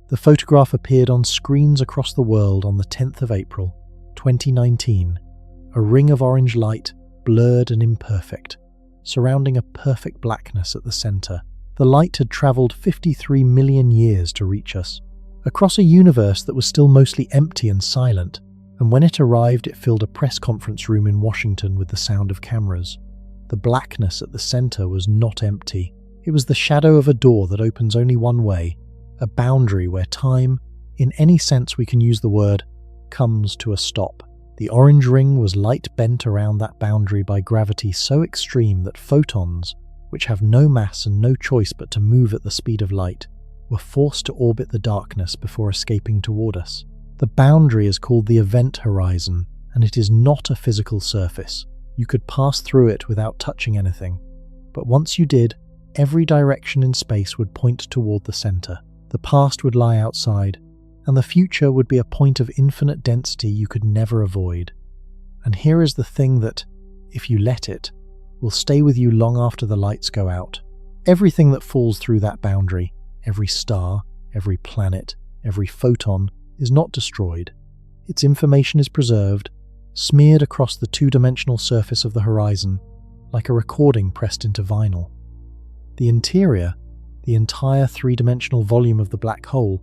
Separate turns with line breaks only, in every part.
The photograph appeared on screens across the world on the 10th of April, 2019. A ring of orange light, blurred and imperfect, surrounding a perfect blackness at the center. The light had traveled 53 million years to reach us, across a universe that was still mostly empty and silent, and when it arrived it filled a press conference room in Washington with the sound of cameras. The blackness at the center was not empty. It was the shadow of a door that opens only one way, a boundary where time, in any sense we can use the word, comes to a stop. The orange ring was light bent around that boundary by gravity so extreme that photons, which have no mass and no choice but to move at the speed of light, were forced to orbit the darkness before escaping toward us. The boundary is called the event horizon, and it is not a physical surface. You could pass through it without touching anything. But once you did, every direction in space would point toward the center. The past would lie outside, and the future would be a point of infinite density you could never avoid. And here is the thing that, if you let it, will stay with you long after the lights go out. Everything that falls through that boundary, every star, every planet, every photon, is not destroyed. Its information is preserved, smeared across the two-dimensional surface of the horizon, like a recording pressed into vinyl. The interior, the entire three-dimensional volume of the black hole,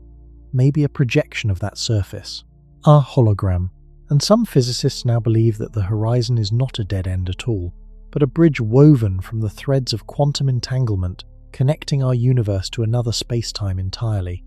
may be a projection of that surface, a hologram, and some physicists now believe that the horizon is not a dead end at all, but a bridge woven from the threads of quantum entanglement connecting our universe to another space-time entirely.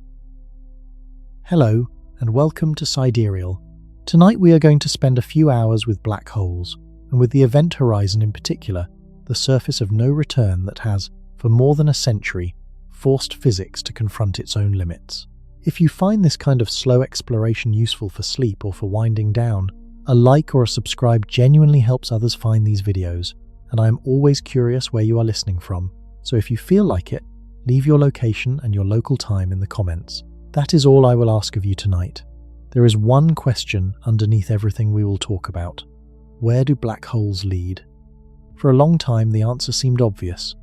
Hello, and welcome to Sidereal. Tonight we are going to spend a few hours with black holes, and with the event horizon in particular, the surface of no return that has, for more than a century, forced physics to confront its own limits. If you find this kind of slow exploration useful for sleep or for winding down, a like or a subscribe genuinely helps others find these videos, and I am always curious where you are listening from, so if you feel like it, leave your location and your local time in the comments. That is all I will ask of you tonight. There is one question underneath everything we will talk about. Where do black holes lead? For a long time the answer seemed obvious.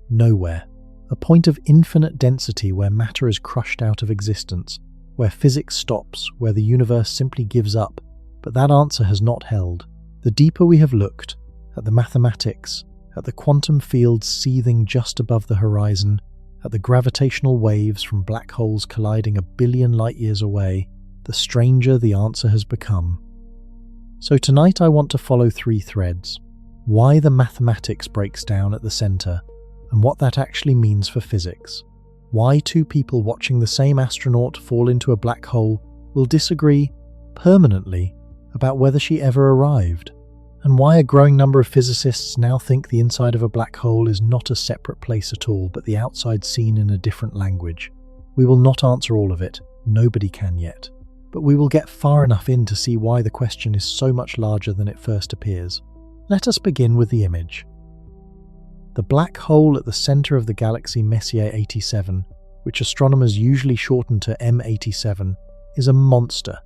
Nowhere. A point of infinite density where matter is crushed out of existence, where physics stops, where the universe simply gives up. But that answer has not held. The deeper we have looked, at the mathematics, at the quantum fields seething just above the horizon, at the gravitational waves from black holes colliding a billion light-years away, the stranger the answer has become. So tonight I want to follow three threads. Why the mathematics breaks down at the center, and what that actually means for physics. Why two people watching the same astronaut fall into a black hole will disagree permanently about whether she ever arrived. And why a growing number of physicists now think the inside of a black hole is not a separate place at all, but the outside seen in a different language. We will not answer all of it, nobody can yet. But we will get far enough in to see why the question is so much larger than it first appears. Let us begin with the image. The black hole at the center of the galaxy Messier 87, which astronomers usually shorten to M87, is a monster,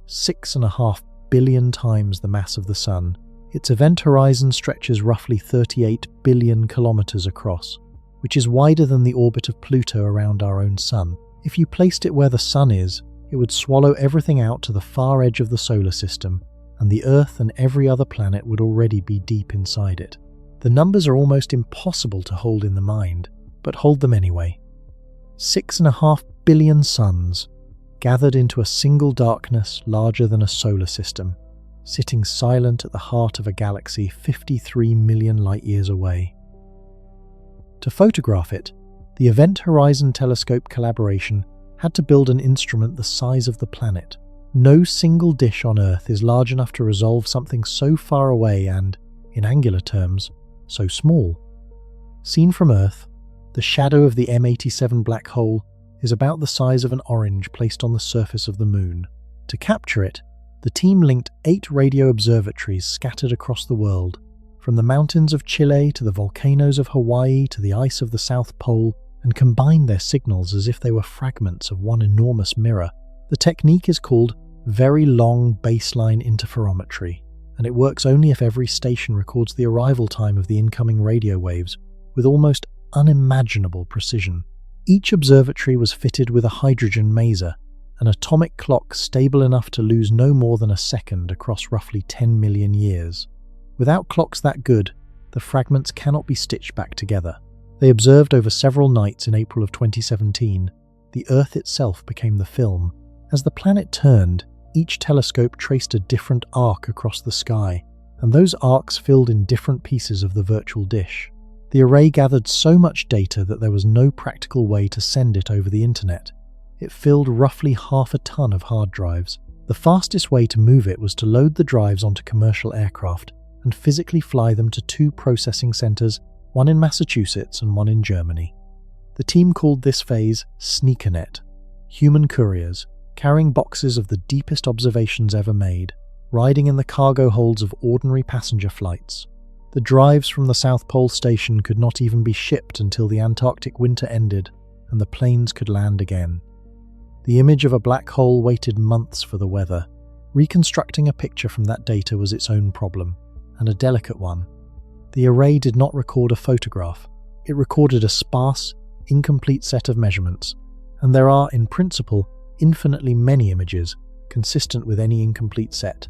6.5 billion times the mass of the Sun. Its event horizon stretches roughly 38 billion kilometers across, which is wider than the orbit of Pluto around our own Sun. If you placed it where the Sun is, it would swallow everything out to the far edge of the solar system, and the Earth and every other planet would already be deep inside it. The numbers are almost impossible to hold in the mind, but hold them anyway. 6.5 billion suns, gathered into a single darkness larger than a solar system, sitting silent at the heart of a galaxy 53 million light-years away. To photograph it, the Event Horizon Telescope collaboration had to build an instrument the size of the planet. No single dish on Earth is large enough to resolve something so far away and, in angular terms, so small. Seen from Earth, the shadow of the M87 black hole is about the size of an orange placed on the surface of the Moon. To capture it, the team linked 8 radio observatories scattered across the world, from the mountains of Chile to the volcanoes of Hawaii to the ice of the South Pole, and combined their signals as if they were fragments of one enormous mirror. The technique is called Very Long Baseline Interferometry, and it works only if every station records the arrival time of the incoming radio waves with almost unimaginable precision. Each observatory was fitted with a hydrogen maser, an atomic clock stable enough to lose no more than a second across roughly 10 million years. Without clocks that good, the fragments cannot be stitched back together. They observed over several nights in April of 2017. The Earth itself became the film. As the planet turned, each telescope traced a different arc across the sky, and those arcs filled in different pieces of the virtual dish. The array gathered so much data that there was no practical way to send it over the internet. It filled roughly half a ton of hard drives. The fastest way to move it was to load the drives onto commercial aircraft and physically fly them to 2 processing centers, one in Massachusetts and one in Germany. The team called this phase SneakerNet, human couriers, carrying boxes of the deepest observations ever made, riding in the cargo holds of ordinary passenger flights. The drives from the South Pole Station could not even be shipped until the Antarctic winter ended and the planes could land again. The image of a black hole waited months for the weather. Reconstructing a picture from that data was its own problem, and a delicate one. The array did not record a photograph. It recorded a sparse, incomplete set of measurements, and there are, in principle, infinitely many images, consistent with any incomplete set.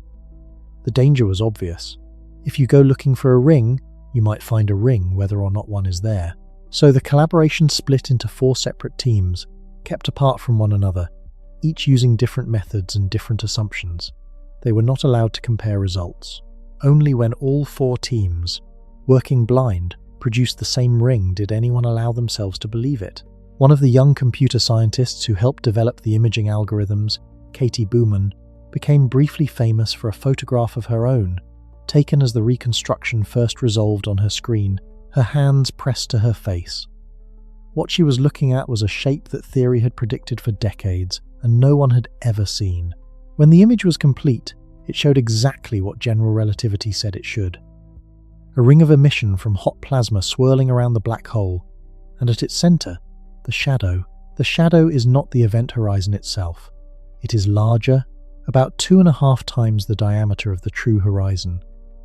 The danger was obvious. If you go looking for a ring, you might find a ring whether or not one is there. So the collaboration split into 4 separate teams, kept apart from one another, each using different methods and different assumptions. They were not allowed to compare results. Only when all 4 teams, working blind, produced the same ring did anyone allow themselves to believe it. One of the young computer scientists who helped develop the imaging algorithms, Katie Booman, became briefly famous for a photograph of her own, taken as the reconstruction first resolved on her screen, her hands pressed to her face. What she was looking at was a shape that theory had predicted for decades, and no one had ever seen. When the image was complete, it showed exactly what general relativity said it should. A ring of emission from hot plasma swirling around the black hole, and at its center, the shadow. The shadow is not the event horizon itself. It is larger, about 2.5 times the diameter of the true horizon,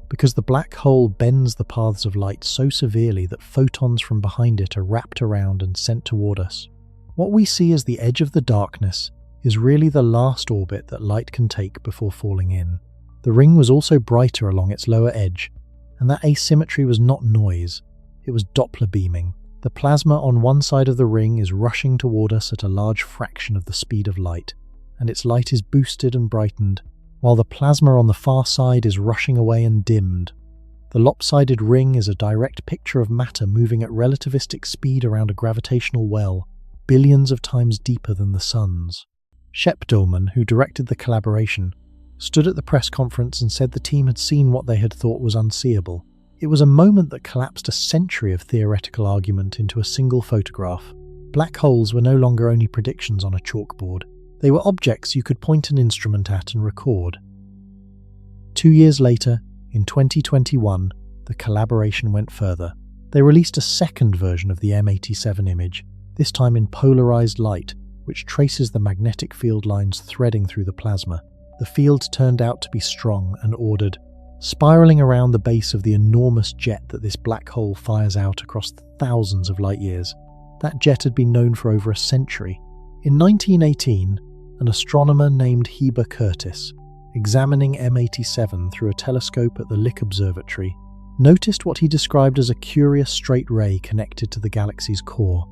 because the black hole bends the paths of light so severely that photons from behind it are wrapped around and sent toward us. What we see as the edge of the darkness is really the last orbit that light can take before falling in. The ring was also brighter along its lower edge, and that asymmetry was not noise, it was Doppler beaming. The plasma on one side of the ring is rushing toward us at a large fraction of the speed of light, and its light is boosted and brightened, while the plasma on the far side is rushing away and dimmed. The lopsided ring is a direct picture of matter moving at relativistic speed around a gravitational well, billions of times deeper than the sun's. Shep Doelman, who directed the collaboration, stood at the press conference and said the team had seen what they had thought was unseeable. It was a moment that collapsed a century of theoretical argument into a single photograph. Black holes were no longer only predictions on a chalkboard. They were objects you could point an instrument at and record. 2 years later, in 2021, the collaboration went further. They released a second version of the M87 image, this time in polarized light, which traces the magnetic field lines threading through the plasma. The field turned out to be strong and ordered, spiraling around the base of the enormous jet that this black hole fires out across thousands of light years. That jet had been known for over a century. In 1918, an astronomer named Heber Curtis, examining M87 through a telescope at the Lick Observatory, noticed what he described as a curious straight ray connected to the galaxy's core.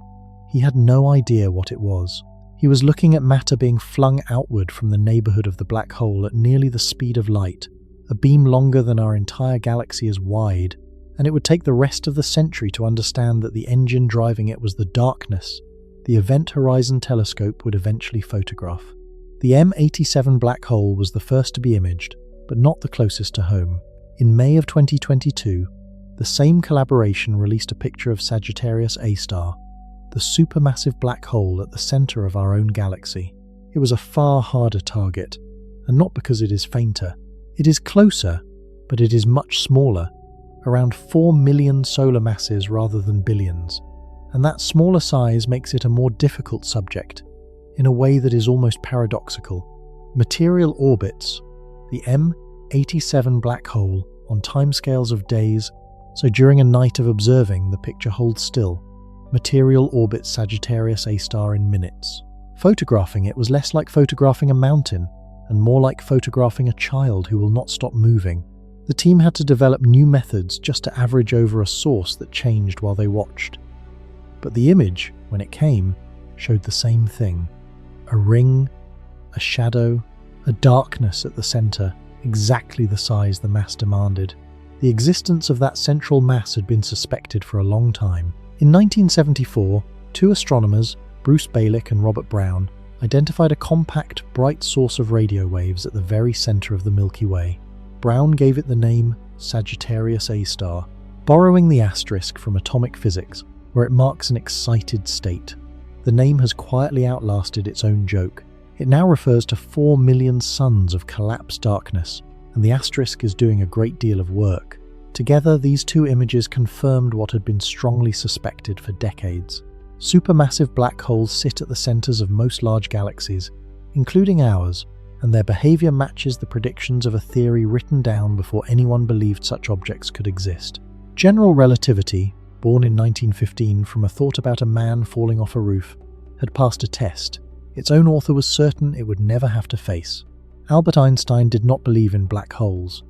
He had no idea what it was. He was looking at matter being flung outward from the neighborhood of the black hole at nearly the speed of light, a beam longer than our entire galaxy is wide, and it would take the rest of the century to understand that the engine driving it was the darkness the Event Horizon Telescope would eventually photograph. The M87 black hole was the first to be imaged, but not the closest to home. In May of 2022, the same collaboration released a picture of Sagittarius A star, the supermassive black hole at the center of our own galaxy. It was a far harder target, and not because it is fainter. It is closer, but it is much smaller, around 4 million solar masses rather than billions. And that smaller size makes it a more difficult subject, in a way that is almost paradoxical. Material orbits the M87 black hole on timescales of days, so during a night of observing, the picture holds still. material orbits Sagittarius A star in minutes. Photographing it was less like photographing a mountain and more like photographing a child who will not stop moving. The team had to develop new methods just to average over a source that changed while they watched. But the image, when it came, showed the same thing. A ring, a shadow, a darkness at the center, exactly the size the mass demanded. The existence of that central mass had been suspected for a long time. In 1974, two astronomers, Bruce Balick and Robert Brown, identified a compact, bright source of radio waves at the very center of the Milky Way. Brown gave it the name Sagittarius A star, borrowing the asterisk from atomic physics, where it marks an excited state. The name has quietly outlasted its own joke. It now refers to 4 million suns of collapsed darkness, and the asterisk is doing a great deal of work. Together, these two images confirmed what had been strongly suspected for decades. Supermassive black holes sit at the centers of most large galaxies, including ours, and their behavior matches the predictions of a theory written down before anyone believed such objects could exist. General relativity, born in 1915 from a thought about a man falling off a roof, had passed a test its own author was certain it would never have to face. Albert Einstein did not believe in black holes.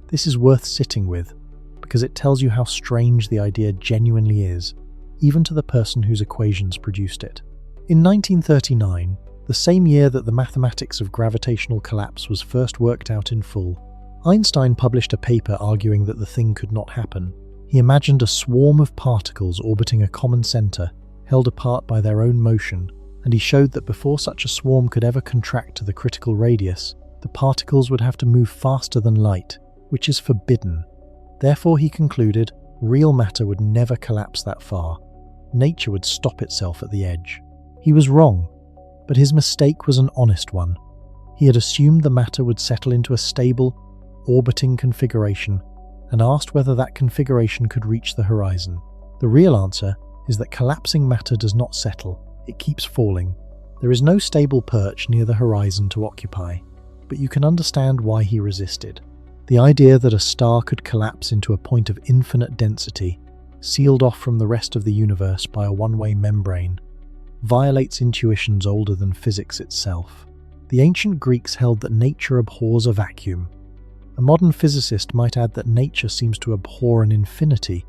This is worth sitting with, because it tells you how strange the idea genuinely is, even to the person whose equations produced it. In 1939, the same year that the mathematics of gravitational collapse was first worked out in full, Einstein published a paper arguing that the thing could not happen. He imagined a swarm of particles orbiting a common center, held apart by their own motion, and he showed that before such a swarm could ever contract to the critical radius, the particles would have to move faster than light, which is forbidden. Therefore, he concluded, real matter would never collapse that far. Nature would stop itself at the edge. He was wrong, but his mistake was an honest one. He had assumed the matter would settle into a stable, orbiting configuration, and asked whether that configuration could reach the horizon. The real answer is that collapsing matter does not settle. It keeps falling. There is no stable perch near the horizon to occupy, but you can understand why he resisted. The idea that a star could collapse into a point of infinite density, sealed off from the rest of the universe by a one-way membrane, violates intuitions older than physics itself. The ancient Greeks held that nature abhors a vacuum. A modern physicist might add that nature seems to abhor an infinity,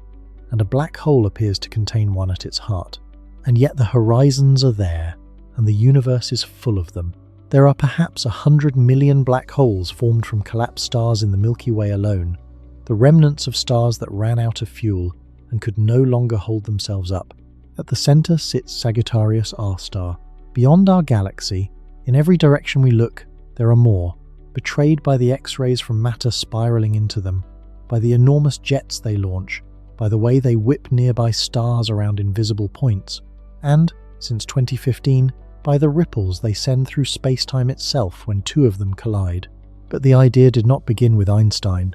and a black hole appears to contain one at its heart. And yet the horizons are there, and the universe is full of them. There are perhaps 100 million black holes formed from collapsed stars in the Milky Way alone, the remnants of stars that ran out of fuel and could no longer hold themselves up. At the center sits Sagittarius A star. Beyond our galaxy, in every direction we look, there are more, betrayed by the X-rays from matter spiraling into them, by the enormous jets they launch, by the way they whip nearby stars around invisible points, and, since 2015, by the ripples they send through space-time itself when two of them collide. But the idea did not begin with Einstein,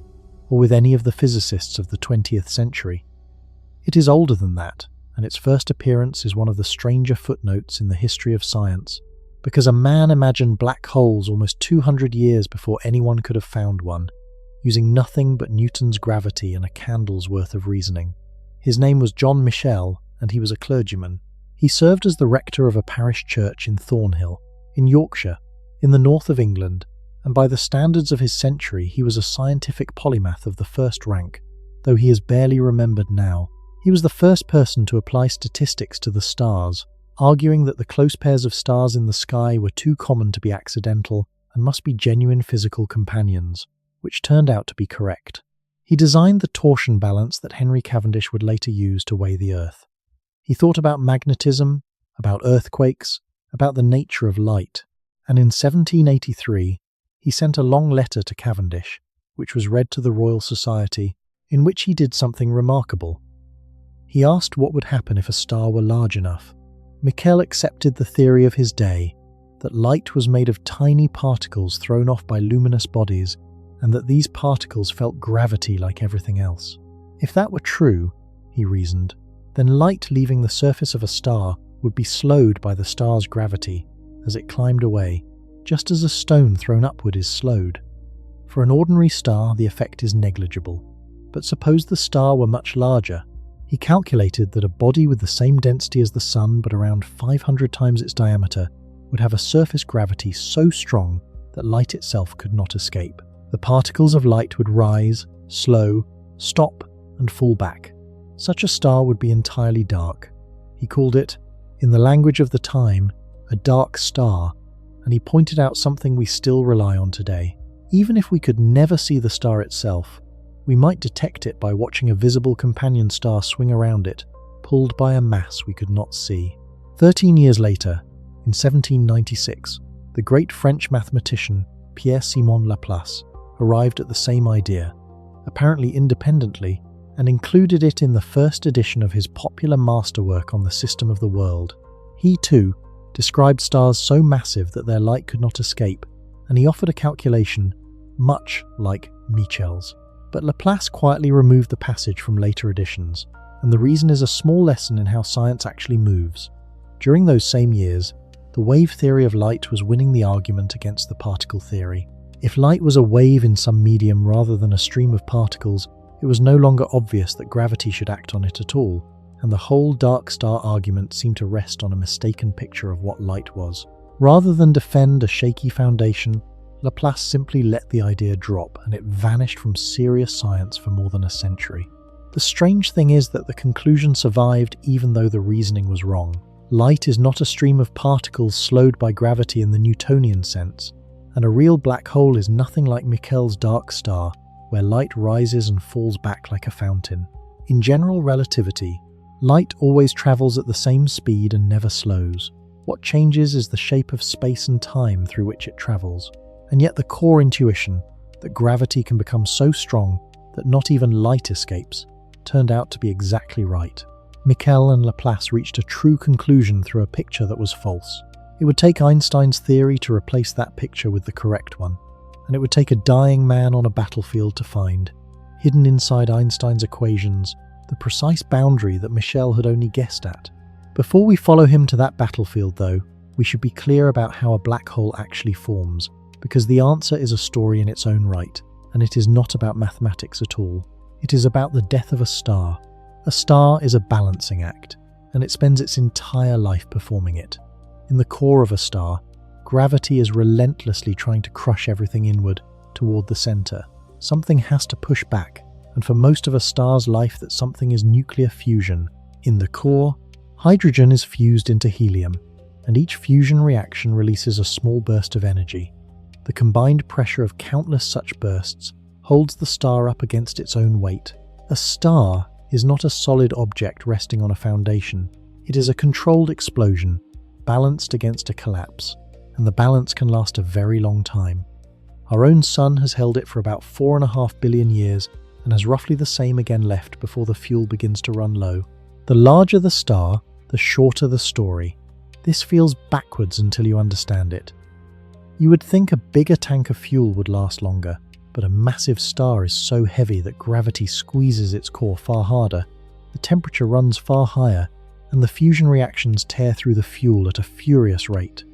or with any of the physicists of the 20th century. It is older than that, and its first appearance is one of the stranger footnotes in the history of science, because a man imagined black holes almost 200 years before anyone could have found one, using nothing but Newton's gravity and a candle's worth of reasoning. His name was John Michell, and he was a clergyman. He served as the rector of a parish church in Thornhill, in Yorkshire, in the north of England, and by the standards of his century he was a scientific polymath of the first rank, though he is barely remembered now. He was the first person to apply statistics to the stars, arguing that the close pairs of stars in the sky were too common to be accidental and must be genuine physical companions, which turned out to be correct. He designed the torsion balance that Henry Cavendish would later use to weigh the Earth. He thought about magnetism, about earthquakes, about the nature of light, and in 1783 he sent a long letter to Cavendish, which was read to the Royal Society, in which he did something remarkable. He asked what would happen if a star were large enough. Michell accepted the theory of his day, that light was made of tiny particles thrown off by luminous bodies, and that these particles felt gravity like everything else. If that were true, he reasoned, then light leaving the surface of a star would be slowed by the star's gravity as it climbed away, just as a stone thrown upward is slowed. For an ordinary star, the effect is negligible. But suppose the star were much larger. He calculated that a body with the same density as the Sun but around 500 times its diameter would have a surface gravity so strong that light itself could not escape. The particles of light would rise, slow, stop, and fall back. Such a star would be entirely dark. He called it, in the language of the time, a dark star, and he pointed out something we still rely on today. Even if we could never see the star itself, we might detect it by watching a visible companion star swing around it, pulled by a mass we could not see. 13 years later, in 1796, the great French mathematician Pierre-Simon Laplace arrived at the same idea, apparently independently, and included it in the first edition of his popular masterwork on the system of the world. He, too, described stars so massive that their light could not escape, and he offered a calculation much like Michel's. But Laplace quietly removed the passage from later editions, and the reason is a small lesson in how science actually moves. During those same years, the wave theory of light was winning the argument against the particle theory. If light was a wave in some medium rather than a stream of particles, it was no longer obvious that gravity should act on it at all, and the whole dark star argument seemed to rest on a mistaken picture of what light was. Rather than defend a shaky foundation, Laplace simply let the idea drop, and it vanished from serious science for more than a century. The strange thing is that the conclusion survived even though the reasoning was wrong. Light is not a stream of particles slowed by gravity in the Newtonian sense, and a real black hole is nothing like Michel's dark star, where light rises and falls back like a fountain. In general relativity, light always travels at the same speed and never slows. What changes is the shape of space and time through which it travels. And yet the core intuition, that gravity can become so strong that not even light escapes, turned out to be exactly right. Michell and Laplace reached a true conclusion through a picture that was false. It would take Einstein's theory to replace that picture with the correct one, and it would take a dying man on a battlefield to find, hidden inside Einstein's equations, the precise boundary that Michell had only guessed at. Before we follow him to that battlefield, though, we should be clear about how a black hole actually forms, because the answer is a story in its own right, and it is not about mathematics at all. It is about the death of a star. A star is a balancing act, and it spends its entire life performing it. In the core of a star, gravity is relentlessly trying to crush everything inward, toward the center. Something has to push back, and for most of a star's life that something is nuclear fusion. In the core, hydrogen is fused into helium, and each fusion reaction releases a small burst of energy. The combined pressure of countless such bursts holds the star up against its own weight. A star is not a solid object resting on a foundation. It is a controlled explosion, balanced against a collapse, and the balance can last a very long time. Our own sun has held it for about 4.5 billion years and has roughly the same again left before the fuel begins to run low. The larger the star, the shorter the story. This feels backwards until you understand it. You would think a bigger tank of fuel would last longer, but a massive star is so heavy that gravity squeezes its core far harder, the temperature runs far higher, and the fusion reactions tear through the fuel at a furious rate.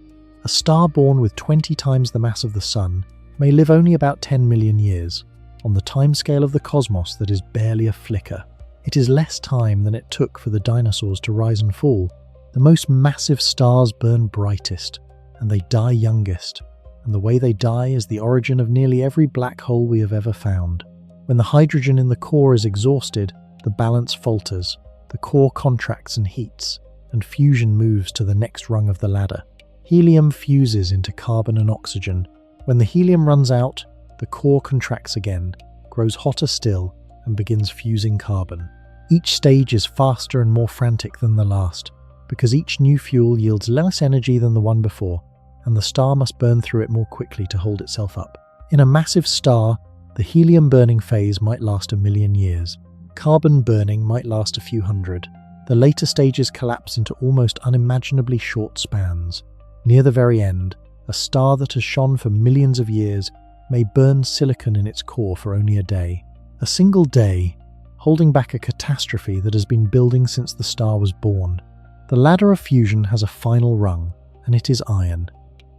A star born with 20 times the mass of the Sun may live only about 10 million years, on the timescale of the cosmos that is barely a flicker. It is less time than it took for the dinosaurs to rise and fall. The most massive stars burn brightest, and they die youngest. And the way they die is the origin of nearly every black hole we have ever found. When the hydrogen in the core is exhausted, the balance falters, the core contracts and heats, and fusion moves to the next rung of the ladder. Helium fuses into carbon and oxygen. When the helium runs out, the core contracts again, grows hotter still, and begins fusing carbon. Each stage is faster and more frantic than the last, because each new fuel yields less energy than the one before, and the star must burn through it more quickly to hold itself up. In a massive star, the helium burning phase might last 1 million years. Carbon burning might last a few hundred. The later stages collapse into almost unimaginably short spans. Near the very end, a star that has shone for millions of years may burn silicon in its core for only a day. A single day, holding back a catastrophe that has been building since the star was born. The ladder of fusion has a final rung, and it is iron.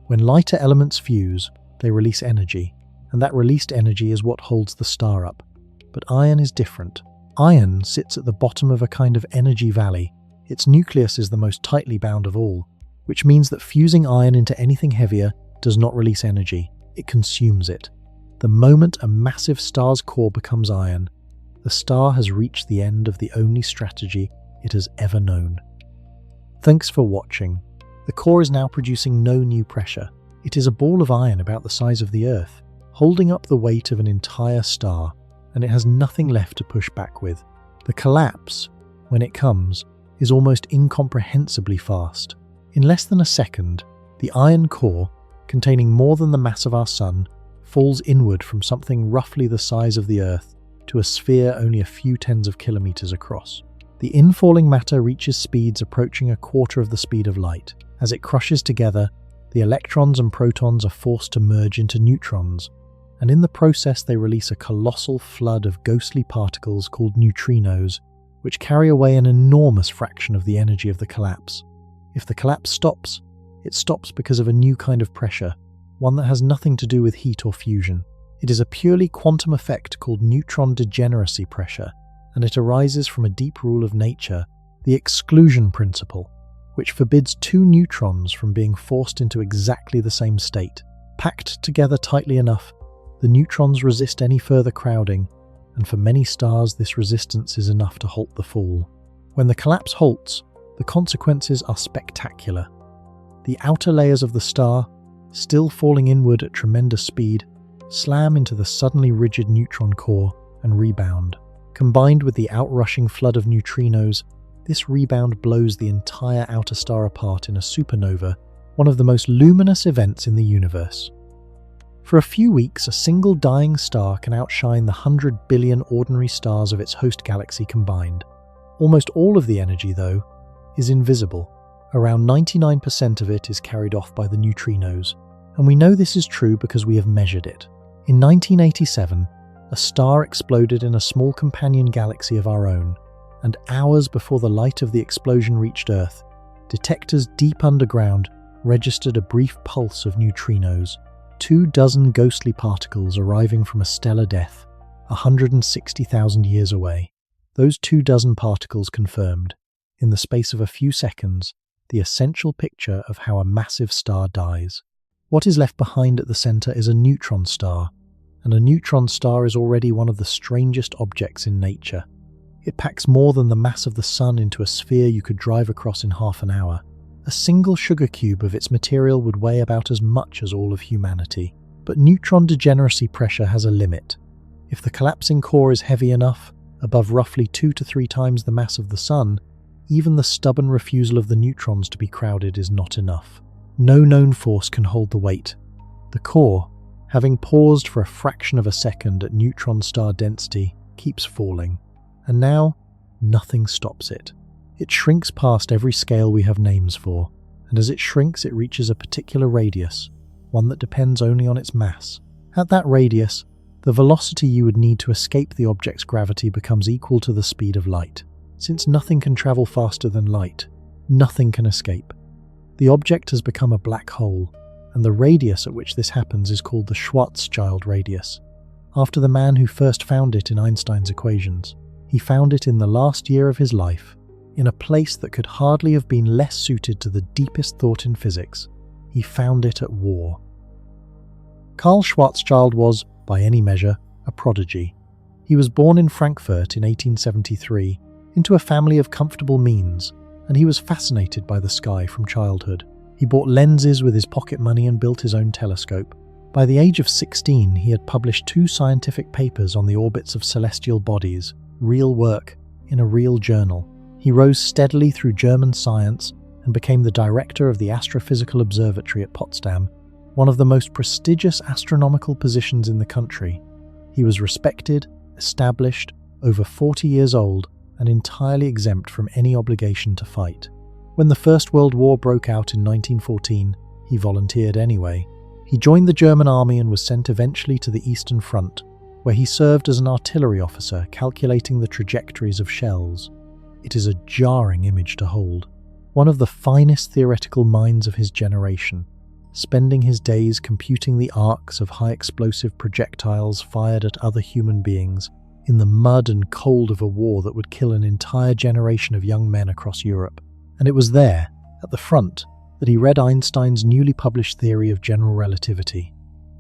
When lighter elements fuse, they release energy, and that released energy is what holds the star up. But iron is different. Iron sits at the bottom of a kind of energy valley. Its nucleus is the most tightly bound of all, which means that fusing iron into anything heavier does not release energy, it consumes it. The moment a massive star's core becomes iron, the star has reached the end of the only strategy it has ever known. Thanks for watching. The core is now producing no new pressure. It is a ball of iron about the size of the Earth, holding up the weight of an entire star, and it has nothing left to push back with. The collapse, when it comes, is almost incomprehensibly fast. In less than a second, the iron core, containing more than the mass of our Sun, falls inward from something roughly the size of the Earth to a sphere only a few tens of kilometers across. The infalling matter reaches speeds approaching a quarter of the speed of light. As it crushes together, the electrons and protons are forced to merge into neutrons, and in the process they release a colossal flood of ghostly particles called neutrinos, which carry away an enormous fraction of the energy of the collapse. If the collapse stops, it stops because of a new kind of pressure, one that has nothing to do with heat or fusion. It is a purely quantum effect called neutron degeneracy pressure, and it arises from a deep rule of nature, the exclusion principle, which forbids two neutrons from being forced into exactly the same state. Packed together tightly enough, the neutrons resist any further crowding, and for many stars this resistance is enough to halt the fall. When the collapse halts, the consequences are spectacular. The outer layers of the star, still falling inward at tremendous speed, slam into the suddenly rigid neutron core and rebound. Combined with the outrushing flood of neutrinos, this rebound blows the entire outer star apart in a supernova, one of the most luminous events in the universe. For a few weeks, a single dying star can outshine the 100 billion ordinary stars of its host galaxy combined. Almost all of the energy, though, is invisible. Around 99% of it is carried off by the neutrinos, and we know this is true because we have measured it. In 1987, a star exploded in a small companion galaxy of our own, and hours before the light of the explosion reached Earth, detectors deep underground registered a brief pulse of neutrinos, 24 ghostly particles arriving from a stellar death, 160,000 years away. Those 24 particles confirmed, in the space of a few seconds, the essential picture of how a massive star dies. What is left behind at the center is a neutron star, and a neutron star is already one of the strangest objects in nature. It packs more than the mass of the Sun into a sphere you could drive across in half an hour. A single sugar cube of its material would weigh about as much as all of humanity. But neutron degeneracy pressure has a limit. If the collapsing core is heavy enough, above roughly 2 to 3 times the mass of the Sun, even the stubborn refusal of the neutrons to be crowded is not enough. No known force can hold the weight. The core, having paused for a fraction of a second at neutron star density, keeps falling. And now, nothing stops it. It shrinks past every scale we have names for, and as it shrinks it reaches a particular radius, one that depends only on its mass. At that radius, the velocity you would need to escape the object's gravity becomes equal to the speed of light. Since nothing can travel faster than light, nothing can escape. The object has become a black hole, and the radius at which this happens is called the Schwarzschild radius, after the man who first found it in Einstein's equations. He found it in the last year of his life, in a place that could hardly have been less suited to the deepest thought in physics. He found it at war. Karl Schwarzschild was, by any measure, a prodigy. He was born in Frankfurt in 1873, into a family of comfortable means, and he was fascinated by the sky from childhood. He bought lenses with his pocket money and built his own telescope. By the age of 16, he had published 2 scientific papers on the orbits of celestial bodies, real work, in a real journal. He rose steadily through German science and became the director of the Astrophysical Observatory at Potsdam, one of the most prestigious astronomical positions in the country. He was respected, established, over 40 years old, and entirely exempt from any obligation to fight. When the First World War broke out in 1914, he volunteered anyway. He joined the German army and was sent eventually to the Eastern Front, where he served as an artillery officer calculating the trajectories of shells. It is a jarring image to hold. One of the finest theoretical minds of his generation, spending his days computing the arcs of high-explosive projectiles fired at other human beings in the mud and cold of a war that would kill an entire generation of young men across Europe. And it was there, at the front, that he read Einstein's newly published theory of general relativity.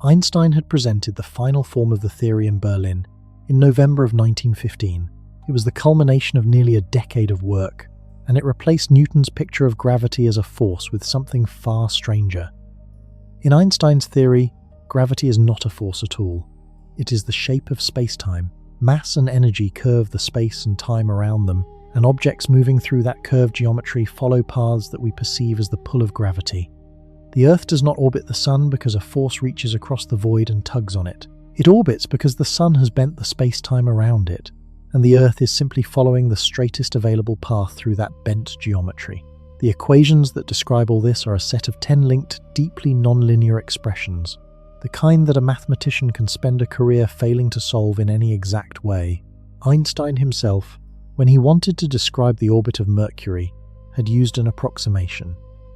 Einstein had presented the final form of the theory in Berlin in November of 1915. It was the culmination of nearly a decade of work, and it replaced Newton's picture of gravity as a force with something far stranger. In Einstein's theory, gravity is not a force at all. It is the shape of space-time. Mass and energy curve the space and time around them, and objects moving through that curved geometry follow paths that we perceive as the pull of gravity. The Earth does not orbit the Sun because a force reaches across the void and tugs on it. It orbits because the Sun has bent the space-time around it, and the Earth is simply following the straightest available path through that bent geometry. The equations that describe all this are a set of 10 linked, deeply nonlinear expressions, the kind that a mathematician can spend a career failing to solve in any exact way. Einstein himself, when he wanted to describe the orbit of Mercury, had used an approximation.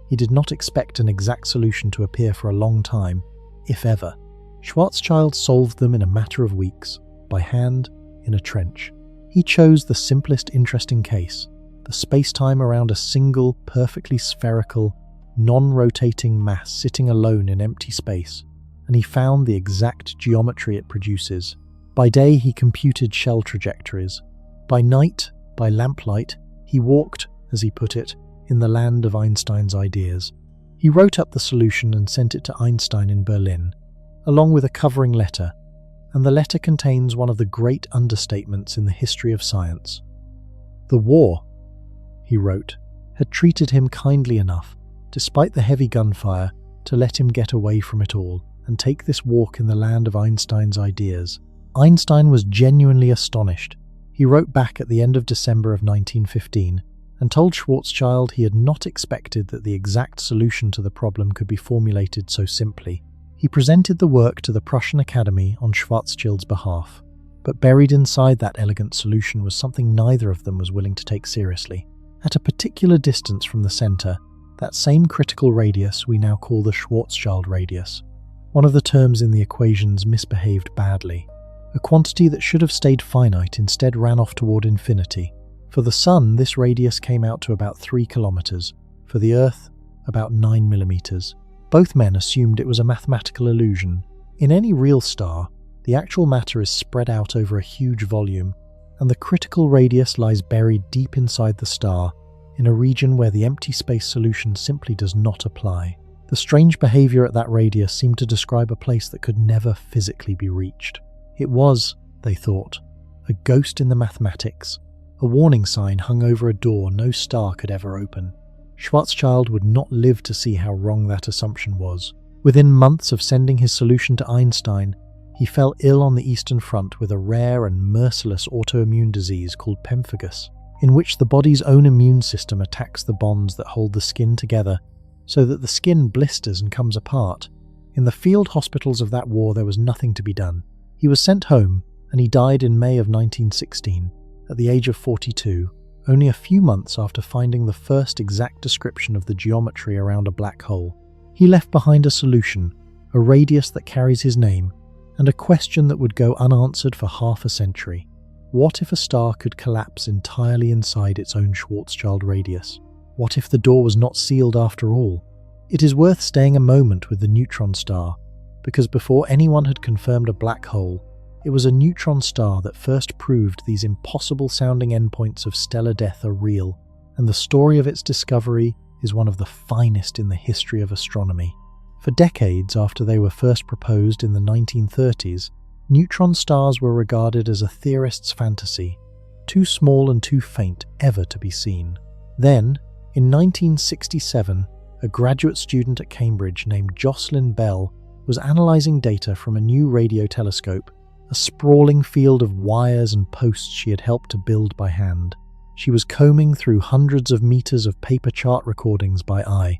He did not expect an exact solution to appear for a long time, if ever. Schwarzschild solved them in a matter of weeks, by hand, in a trench. He chose the simplest interesting case, the space-time around a single, perfectly spherical, non-rotating mass sitting alone in empty space, and he found the exact geometry it produces. By day he computed shell trajectories. By night, by lamplight, he walked, as he put it, in the land of Einstein's ideas. He wrote up the solution and sent it to Einstein in Berlin, along with a covering letter, and the letter contains one of the great understatements in the history of science. The war, he wrote, had treated him kindly enough, despite the heavy gunfire, to let him get away from it all and take this walk in the land of Einstein's ideas. Einstein was genuinely astonished. He wrote back at the end of December of 1915 and told Schwarzschild he had not expected that the exact solution to the problem could be formulated so simply. He presented the work to the Prussian Academy on Schwarzschild's behalf, but buried inside that elegant solution was something neither of them was willing to take seriously. At a particular distance from the centre, that same critical radius we now call the Schwarzschild radius, one of the terms in the equations misbehaved badly. A quantity that should have stayed finite instead ran off toward infinity. For the Sun, this radius came out to about 3 kilometers. For the Earth, about 9 millimeters. Both men assumed it was a mathematical illusion. In any real star, the actual matter is spread out over a huge volume, and the critical radius lies buried deep inside the star, in a region where the empty space solution simply does not apply. The strange behavior at that radius seemed to describe a place that could never physically be reached. It was, they thought, a ghost in the mathematics, a warning sign hung over a door no star could ever open. Schwarzschild would not live to see how wrong that assumption was. Within months of sending his solution to Einstein, he fell ill on the Eastern Front with a rare and merciless autoimmune disease called pemphigus, in which the body's own immune system attacks the bonds that hold the skin together, so that the skin blisters and comes apart. In the field hospitals of that war there was nothing to be done. He was sent home, and he died in May of 1916, at the age of 42, only a few months after finding the first exact description of the geometry around a black hole. He left behind a solution, a radius that carries his name, and a question that would go unanswered for half a century. What if a star could collapse entirely inside its own Schwarzschild radius? What if the door was not sealed after all? It is worth staying a moment with the neutron star, because before anyone had confirmed a black hole, it was a neutron star that first proved these impossible-sounding endpoints of stellar death are real, and the story of its discovery is one of the finest in the history of astronomy. For decades after they were first proposed in the 1930s, neutron stars were regarded as a theorist's fantasy, too small and too faint ever to be seen. Then, in 1967, a graduate student at Cambridge named Jocelyn Bell was analysing data from a new radio telescope, a sprawling field of wires and posts she had helped to build by hand. She was combing through hundreds of meters of paper chart recordings by eye,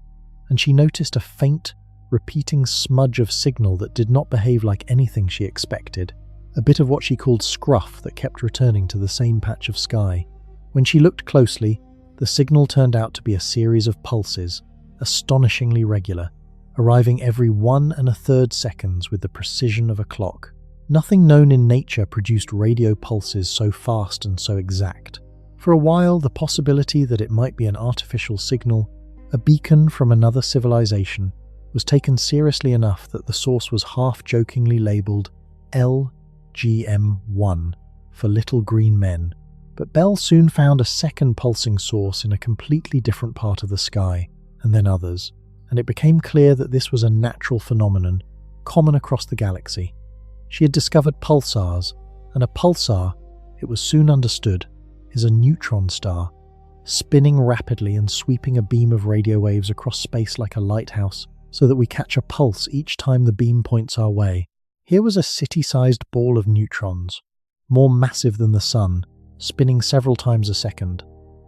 and she noticed a faint, repeating smudge of signal that did not behave like anything she expected, a bit of what she called scruff that kept returning to the same patch of sky. When she looked closely, the signal turned out to be a series of pulses, astonishingly regular, arriving every 1 1/3 seconds with the precision of a clock. Nothing known in nature produced radio pulses so fast and so exact. For a while, the possibility that it might be an artificial signal, a beacon from another civilization, was taken seriously enough that the source was half-jokingly labelled LGM-1 for Little Green Men. But Bell soon found a second pulsing source in a completely different part of the sky, and then others, and it became clear that this was a natural phenomenon, common across the galaxy. She had discovered pulsars, and a pulsar, it was soon understood, is a neutron star, spinning rapidly and sweeping a beam of radio waves across space like a lighthouse, so that we catch a pulse each time the beam points our way. Here was a city-sized ball of neutrons, more massive than the Sun, spinning several times a second,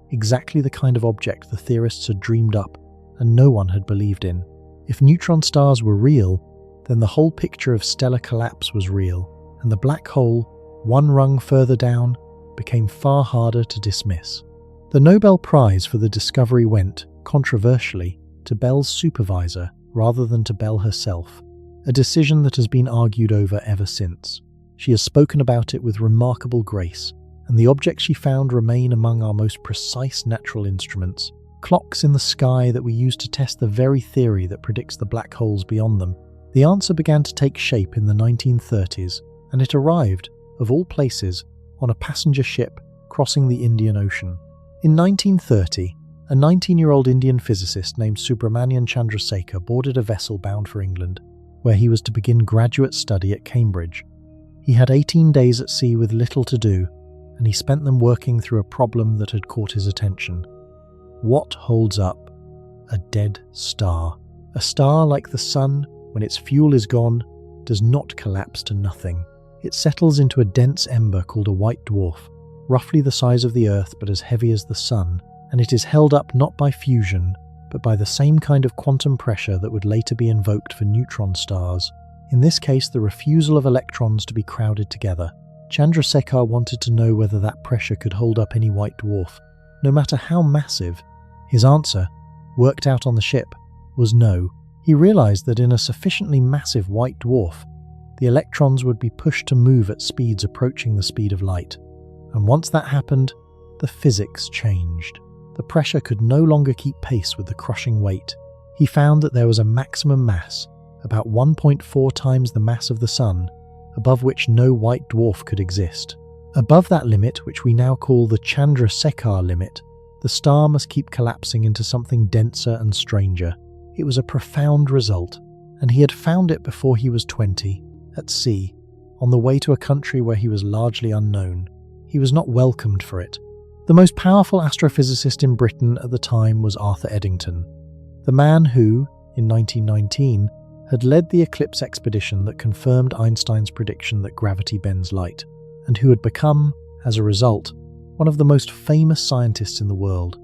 exactly the kind of object the theorists had dreamed up and no one had believed in. If neutron stars were real, then the whole picture of stellar collapse was real, and the black hole, one rung further down, became far harder to dismiss. The Nobel Prize for the discovery went, controversially, to Bell's supervisor rather than to Bell herself, a decision that has been argued over ever since. She has spoken about it with remarkable grace, and the objects she found remain among our most precise natural instruments, clocks in the sky that we use to test the very theory that predicts the black holes beyond them. The answer began to take shape in the 1930s, and it arrived, of all places, on a passenger ship crossing the Indian Ocean. In 1930, a 19-year-old Indian physicist named Subramanian Chandrasekhar boarded a vessel bound for England, where he was to begin graduate study at Cambridge. He had 18 days at sea with little to do, and he spent them working through a problem that had caught his attention. What holds up a dead star? A star like the Sun, when its fuel is gone, does not collapse to nothing. It settles into a dense ember called a white dwarf, roughly the size of the Earth but as heavy as the Sun, and it is held up not by fusion, but by the same kind of quantum pressure that would later be invoked for neutron stars, in this case the refusal of electrons to be crowded together. Chandrasekhar wanted to know whether that pressure could hold up any white dwarf, no matter how massive. His answer, worked out on the ship, was no. He realized that in a sufficiently massive white dwarf, the electrons would be pushed to move at speeds approaching the speed of light. And once that happened, the physics changed. The pressure could no longer keep pace with the crushing weight. He found that there was a maximum mass, about 1.4 times the mass of the Sun, above which no white dwarf could exist. Above that limit, which we now call the Chandrasekhar limit, the star must keep collapsing into something denser and stranger. It was a profound result, and he had found it before he was 20, at sea, on the way to a country where he was largely unknown. He was not welcomed for it. The most powerful astrophysicist in Britain at the time was Arthur Eddington, the man who, in 1919, had led the eclipse expedition that confirmed Einstein's prediction that gravity bends light, and who had become, as a result, one of the most famous scientists in the world.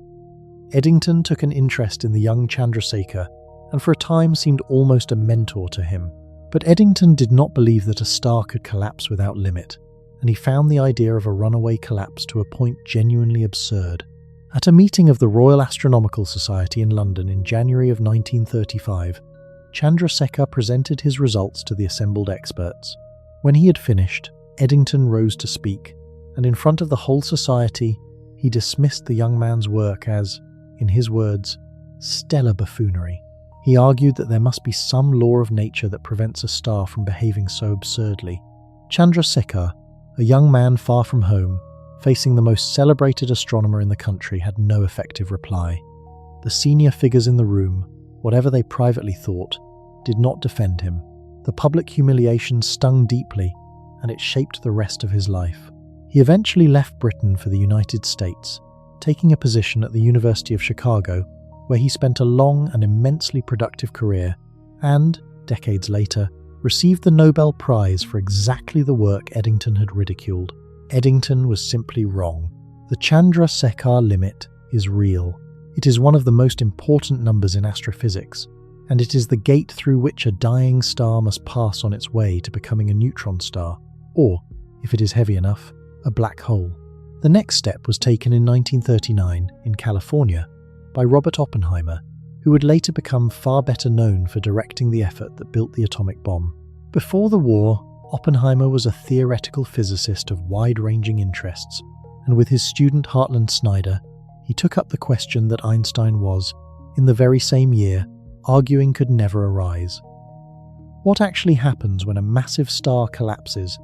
Eddington took an interest in the young Chandrasekhar, and for a time seemed almost a mentor to him. But Eddington did not believe that a star could collapse without limit, and he found the idea of a runaway collapse to a point genuinely absurd. At a meeting of the Royal Astronomical Society in London in January of 1935, Chandrasekhar presented his results to the assembled experts. When he had finished, Eddington rose to speak, and in front of the whole society, he dismissed the young man's work as, in his words, stellar buffoonery. He argued that there must be some law of nature that prevents a star from behaving so absurdly. Chandrasekhar, a young man far from home, facing the most celebrated astronomer in the country, had no effective reply. The senior figures in the room, whatever they privately thought, did not defend him. The public humiliation stung deeply, and it shaped the rest of his life. He eventually left Britain for the United States, taking a position at the University of Chicago, where he spent a long and immensely productive career, and, decades later, received the Nobel Prize for exactly the work Eddington had ridiculed. Eddington was simply wrong. The Chandrasekhar limit is real. It is one of the most important numbers in astrophysics, and it is the gate through which a dying star must pass on its way to becoming a neutron star, or, if it is heavy enough, a black hole. The next step was taken in 1939 in California by Robert Oppenheimer, who would later become far better known for directing the effort that built the atomic bomb. Before the war, Oppenheimer was a theoretical physicist of wide-ranging interests, and with his student Hartland Snyder, he took up the question that Einstein was, in the very same year, arguing could never arise. What actually happens when a massive star collapses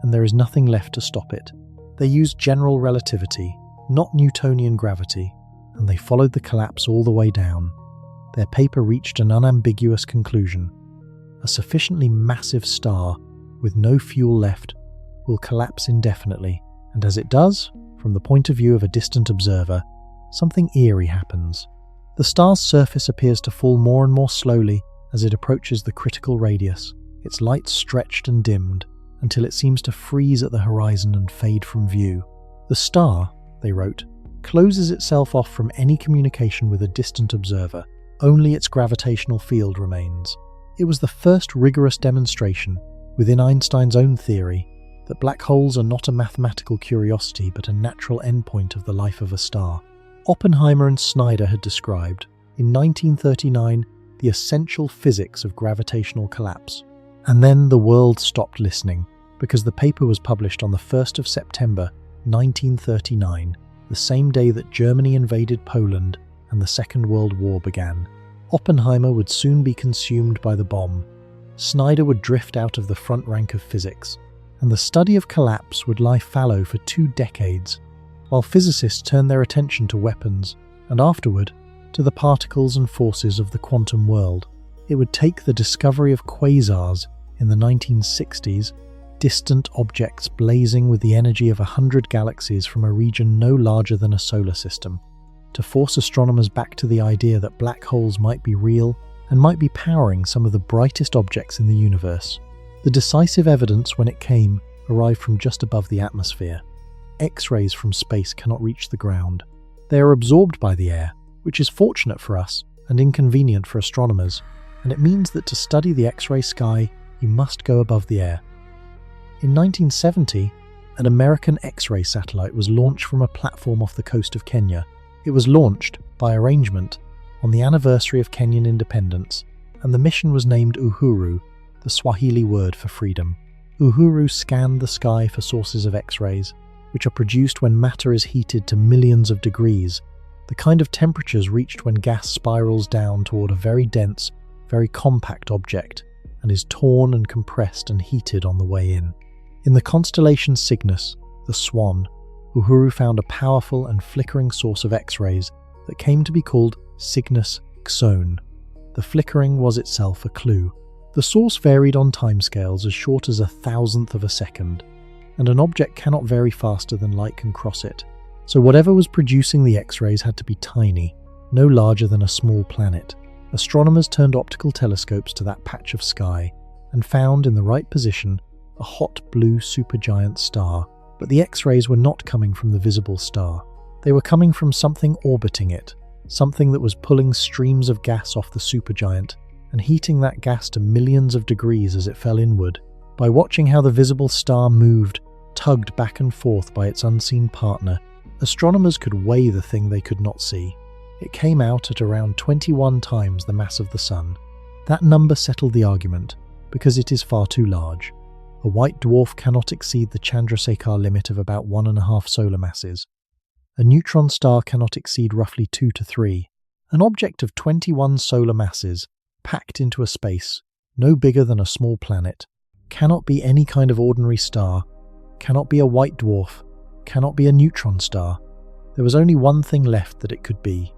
and there is nothing left to stop it? They used general relativity, not Newtonian gravity, and they followed the collapse all the way down. Their paper reached an unambiguous conclusion. A sufficiently massive star, with no fuel left, will collapse indefinitely, and as it does, from the point of view of a distant observer, something eerie happens. The star's surface appears to fall more and more slowly as it approaches the critical radius, its light stretched and dimmed, until it seems to freeze at the horizon and fade from view. The star, they wrote, closes itself off from any communication with a distant observer. Only its gravitational field remains. It was the first rigorous demonstration, within Einstein's own theory, that black holes are not a mathematical curiosity but a natural endpoint of the life of a star. Oppenheimer and Snyder had described, in 1939, the essential physics of gravitational collapse. And then the world stopped listening, because the paper was published on the 1st of September, 1939, the same day that Germany invaded Poland and the Second World War began. Oppenheimer would soon be consumed by the bomb. Snyder would drift out of the front rank of physics, and the study of collapse would lie fallow for 2 decades, while physicists turned their attention to weapons, and afterward, to the particles and forces of the quantum world. It would take the discovery of quasars in the 1960s, distant objects blazing with the energy of 100 galaxies from a region no larger than a solar system, to force astronomers back to the idea that black holes might be real and might be powering some of the brightest objects in the universe. The decisive evidence, when it came, arrived from just above the atmosphere. X-rays from space cannot reach the ground. They are absorbed by the air, which is fortunate for us and inconvenient for astronomers, and it means that to study the X-ray sky, you must go above the air. In 1970, an American X-ray satellite was launched from a platform off the coast of Kenya. It was launched, by arrangement, on the anniversary of Kenyan independence, and the mission was named Uhuru, the Swahili word for freedom. Uhuru scanned the sky for sources of X-rays, which are produced when matter is heated to millions of degrees, the kind of temperatures reached when gas spirals down toward a very dense, very compact object, and is torn and compressed and heated on the way in. In the constellation Cygnus, the Swan, Uhuru found a powerful and flickering source of X-rays that came to be called Cygnus Xone. The flickering was itself a clue. The source varied on timescales as short as 1,000th of a second, and an object cannot vary faster than light can cross it. So whatever was producing the X-rays had to be tiny, no larger than a small planet. Astronomers turned optical telescopes to that patch of sky and found in the right position a hot blue supergiant star. But the X-rays were not coming from the visible star. They were coming from something orbiting it, something that was pulling streams of gas off the supergiant and heating that gas to millions of degrees as it fell inward. By watching how the visible star moved, tugged back and forth by its unseen partner, astronomers could weigh the thing they could not see. It came out at around 21 times the mass of the Sun. That number settled the argument, because it is far too large. A white dwarf cannot exceed the Chandrasekhar limit of about 1.5 solar masses. A neutron star cannot exceed roughly 2 to 3. An object of 21 solar masses, packed into a space, no bigger than a small planet, cannot be any kind of ordinary star, cannot be a white dwarf, cannot be a neutron star. There was only one thing left that it could be.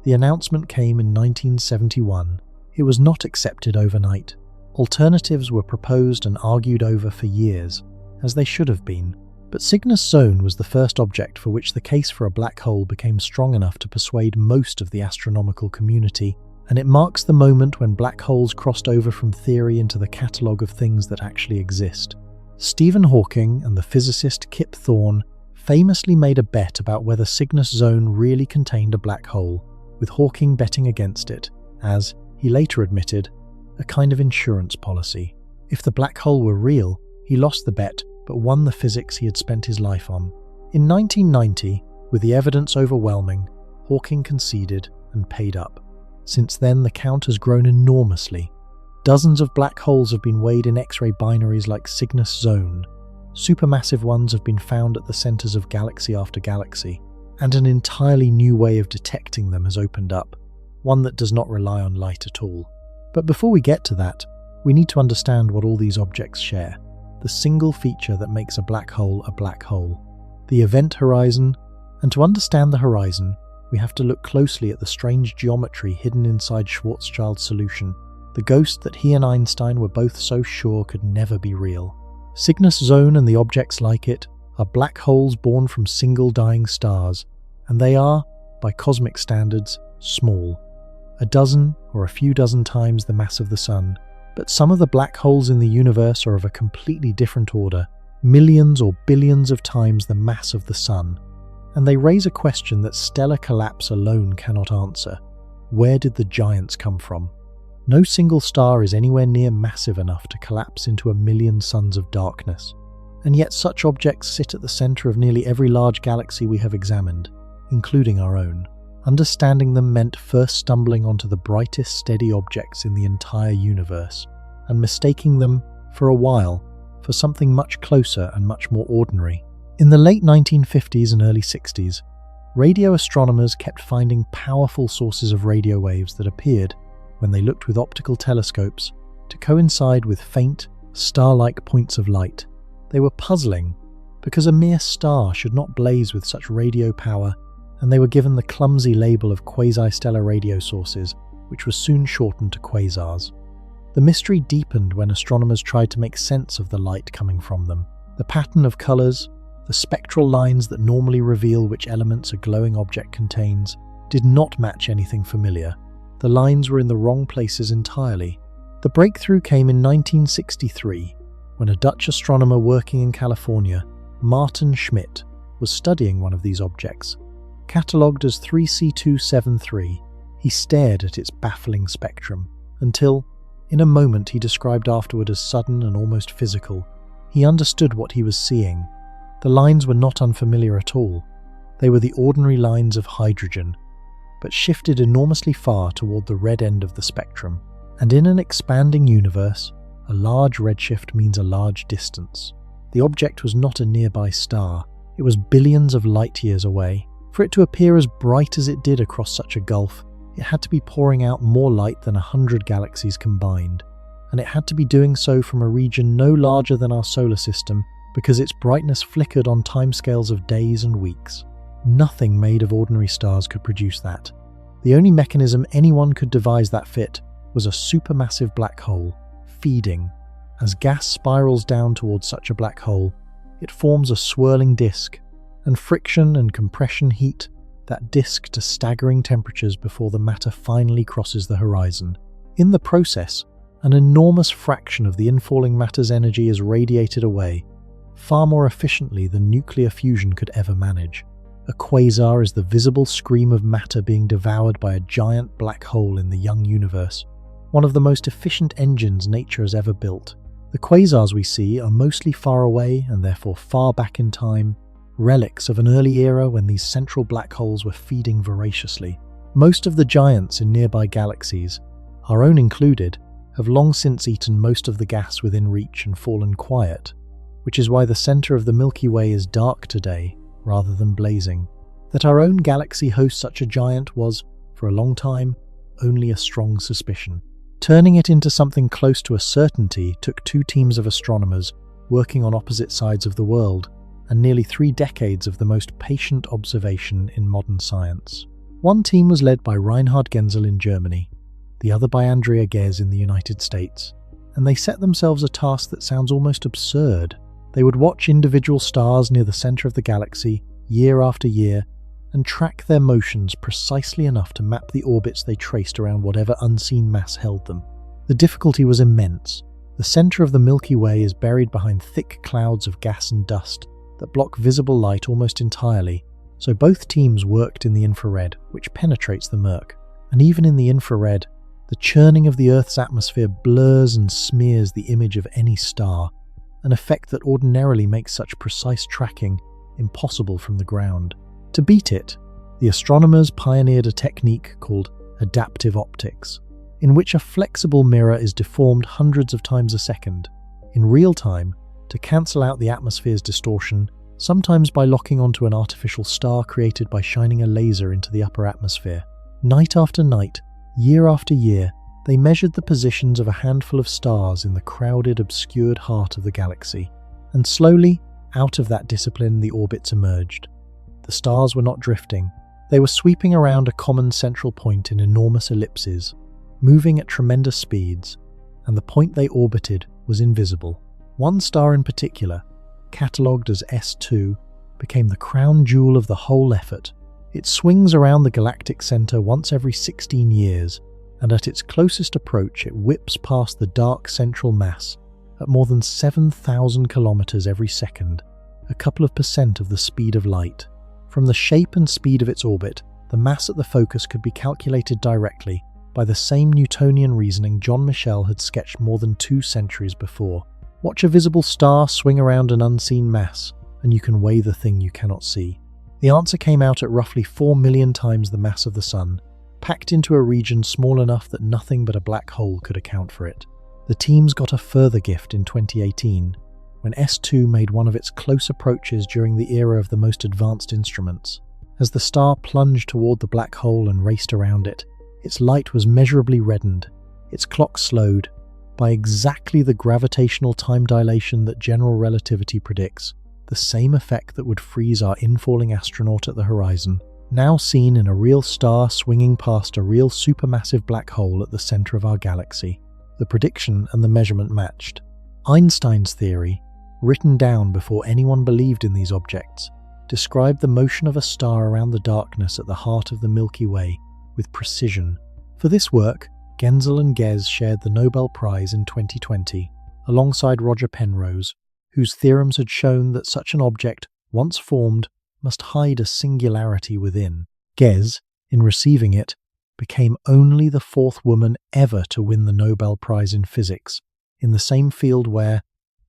The announcement came in 1971. It was not accepted overnight. Alternatives were proposed and argued over for years, as they should have been, but Cygnus Xone was the first object for which the case for a black hole became strong enough to persuade most of the astronomical community, and it marks the moment when black holes crossed over from theory into the catalogue of things that actually exist. Stephen Hawking and the physicist Kip Thorne famously made a bet about whether Cygnus Xone really contained a black hole, with Hawking betting against it, as, he later admitted, a kind of insurance policy. If the black hole were real, he lost the bet but won the physics he had spent his life on. In 1990, with the evidence overwhelming, Hawking conceded and paid up. Since then, the count has grown enormously. Dozens of black holes have been weighed in X-ray binaries like Cygnus Zone. Supermassive ones have been found at the centers of galaxy after galaxy, and an entirely new way of detecting them has opened up, one that does not rely on light at all. But before we get to that, we need to understand what all these objects share, the single feature that makes a black hole, the event horizon. And to understand the horizon, we have to look closely at the strange geometry hidden inside Schwarzschild's solution, the ghost that he and Einstein were both so sure could never be real. Cygnus Zone and the objects like it are black holes born from single dying stars, and they are, by cosmic standards, small, a dozen or a few dozen times the mass of the Sun. But some of the black holes in the universe are of a completely different order, millions or billions of times the mass of the Sun. And they raise a question that stellar collapse alone cannot answer. Where did the giants come from? No single star is anywhere near massive enough to collapse into a million suns of darkness. And yet such objects sit at the center of nearly every large galaxy we have examined, including our own. Understanding them meant first stumbling onto the brightest steady objects in the entire universe, and mistaking them, for a while, for something much closer and much more ordinary. In the late 1950s and early 60s, radio astronomers kept finding powerful sources of radio waves that appeared, when they looked with optical telescopes, to coincide with faint, star-like points of light. They were puzzling, because a mere star should not blaze with such radio power, and they were given the clumsy label of quasi-stellar radio sources, which was soon shortened to quasars. The mystery deepened when astronomers tried to make sense of the light coming from them. The pattern of colours, the spectral lines that normally reveal which elements a glowing object contains, did not match anything familiar. The lines were in the wrong places entirely. The breakthrough came in 1963, when a Dutch astronomer working in California, Martin Schmidt, was studying one of these objects. Catalogued as 3C273, he stared at its baffling spectrum, until, in a moment he described afterward as sudden and almost physical, he understood what he was seeing. The lines were not unfamiliar at all. They were the ordinary lines of hydrogen, but shifted enormously far toward the red end of the spectrum. And in an expanding universe, a large redshift means a large distance. The object was not a nearby star, it was billions of light years away. For it to appear as bright as it did across such a gulf, it had to be pouring out more light than 100 galaxies combined, and it had to be doing so from a region no larger than our solar system, because its brightness flickered on timescales of days and weeks. Nothing made of ordinary stars could produce that. The only mechanism anyone could devise that fit was a supermassive black hole, feeding. As gas spirals down towards such a black hole, it forms a swirling disk, and friction and compression heat that disk to staggering temperatures before the matter finally crosses the horizon. In the process, an enormous fraction of the infalling matter's energy is radiated away, far more efficiently than nuclear fusion could ever manage. A quasar is the visible scream of matter being devoured by a giant black hole in the young universe, one of the most efficient engines nature has ever built. The quasars we see are mostly far away and therefore far back in time, relics of an early era when these central black holes were feeding voraciously. Most of the giants in nearby galaxies, our own included, have long since eaten most of the gas within reach and fallen quiet, which is why the center of the Milky Way is dark today rather than blazing. That our own galaxy hosts such a giant was, for a long time, only a strong suspicion. Turning it into something close to a certainty took two teams of astronomers working on opposite sides of the world, and nearly 3 decades of the most patient observation in modern science. One team was led by Reinhard Genzel in Germany, the other by Andrea Ghez in the United States, and they set themselves a task that sounds almost absurd. They would watch individual stars near the center of the galaxy, year after year, and track their motions precisely enough to map the orbits they traced around whatever unseen mass held them. The difficulty was immense. The center of the Milky Way is buried behind thick clouds of gas and dust that block visible light almost entirely, so both teams worked in the infrared, which penetrates the murk. And even in the infrared, the churning of the Earth's atmosphere blurs and smears the image of any star, an effect that ordinarily makes such precise tracking impossible from the ground. To beat it, the astronomers pioneered a technique called adaptive optics. in which a flexible mirror is deformed hundreds of times a second, in real time, to cancel out the atmosphere's distortion, sometimes by locking onto an artificial star created by shining a laser into the upper atmosphere. Night after night, year after year, they measured the positions of a handful of stars in the crowded, obscured heart of the galaxy. And slowly, out of that discipline, the orbits emerged. The stars were not drifting. They were sweeping around a common central point in enormous ellipses, moving at tremendous speeds, and the point they orbited was invisible. One star in particular, catalogued as S2, became the crown jewel of the whole effort. It swings around the galactic center once every 16 years, and at its closest approach it whips past the dark central mass at more than 7,000 kilometers every second, a couple of % of the speed of light. From the shape and speed of its orbit, the mass at the focus could be calculated directly by the same Newtonian reasoning John Michell had sketched more than 2 centuries before. Watch a visible star swing around an unseen mass, and you can weigh the thing you cannot see. The answer came out at roughly 4 million times the mass of the Sun, packed into a region small enough that nothing but a black hole could account for it. The teams got a further gift in 2018, when S2 made one of its close approaches during the era of the most advanced instruments. As the star plunged toward the black hole and raced around it, its light was measurably reddened, its clock slowed, by exactly the gravitational time dilation that general relativity predicts, the same effect that would freeze our infalling astronaut at the horizon, now seen in a real star swinging past a real supermassive black hole at the center of our galaxy. The prediction and the measurement matched. Einstein's theory, written down before anyone believed in these objects, described the motion of a star around the darkness at the heart of the Milky Way with precision. For this work, Genzel and Ghez shared the Nobel Prize in 2020, alongside Roger Penrose, whose theorems had shown that such an object, once formed, must hide a singularity within. Ghez, in receiving it, became only the 4th woman ever to win the Nobel Prize in Physics, in the same field where,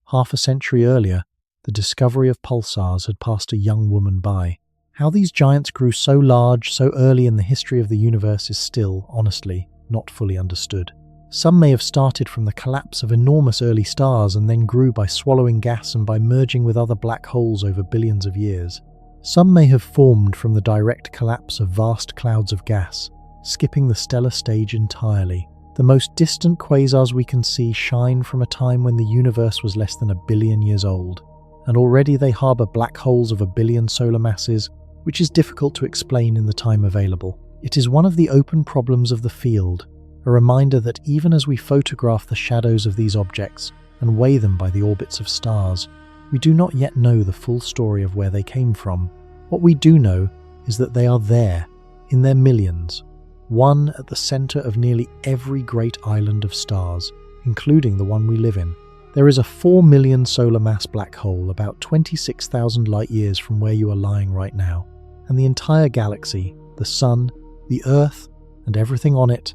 half a century earlier, the discovery of pulsars had passed a young woman by. How these giants grew so large so early in the history of the universe is still, honestly, not fully understood. Some may have started from the collapse of enormous early stars and then grew by swallowing gas and by merging with other black holes over billions of years. Some may have formed from the direct collapse of vast clouds of gas, skipping the stellar stage entirely. The most distant quasars we can see shine from a time when the universe was less than 1 billion years old, and already they harbour black holes of 1 billion solar masses, which is difficult to explain in the time available. It is one of the open problems of the field, a reminder that even as we photograph the shadows of these objects and weigh them by the orbits of stars, we do not yet know the full story of where they came from. What we do know is that they are there, in their millions, one at the centre of nearly every great island of stars, including the one we live in. There is a 4 million solar mass black hole about 26,000 light-years from where you are lying right now, and the entire galaxy, the Sun, the Earth, and everything on it,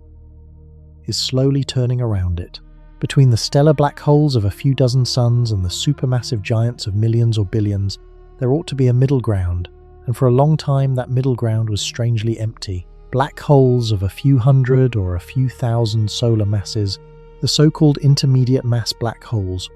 is slowly turning around it. Between the stellar black holes of a few dozen suns and the supermassive giants of millions or billions, there ought to be a middle ground, and for a long time that middle ground was strangely empty. Black holes of a few hundred or a few thousand solar masses, the so-called intermediate mass black holes,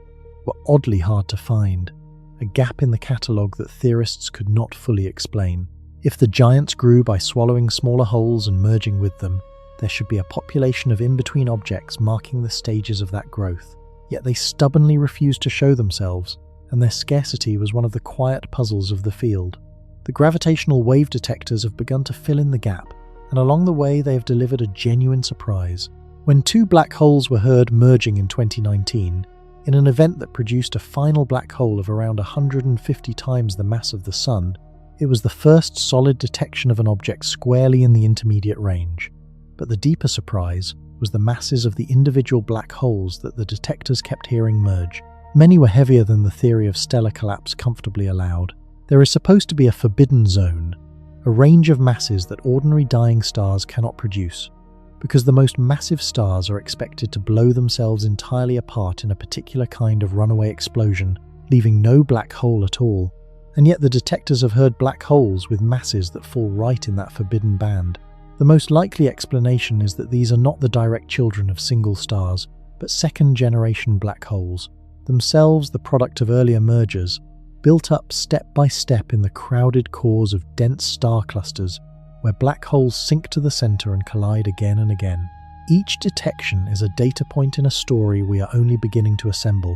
were oddly hard to find, a gap in the catalogue that theorists could not fully explain. If the giants grew by swallowing smaller holes and merging with them, there should be a population of in-between objects marking the stages of that growth. Yet they stubbornly refused to show themselves, and their scarcity was one of the quiet puzzles of the field. The gravitational wave detectors have begun to fill in the gap, and along the way they have delivered a genuine surprise. When 2 black holes were heard merging in 2019, in an event that produced a final black hole of around 150 times the mass of the Sun, it was the first solid detection of an object squarely in the intermediate range. But the deeper surprise was the masses of the individual black holes that the detectors kept hearing merge. Many were heavier than the theory of stellar collapse comfortably allowed. There is supposed to be a forbidden zone, a range of masses that ordinary dying stars cannot produce, because the most massive stars are expected to blow themselves entirely apart in a particular kind of runaway explosion, leaving no black hole at all. And yet the detectors have heard black holes with masses that fall right in that forbidden band. The most likely explanation is that these are not the direct children of single stars, but second-generation black holes, themselves the product of earlier mergers, built up step by step in the crowded cores of dense star clusters, where black holes sink to the center and collide again and again. Each detection is a data point in a story we are only beginning to assemble,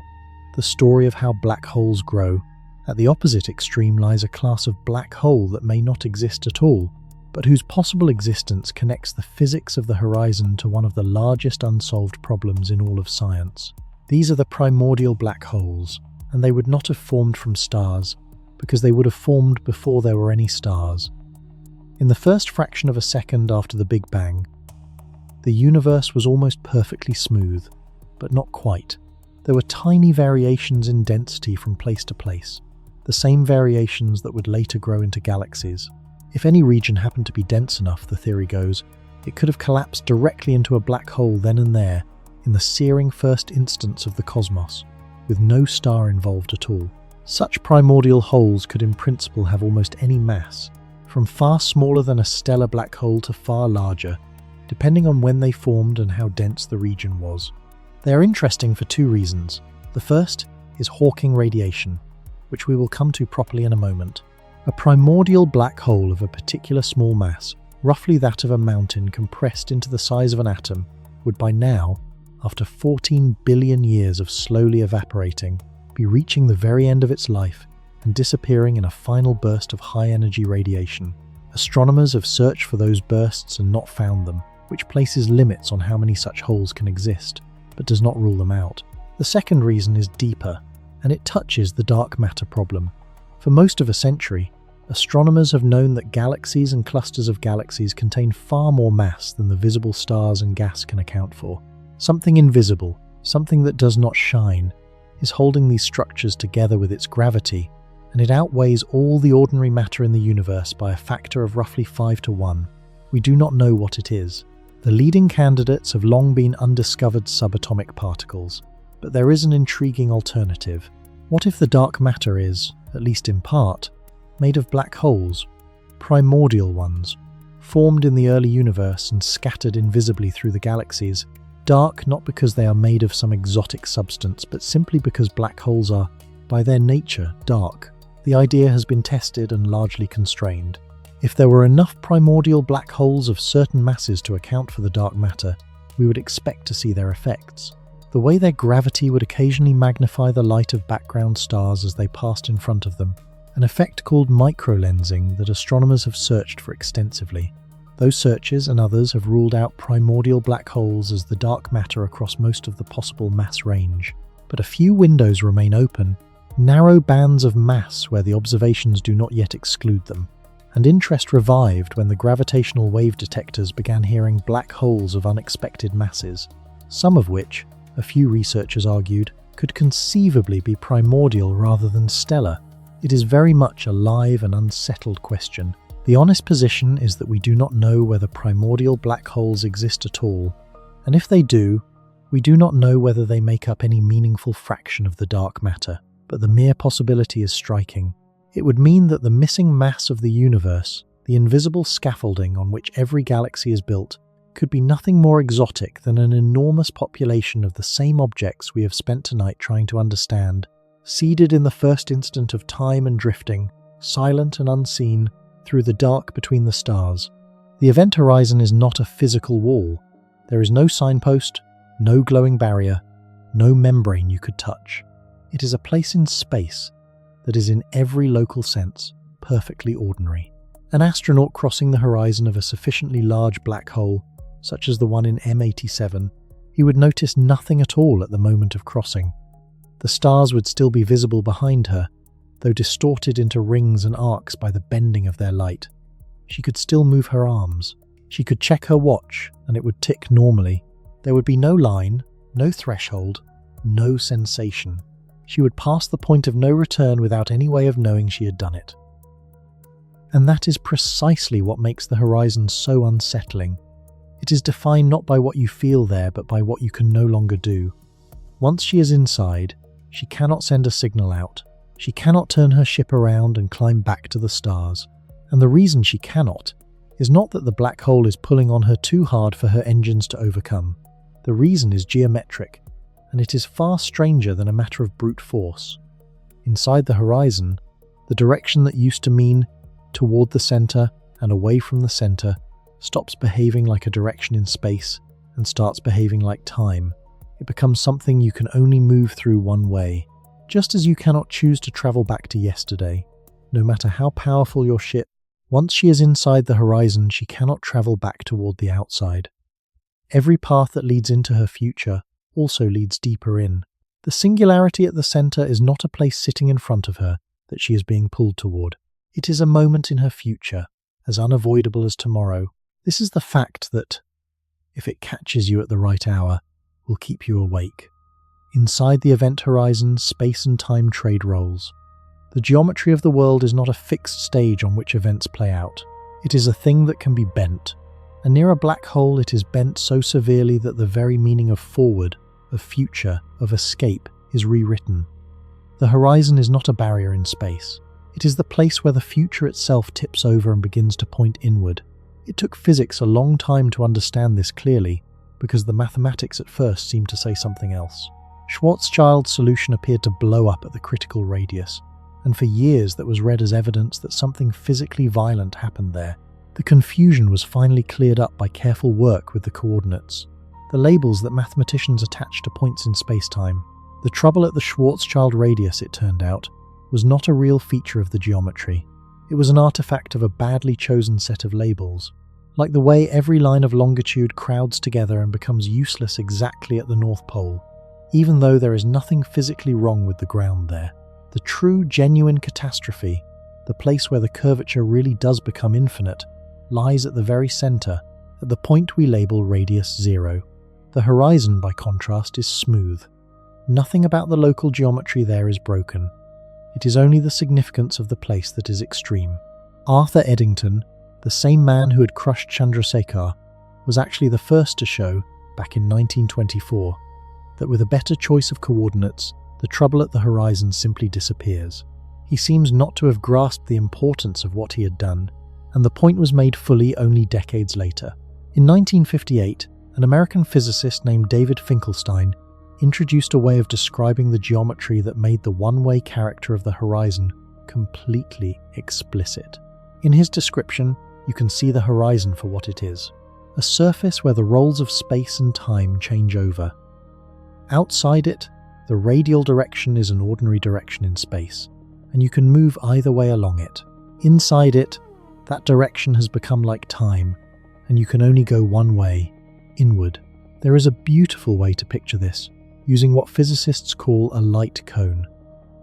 the story of how black holes grow. At the opposite extreme lies a class of black hole that may not exist at all, but whose possible existence connects the physics of the horizon to one of the largest unsolved problems in all of science. These are the primordial black holes, and they would not have formed from stars, because they would have formed before there were any stars. In the first fraction of a second after the Big Bang, the universe was almost perfectly smooth, but not quite. There were tiny variations in density from place to place, the same variations that would later grow into galaxies. If any region happened to be dense enough, the theory goes, it could have collapsed directly into a black hole then and there, in the searing first instance of the cosmos, with no star involved at all. Such primordial holes could in principle have almost any mass, from far smaller than a stellar black hole to far larger, depending on when they formed and how dense the region was. They are interesting for two reasons. The first is Hawking radiation, which we will come to properly in a moment. A primordial black hole of a particular small mass, roughly that of a mountain compressed into the size of an atom, would by now, after 14 billion years of slowly evaporating, be reaching the very end of its life and disappearing in a final burst of high-energy radiation. Astronomers have searched for those bursts and not found them, which places limits on how many such holes can exist, but does not rule them out. The second reason is deeper, and it touches the dark matter problem. For most of a century, astronomers have known that galaxies and clusters of galaxies contain far more mass than the visible stars and gas can account for. Something invisible, something that does not shine, is holding these structures together with its gravity, and it outweighs all the ordinary matter in the universe by a factor of roughly 5 to 1. We do not know what it is. The leading candidates have long been undiscovered subatomic particles, but there is an intriguing alternative. What if the dark matter is, at least in part, made of black holes, primordial ones, formed in the early universe and scattered invisibly through the galaxies, dark not because they are made of some exotic substance, but simply because black holes are, by their nature, dark. The idea has been tested and largely constrained. If there were enough primordial black holes of certain masses to account for the dark matter, we would expect to see their effects. The way their gravity would occasionally magnify the light of background stars as they passed in front of them, an effect called microlensing that astronomers have searched for extensively. Those searches and others have ruled out primordial black holes as the dark matter across most of the possible mass range. But a few windows remain open, narrow bands of mass where the observations do not yet exclude them. And interest revived when the gravitational wave detectors began hearing black holes of unexpected masses, some of which, a few researchers argued, could conceivably be primordial rather than stellar. It is very much a live and unsettled question. The honest position is that we do not know whether primordial black holes exist at all, and if they do, we do not know whether they make up any meaningful fraction of the dark matter, but the mere possibility is striking. It would mean that the missing mass of the universe, the invisible scaffolding on which every galaxy is built, could be nothing more exotic than an enormous population of the same objects we have spent tonight trying to understand, seeded in the first instant of time and drifting, silent and unseen, through the dark between the stars. The event horizon is not a physical wall. There is no signpost, no glowing barrier, no membrane you could touch. It is a place in space that is in every local sense perfectly ordinary. An astronaut crossing the horizon of a sufficiently large black hole, such as the one in M87, he would notice nothing at all at the moment of crossing. The stars would still be visible behind her, though distorted into rings and arcs by the bending of their light. She could still move her arms. She could check her watch, and it would tick normally. There would be no line, no threshold, no sensation. She would pass the point of no return without any way of knowing she had done it. And that is precisely what makes the horizon so unsettling. It is defined not by what you feel there, but by what you can no longer do. Once she is inside, she cannot send a signal out. She cannot turn her ship around and climb back to the stars. And the reason she cannot is not that the black hole is pulling on her too hard for her engines to overcome. The reason is geometric, and it is far stranger than a matter of brute force. Inside the horizon, the direction that used to mean toward the center and away from the center stops behaving like a direction in space and starts behaving like time. It becomes something you can only move through one way, just as you cannot choose to travel back to yesterday. No matter how powerful your ship, once she is inside the horizon, she cannot travel back toward the outside. Every path that leads into her future also leads deeper in. The singularity at the center is not a place sitting in front of her that she is being pulled toward. It is a moment in her future, as unavoidable as tomorrow. This is the fact that, if it catches you at the right hour, will keep you awake. Inside the event horizon, space and time trade roles. The geometry of the world is not a fixed stage on which events play out. It is a thing that can be bent. And near a black hole, it is bent so severely that the very meaning of forward, of future, of escape is rewritten. The horizon is not a barrier in space. It is the place where the future itself tips over and begins to point inward. It took physics a long time to understand this clearly, because the mathematics at first seemed to say something else. Schwarzschild's solution appeared to blow up at the critical radius, and for years that was read as evidence that something physically violent happened there. The confusion was finally cleared up by careful work with the coordinates, the labels that mathematicians attach to points in space-time. The trouble at the Schwarzschild radius, it turned out, was not a real feature of the geometry. It was an artifact of a badly chosen set of labels, like the way every line of longitude crowds together and becomes useless exactly at the North Pole, even though there is nothing physically wrong with the ground there. The true, genuine catastrophe, the place where the curvature really does become infinite, lies at the very center, at the point we label radius 0. The horizon, by contrast, is smooth. Nothing about the local geometry there is broken. It is only the significance of the place that is extreme. Arthur Eddington, the same man who had crushed Chandrasekhar, was actually the first to show, back in 1924, that with a better choice of coordinates, the trouble at the horizon simply disappears. He seems not to have grasped the importance of what he had done, and the point was made fully only decades later. In 1958, an American physicist named David Finkelstein introduced a way of describing the geometry that made the one-way character of the horizon completely explicit. In his description, you can see the horizon for what it is, a surface where the roles of space and time change over. Outside it, the radial direction is an ordinary direction in space, and you can move either way along it. Inside it, that direction has become like time, and you can only go one way, inward. There is a beautiful way to picture this, using what physicists call a light cone.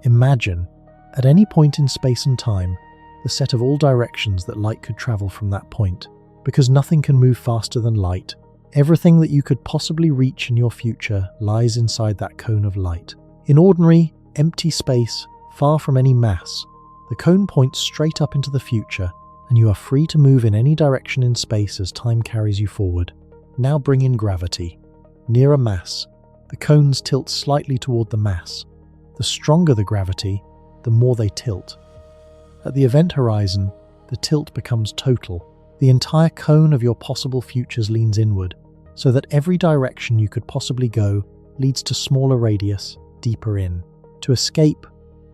Imagine, at any point in space and time, the set of all directions that light could travel from that point. Because nothing can move faster than light, everything that you could possibly reach in your future lies inside that cone of light. In ordinary, empty space, far from any mass, the cone points straight up into the future, and you are free to move in any direction in space as time carries you forward. Now bring in gravity. Near a mass, the cones tilt slightly toward the mass. The stronger the gravity, the more they tilt. At the event horizon, the tilt becomes total. The entire cone of your possible futures leans inward, so that every direction you could possibly go leads to smaller radius, deeper in. To escape,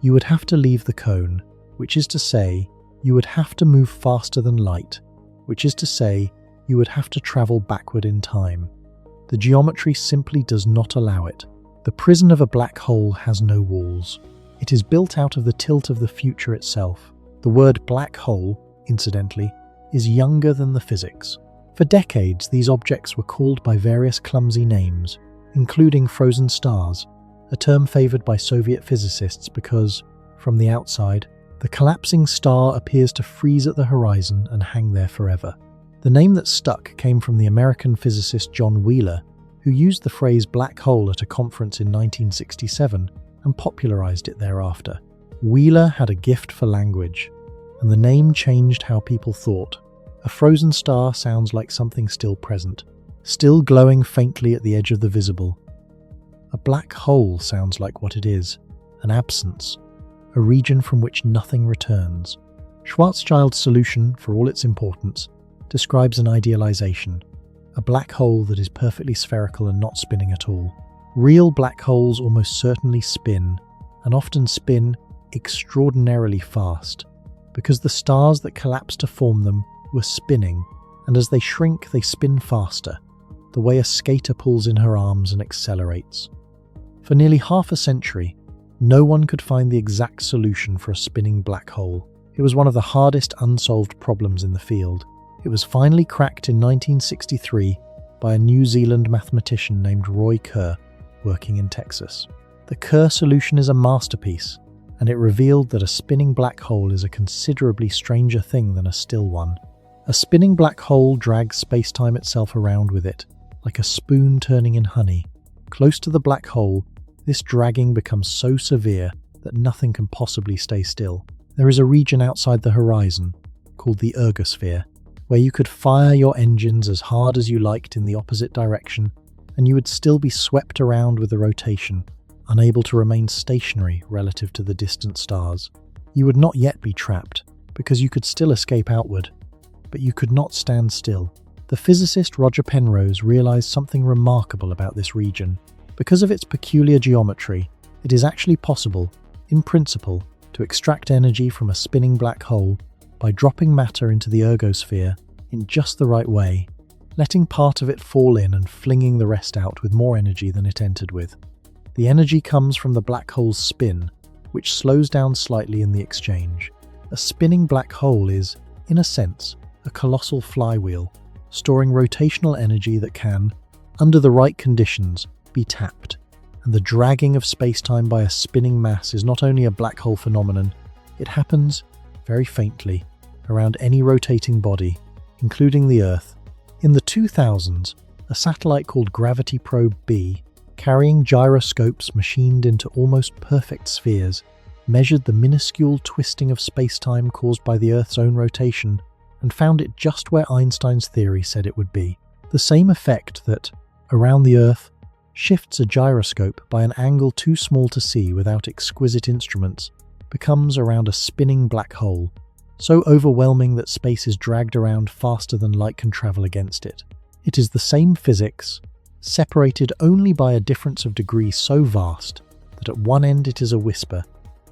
you would have to leave the cone, which is to say, you would have to move faster than light, which is to say, you would have to travel backward in time. The geometry simply does not allow it. The prison of a black hole has no walls. It is built out of the tilt of the future itself. The word black hole, incidentally, is younger than the physics. For decades, these objects were called by various clumsy names, including frozen stars, a term favored by Soviet physicists because, from the outside, the collapsing star appears to freeze at the horizon and hang there forever. The name that stuck came from the American physicist John Wheeler, who used the phrase black hole at a conference in 1967 and popularized it thereafter. Wheeler had a gift for language, and the name changed how people thought. A frozen star sounds like something still present, still glowing faintly at the edge of the visible. A black hole sounds like what it is, an absence, a region from which nothing returns. Schwarzschild's solution, for all its importance, describes an idealization, a black hole that is perfectly spherical and not spinning at all. Real black holes almost certainly spin, and often spin extraordinarily fast, because the stars that collapse to form them were spinning, and as they shrink they spin faster, the way a skater pulls in her arms and accelerates. For nearly half a century, no one could find the exact solution for a spinning black hole. It was one of the hardest unsolved problems in the field. It was finally cracked in 1963 by a New Zealand mathematician named Roy Kerr, working in Texas. The Kerr solution is a masterpiece, and it revealed that a spinning black hole is a considerably stranger thing than a still one. A spinning black hole drags space-time itself around with it, like a spoon turning in honey. Close to the black hole, this dragging becomes so severe that nothing can possibly stay still. There is a region outside the horizon, called the ergosphere, where you could fire your engines as hard as you liked in the opposite direction, and you would still be swept around with the rotation, unable to remain stationary relative to the distant stars. You would not yet be trapped, because you could still escape outward, but you could not stand still. The physicist Roger Penrose realized something remarkable about this region. Because of its peculiar geometry, it is actually possible, in principle, to extract energy from a spinning black hole by dropping matter into the ergosphere in just the right way, letting part of it fall in and flinging the rest out with more energy than it entered with. The energy comes from the black hole's spin, which slows down slightly in the exchange. A spinning black hole is, in a sense, a colossal flywheel, storing rotational energy that can, under the right conditions, be tapped. And the dragging of space-time by a spinning mass is not only a black hole phenomenon, it happens, very faintly, around any rotating body, including the Earth. In the 2000s, a satellite called Gravity Probe B, carrying gyroscopes machined into almost perfect spheres, measured the minuscule twisting of space-time caused by the Earth's own rotation and found it just where Einstein's theory said it would be. The same effect that, around the Earth, shifts a gyroscope by an angle too small to see without exquisite instruments, becomes around a spinning black hole, so overwhelming that space is dragged around faster than light can travel against it. It is the same physics, separated only by a difference of degree so vast that at one end it is a whisper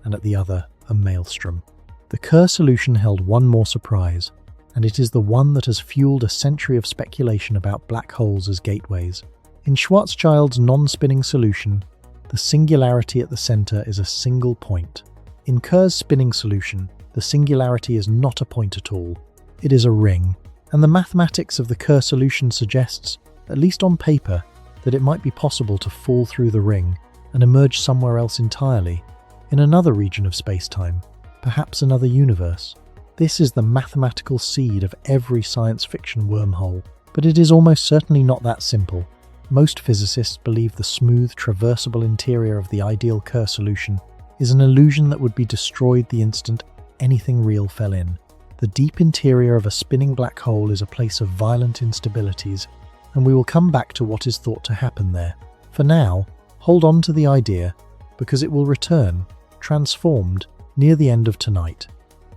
and at the other a maelstrom. The Kerr solution held one more surprise, and it is the one that has fueled a century of speculation about black holes as gateways. In Schwarzschild's non-spinning solution, the singularity at the center is a single point. In Kerr's spinning solution, the singularity is not a point at all. It is a ring, and the mathematics of the Kerr solution suggests, at least on paper, that it might be possible to fall through the ring and emerge somewhere else entirely, in another region of space-time, perhaps another universe. This is the mathematical seed of every science fiction wormhole, but it is almost certainly not that simple. Most physicists believe the smooth, traversable interior of the ideal Kerr solution is an illusion that would be destroyed the instant anything real fell in. The deep interior of a spinning black hole is a place of violent instabilities, and we will come back to what is thought to happen there. For now, hold on to the idea, because it will return, transformed, near the end of tonight,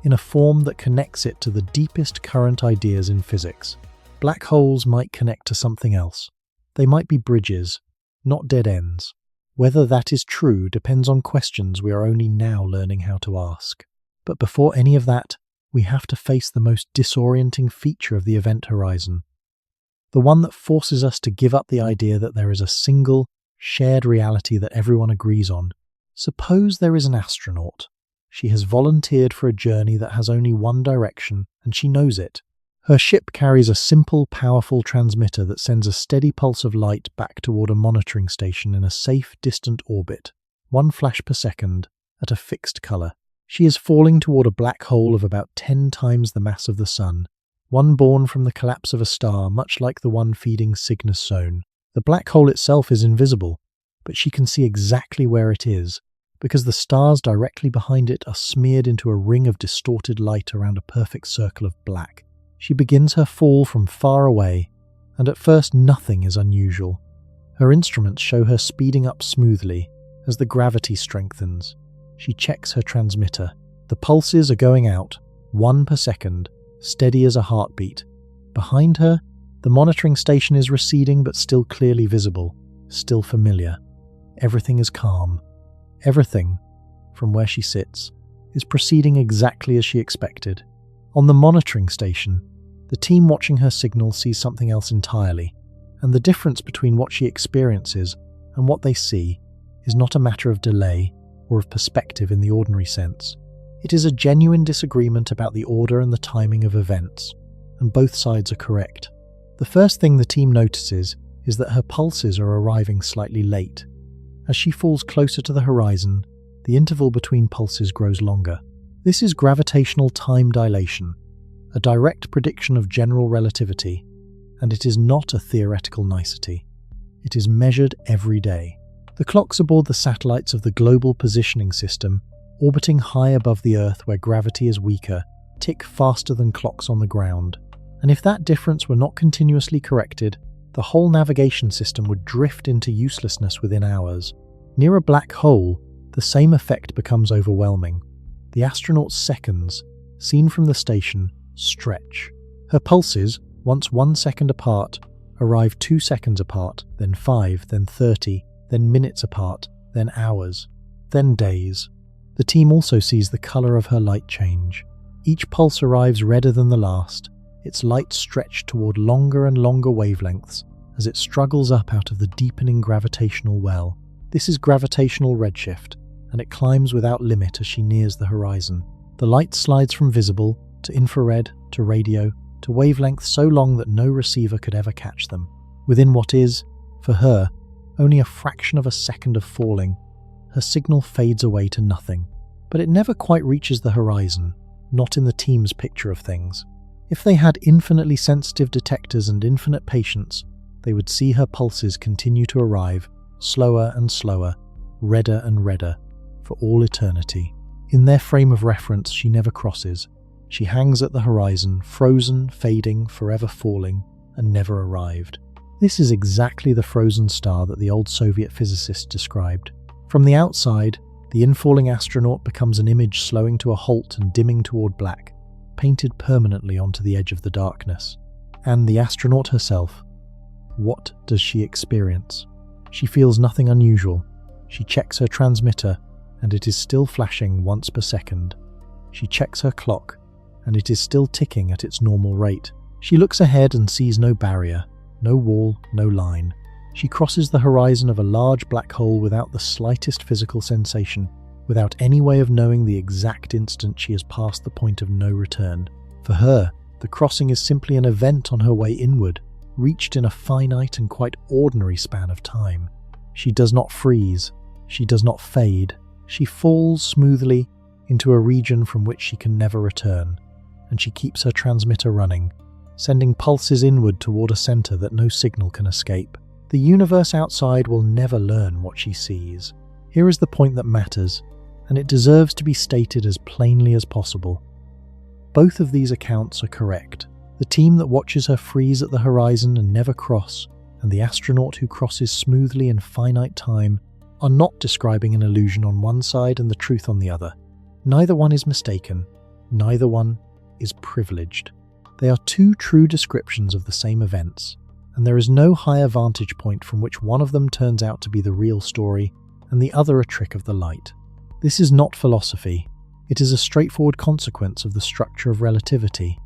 in a form that connects it to the deepest current ideas in physics. Black holes might connect to something else. They might be bridges, not dead ends. Whether that is true depends on questions we are only now learning how to ask. But before any of that, we have to face the most disorienting feature of the event horizon. The one that forces us to give up the idea that there is a single, shared reality that everyone agrees on. Suppose there is an astronaut. She has volunteered for a journey that has only one direction, and she knows it. Her ship carries a simple, powerful transmitter that sends a steady pulse of light back toward a monitoring station in a safe, distant orbit, 1 flash per second, at a fixed color. She is falling toward a black hole of about 10 times the mass of the Sun, one born from the collapse of a star much like the one feeding Cygnus Zone. The black hole itself is invisible, but she can see exactly where it is, because the stars directly behind it are smeared into a ring of distorted light around a perfect circle of black. She begins her fall from far away, and at first nothing is unusual. Her instruments show her speeding up smoothly as the gravity strengthens. She checks her transmitter. The pulses are going out, 1 per second, steady as a heartbeat. Behind her, the monitoring station is receding but still clearly visible, still familiar. Everything is calm. Everything, from where she sits, is proceeding exactly as she expected. On the monitoring station, the team watching her signal sees something else entirely, and the difference between what she experiences and what they see is not a matter of delay or of perspective in the ordinary sense. It is a genuine disagreement about the order and the timing of events, and both sides are correct. The first thing the team notices is that her pulses are arriving slightly late. As she falls closer to the horizon, the interval between pulses grows longer. This is gravitational time dilation, a direct prediction of general relativity, and it is not a theoretical nicety. It is measured every day. The clocks aboard the satellites of the Global Positioning System, orbiting high above the Earth where gravity is weaker, tick faster than clocks on the ground. And if that difference were not continuously corrected, the whole navigation system would drift into uselessness within hours. Near a black hole, the same effect becomes overwhelming. The astronaut's seconds, seen from the station, stretch. Her pulses, once 1 second apart, arrive 2 seconds apart, then 5, then 30, then minutes apart, then hours, then days. The team also sees the colour of her light change. Each pulse arrives redder than the last, its light stretched toward longer and longer wavelengths as it struggles up out of the deepening gravitational well. This is gravitational redshift, and it climbs without limit as she nears the horizon. The light slides from visible to infrared to radio to wavelengths so long that no receiver could ever catch them. Within what is, for her, only a fraction of a second of falling, her signal fades away to nothing. But it never quite reaches the horizon, not in the team's picture of things. If they had infinitely sensitive detectors and infinite patience, they would see her pulses continue to arrive, slower and slower, redder and redder, for all eternity. In their frame of reference, she never crosses. She hangs at the horizon, frozen, fading, forever falling, and never arrived. This is exactly the frozen star that the old Soviet physicists described. From the outside, the infalling astronaut becomes an image slowing to a halt and dimming toward black, painted permanently onto the edge of the darkness. And the astronaut herself, what does she experience? She feels nothing unusual. She checks her transmitter, and it is still flashing once per second. She checks her clock, and it is still ticking at its normal rate. She looks ahead and sees no barrier, no wall, no line. She crosses the horizon of a large black hole without the slightest physical sensation, without any way of knowing the exact instant she has passed the point of no return. For her, the crossing is simply an event on her way inward, reached in a finite and quite ordinary span of time. She does not freeze. She does not fade. She falls smoothly into a region from which she can never return, and she keeps her transmitter running, sending pulses inward toward a center that no signal can escape. The universe outside will never learn what she sees. Here is the point that matters, and it deserves to be stated as plainly as possible. Both of these accounts are correct. The team that watches her freeze at the horizon and never cross, and the astronaut who crosses smoothly in finite time, are not describing an illusion on one side and the truth on the other. Neither one is mistaken. Neither one is privileged. They are two true descriptions of the same events, and there is no higher vantage point from which one of them turns out to be the real story and the other a trick of the light. This is not philosophy. It is a straightforward consequence of the structure of relativity.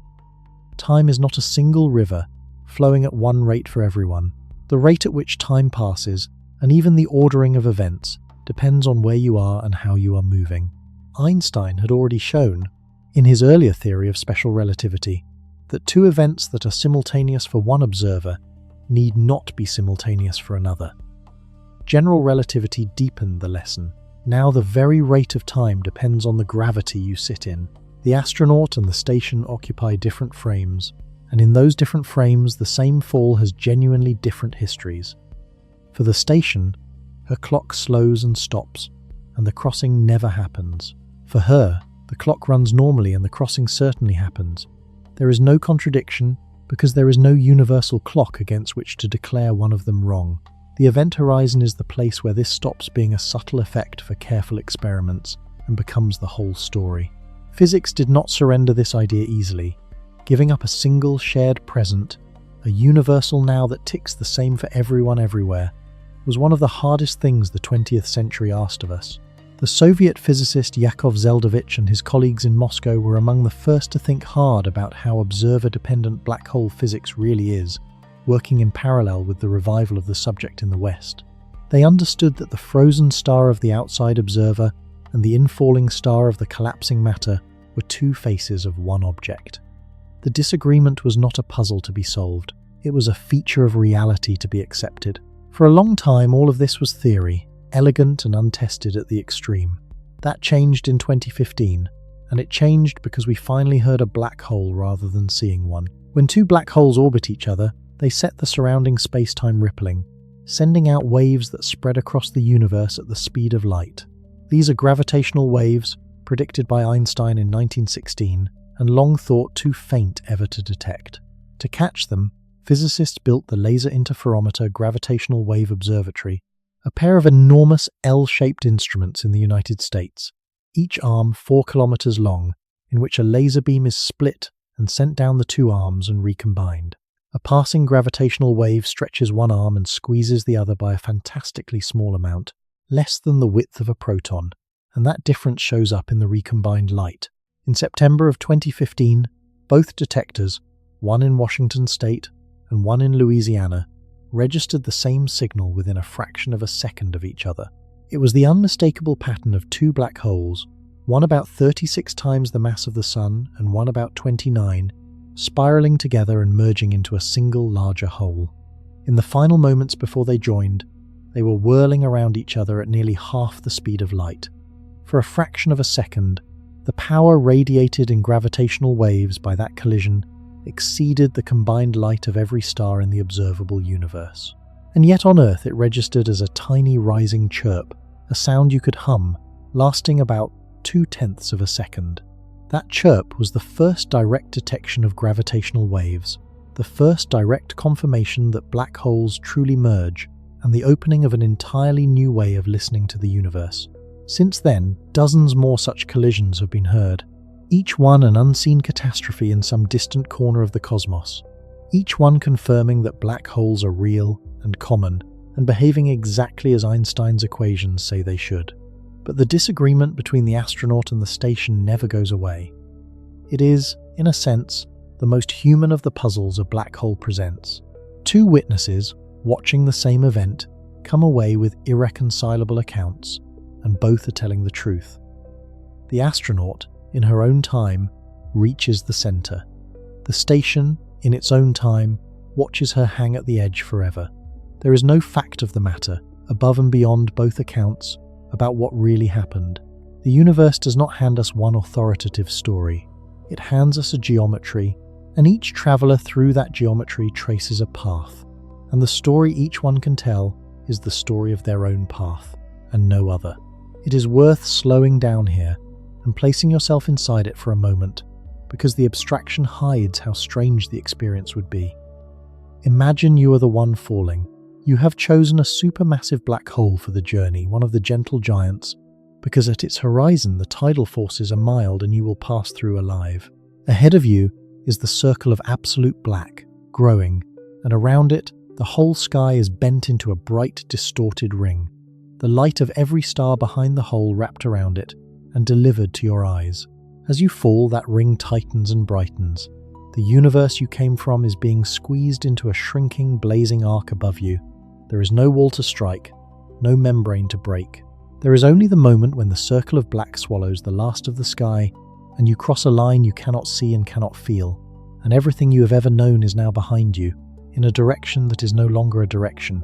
Time is not a single river flowing at one rate for everyone. The rate at which time passes, and even the ordering of events, depends on where you are and how you are moving. Einstein had already shown, in his earlier theory of special relativity, that two events that are simultaneous for one observer need not be simultaneous for another. General relativity deepened the lesson. Now the very rate of time depends on the gravity you sit in. The astronaut and the station occupy different frames, and in those different frames the same fall has genuinely different histories. For the station, her clock slows and stops, and the crossing never happens. For her, the clock runs normally and the crossing certainly happens. There is no contradiction because there is no universal clock against which to declare one of them wrong. The event horizon is the place where this stops being a subtle effect for careful experiments and becomes the whole story. Physics did not surrender this idea easily. giving up a single shared present, a universal now that ticks the same for everyone everywhere, was one of the hardest things the 20th century asked of us. The Soviet physicist Yakov Zeldovich and his colleagues in Moscow were among the first to think hard about how observer-dependent black hole physics really is, working in parallel with the revival of the subject in the West. They understood that the frozen star of the outside observer and the infalling star of the collapsing matter were two faces of one object. The disagreement was not a puzzle to be solved, it was a feature of reality to be accepted. For a long time, all of this was theory, elegant and untested at the extreme. That changed in 2015, and it changed because we finally heard a black hole rather than seeing one. When two black holes orbit each other, they set the surrounding space-time rippling, sending out waves that spread across the universe at the speed of light. These are gravitational waves, predicted by Einstein in 1916, and long thought too faint ever to detect. To catch them, physicists built the Laser Interferometer Gravitational Wave Observatory, a pair of enormous L-shaped instruments in the United States, each arm 4 kilometers long, in which a laser beam is split and sent down the two arms and recombined. A passing gravitational wave stretches one arm and squeezes the other by a fantastically small amount, less than the width of a proton, and that difference shows up in the recombined light. In September of 2015, both detectors, one in Washington state and one in Louisiana, registered the same signal within a fraction of a second of each other. It was the unmistakable pattern of two black holes, one about 36 times the mass of the Sun and one about 29, spiraling together and merging into a single larger hole. In the final moments before they joined, they were whirling around each other at nearly half the speed of light. For a fraction of a second, the power radiated in gravitational waves by that collision exceeded the combined light of every star in the observable universe. And yet on Earth it registered as a tiny rising chirp, a sound you could hum, lasting about 0.2 of a second. That chirp was the first direct detection of gravitational waves, the first direct confirmation that black holes truly merge, and the opening of an entirely new way of listening to the universe. Since then, dozens more such collisions have been heard, each one an unseen catastrophe in some distant corner of the cosmos, each one confirming that black holes are real and common and behaving exactly as Einstein's equations say they should. But the disagreement between the astronaut and the station never goes away. It is, in a sense, the most human of the puzzles a black hole presents. Two witnesses, watching the same event, come away with irreconcilable accounts, and both are telling the truth. The astronaut, in her own time, reaches the center. The station, in its own time, watches her hang at the edge forever. There is no fact of the matter, above and beyond both accounts, about what really happened. The universe does not hand us one authoritative story. It hands us a geometry, and each traveler through that geometry traces a path. And the story each one can tell is the story of their own path, and no other. It is worth slowing down here and placing yourself inside it for a moment, because the abstraction hides how strange the experience would be. Imagine you are the one falling. You have chosen a supermassive black hole for the journey, one of the gentle giants, because at its horizon the tidal forces are mild and you will pass through alive. Ahead of you is the circle of absolute black, growing, and around it the whole sky is bent into a bright, distorted ring. The light of every star behind the hole wrapped around it and delivered to your eyes. As you fall, that ring tightens and brightens. The universe you came from is being squeezed into a shrinking, blazing arc above you. There is no wall to strike, no membrane to break. There is only the moment when the circle of black swallows the last of the sky, and you cross a line you cannot see and cannot feel, and everything you have ever known is now behind you, in a direction that is no longer a direction.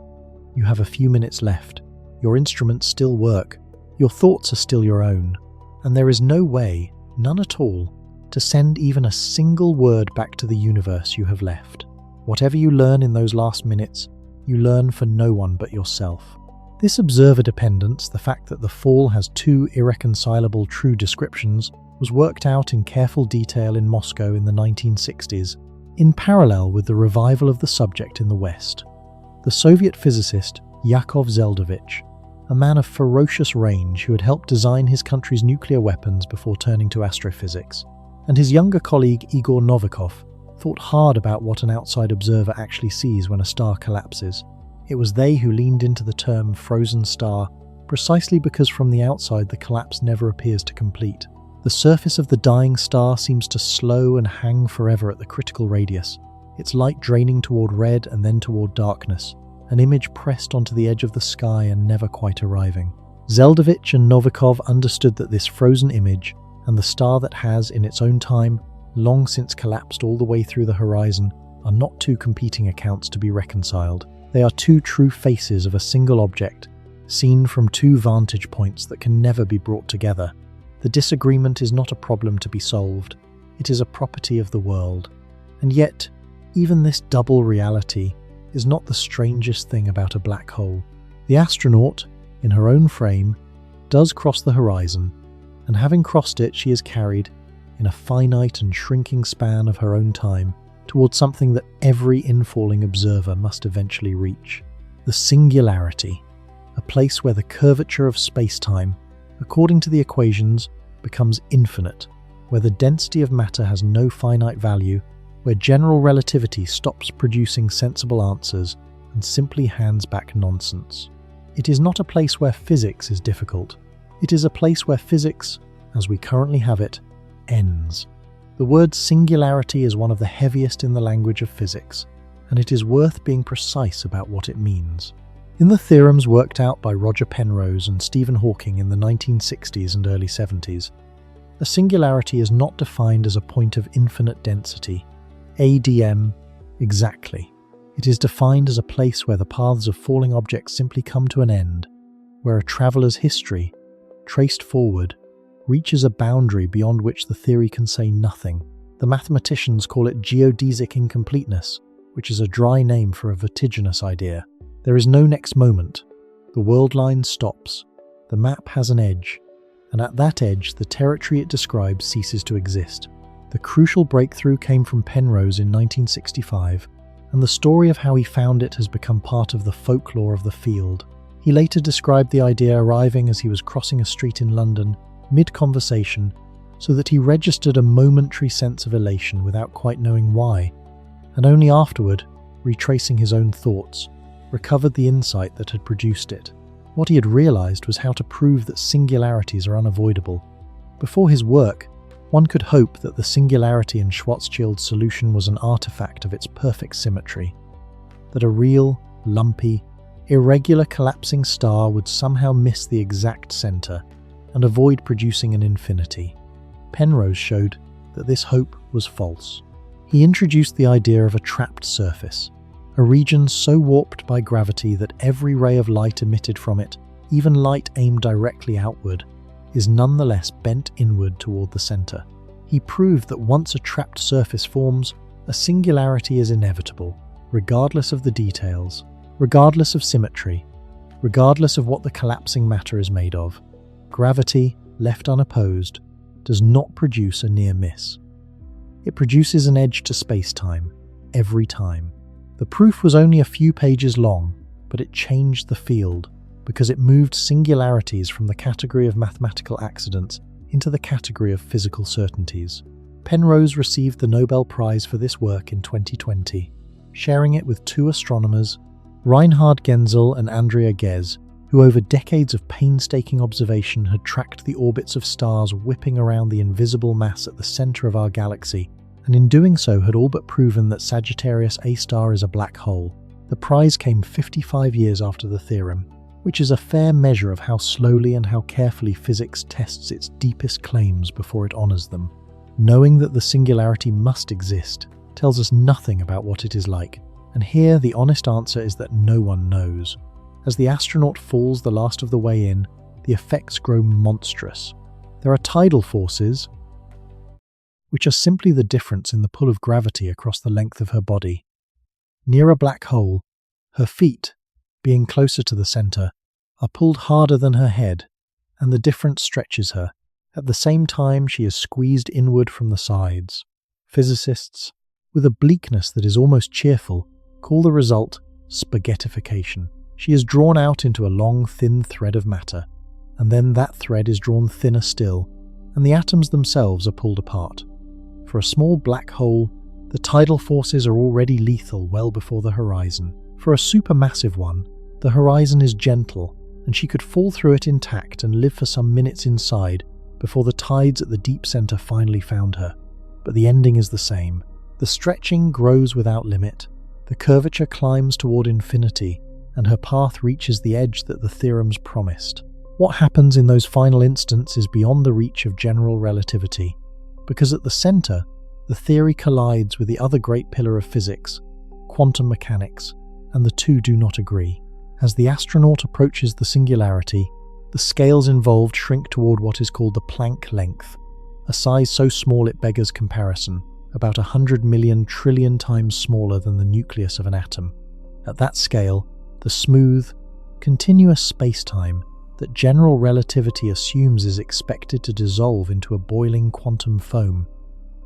You have a few minutes left. Your instruments still work. Your thoughts are still your own. And there is no way, none at all, to send even a single word back to the universe you have left. Whatever you learn in those last minutes, you learn for no one but yourself. This observer dependence, the fact that the fall has two irreconcilable true descriptions, was worked out in careful detail in Moscow in the 1960s, in parallel with the revival of the subject in the West. The Soviet physicist Yakov Zeldovich, a man of ferocious range who had helped design his country's nuclear weapons before turning to astrophysics, and his younger colleague Igor Novikov, thought hard about what an outside observer actually sees when a star collapses. It was they who leaned into the term frozen star precisely because from the outside the collapse never appears to complete. The surface of the dying star seems to slow and hang forever at the critical radius, its light draining toward red and then toward darkness, an image pressed onto the edge of the sky and never quite arriving. Zeldovich and Novikov understood that this frozen image, and the star that has, in its own time, long since collapsed all the way through the horizon, are not two competing accounts to be reconciled. They are two true faces of a single object, seen from two vantage points that can never be brought together. The disagreement is not a problem to be solved, it is a property of the world. And yet, even this double reality is not the strangest thing about a black hole. The astronaut, in her own frame, does cross the horizon, and having crossed it, she is carried, in a finite and shrinking span of her own time, towards something that every infalling observer must eventually reach. The singularity, a place where the curvature of space-time, according to the equations, becomes infinite, where the density of matter has no finite value, where general relativity stops producing sensible answers and simply hands back nonsense. It is not a place where physics is difficult. It is a place where physics, as we currently have it, ends. The word singularity is one of the heaviest in the language of physics, and it is worth being precise about what it means. In the theorems worked out by Roger Penrose and Stephen Hawking in the 1960s and early 70s, a singularity is not defined as a point of infinite density, ADM, exactly. It is defined as a place where the paths of falling objects simply come to an end, where a traveller's history, traced forward, reaches a boundary beyond which the theory can say nothing. The mathematicians call it geodesic incompleteness, which is a dry name for a vertiginous idea. There is no next moment. The world line stops. The map has an edge, and at that edge the territory it describes ceases to exist. The crucial breakthrough came from Penrose in 1965, and the story of how he found it has become part of the folklore of the field. He later described the idea arriving as he was crossing a street in London, mid-conversation, so that he registered a momentary sense of elation without quite knowing why, and only afterward, retracing his own thoughts, recovered the insight that had produced it. What he had realized was how to prove that singularities are unavoidable. Before his work, one could hope that the singularity in Schwarzschild's solution was an artifact of its perfect symmetry, that a real, lumpy, irregular collapsing star would somehow miss the exact center and avoid producing an infinity. Penrose showed that this hope was false. He introduced the idea of a trapped surface, a region so warped by gravity that every ray of light emitted from it, even light aimed directly outward, is nonetheless bent inward toward the center. He proved that once a trapped surface forms, a singularity is inevitable, regardless of the details, regardless of symmetry, regardless of what the collapsing matter is made of. Gravity, left unopposed, does not produce a near miss. It produces an edge to space-time, every time. The proof was only a few pages long, but it changed the field, because it moved singularities from the category of mathematical accidents into the category of physical certainties. Penrose received the Nobel Prize for this work in 2020, sharing it with two astronomers, Reinhard Genzel and Andrea Ghez, who over decades of painstaking observation had tracked the orbits of stars whipping around the invisible mass at the center of our galaxy, and in doing so had all but proven that Sagittarius A star is a black hole. The prize came 55 years after the theorem, which is a fair measure of how slowly and how carefully physics tests its deepest claims before it honors them. Knowing that the singularity must exist tells us nothing about what it is like, and here the honest answer is that no one knows. As the astronaut falls the last of the way in, the effects grow monstrous. There are tidal forces, which are simply the difference in the pull of gravity across the length of her body. Near a black hole, her feet, being closer to the center, are pulled harder than her head, and the difference stretches her. At the same time, she is squeezed inward from the sides. Physicists, with a bleakness that is almost cheerful, call the result spaghettification. She is drawn out into a long, thin thread of matter, and then that thread is drawn thinner still, and the atoms themselves are pulled apart. For a small black hole, The tidal forces are already lethal well before the horizon. For a supermassive one, the horizon is gentle, and she could fall through it intact and live for some minutes inside before the tides at the deep center finally found her. But the ending is the same. The stretching grows without limit, the curvature climbs toward infinity, and her path reaches the edge that the theorems promised. What happens in those final instants is beyond the reach of general relativity, because at the center, the theory collides with the other great pillar of physics, quantum mechanics, and the two do not agree. As the astronaut approaches the singularity, the scales involved shrink toward what is called the Planck length, a size so small it beggars comparison, about 100 million trillion times smaller than the nucleus of an atom. At that scale, the smooth, continuous space-time that general relativity assumes is expected to dissolve into a boiling quantum foam,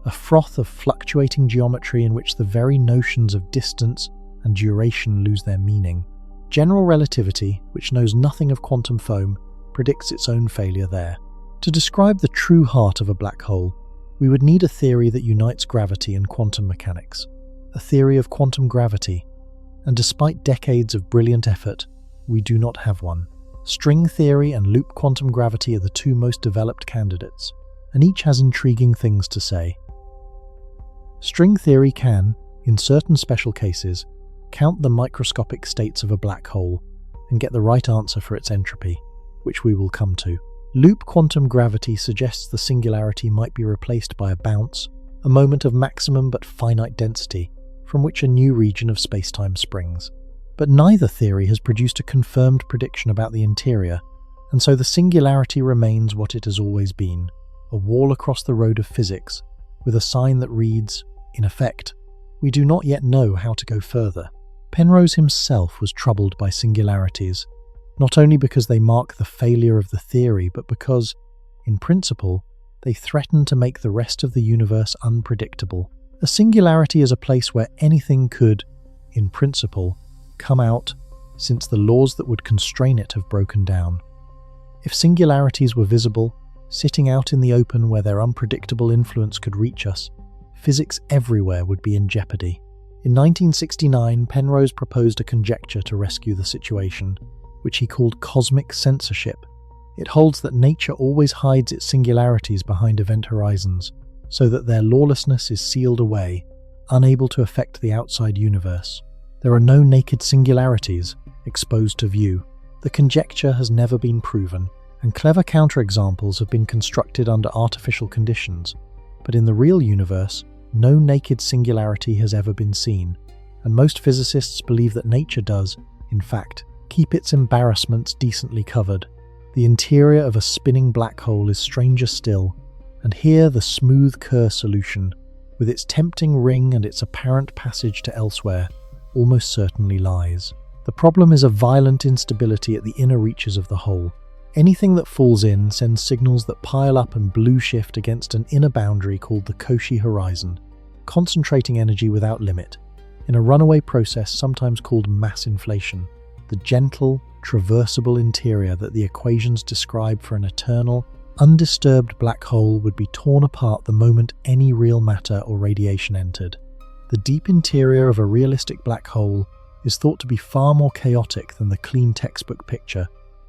a froth of fluctuating geometry in which the very notions of distance and duration lose their meaning. General relativity, which knows nothing of quantum foam, predicts its own failure there. To describe the true heart of a black hole, we would need a theory that unites gravity and quantum mechanics, a theory of quantum gravity, and despite decades of brilliant effort, we do not have one. String theory and loop quantum gravity are the two most developed candidates, and each has intriguing things to say. String theory can, in certain special cases, count the microscopic states of a black hole and get the right answer for its entropy, which we will come to. Loop quantum gravity suggests the singularity might be replaced by a bounce, a moment of maximum but finite density, from which a new region of spacetime springs. But neither theory has produced a confirmed prediction about the interior, and so the singularity remains what it has always been, a wall across the road of physics, with a sign that reads, in effect, "We do not yet know how to go further." Penrose himself was troubled by singularities, not only because they mark the failure of the theory, but because, in principle, they threaten to make the rest of the universe unpredictable. A singularity is a place where anything could, in principle, come out, since the laws that would constrain it have broken down. If singularities were visible, sitting out in the open where their unpredictable influence could reach us, physics everywhere would be in jeopardy. In 1969, Penrose proposed a conjecture to rescue the situation, which he called cosmic censorship. It holds that nature always hides its singularities behind event horizons, so that their lawlessness is sealed away, unable to affect the outside universe. There are no naked singularities exposed to view. The conjecture has never been proven, and clever counterexamples have been constructed under artificial conditions. But in the real universe, no naked singularity has ever been seen, and most physicists believe that nature does, in fact, keep its embarrassments decently covered. The interior of a spinning black hole is stranger still, and here the smooth Kerr solution, with its tempting ring and its apparent passage to elsewhere, almost certainly lies. The problem is a violent instability at the inner reaches of the hole. Anything that falls in sends signals that pile up and blue shift against an inner boundary called the Cauchy horizon, concentrating energy without limit, in a runaway process sometimes called mass inflation, the gentle, traversable interior that the equations describe for an eternal, undisturbed black hole would be torn apart the moment any real matter or radiation entered. The deep interior of a realistic black hole is thought to be far more chaotic than the clean textbook picture,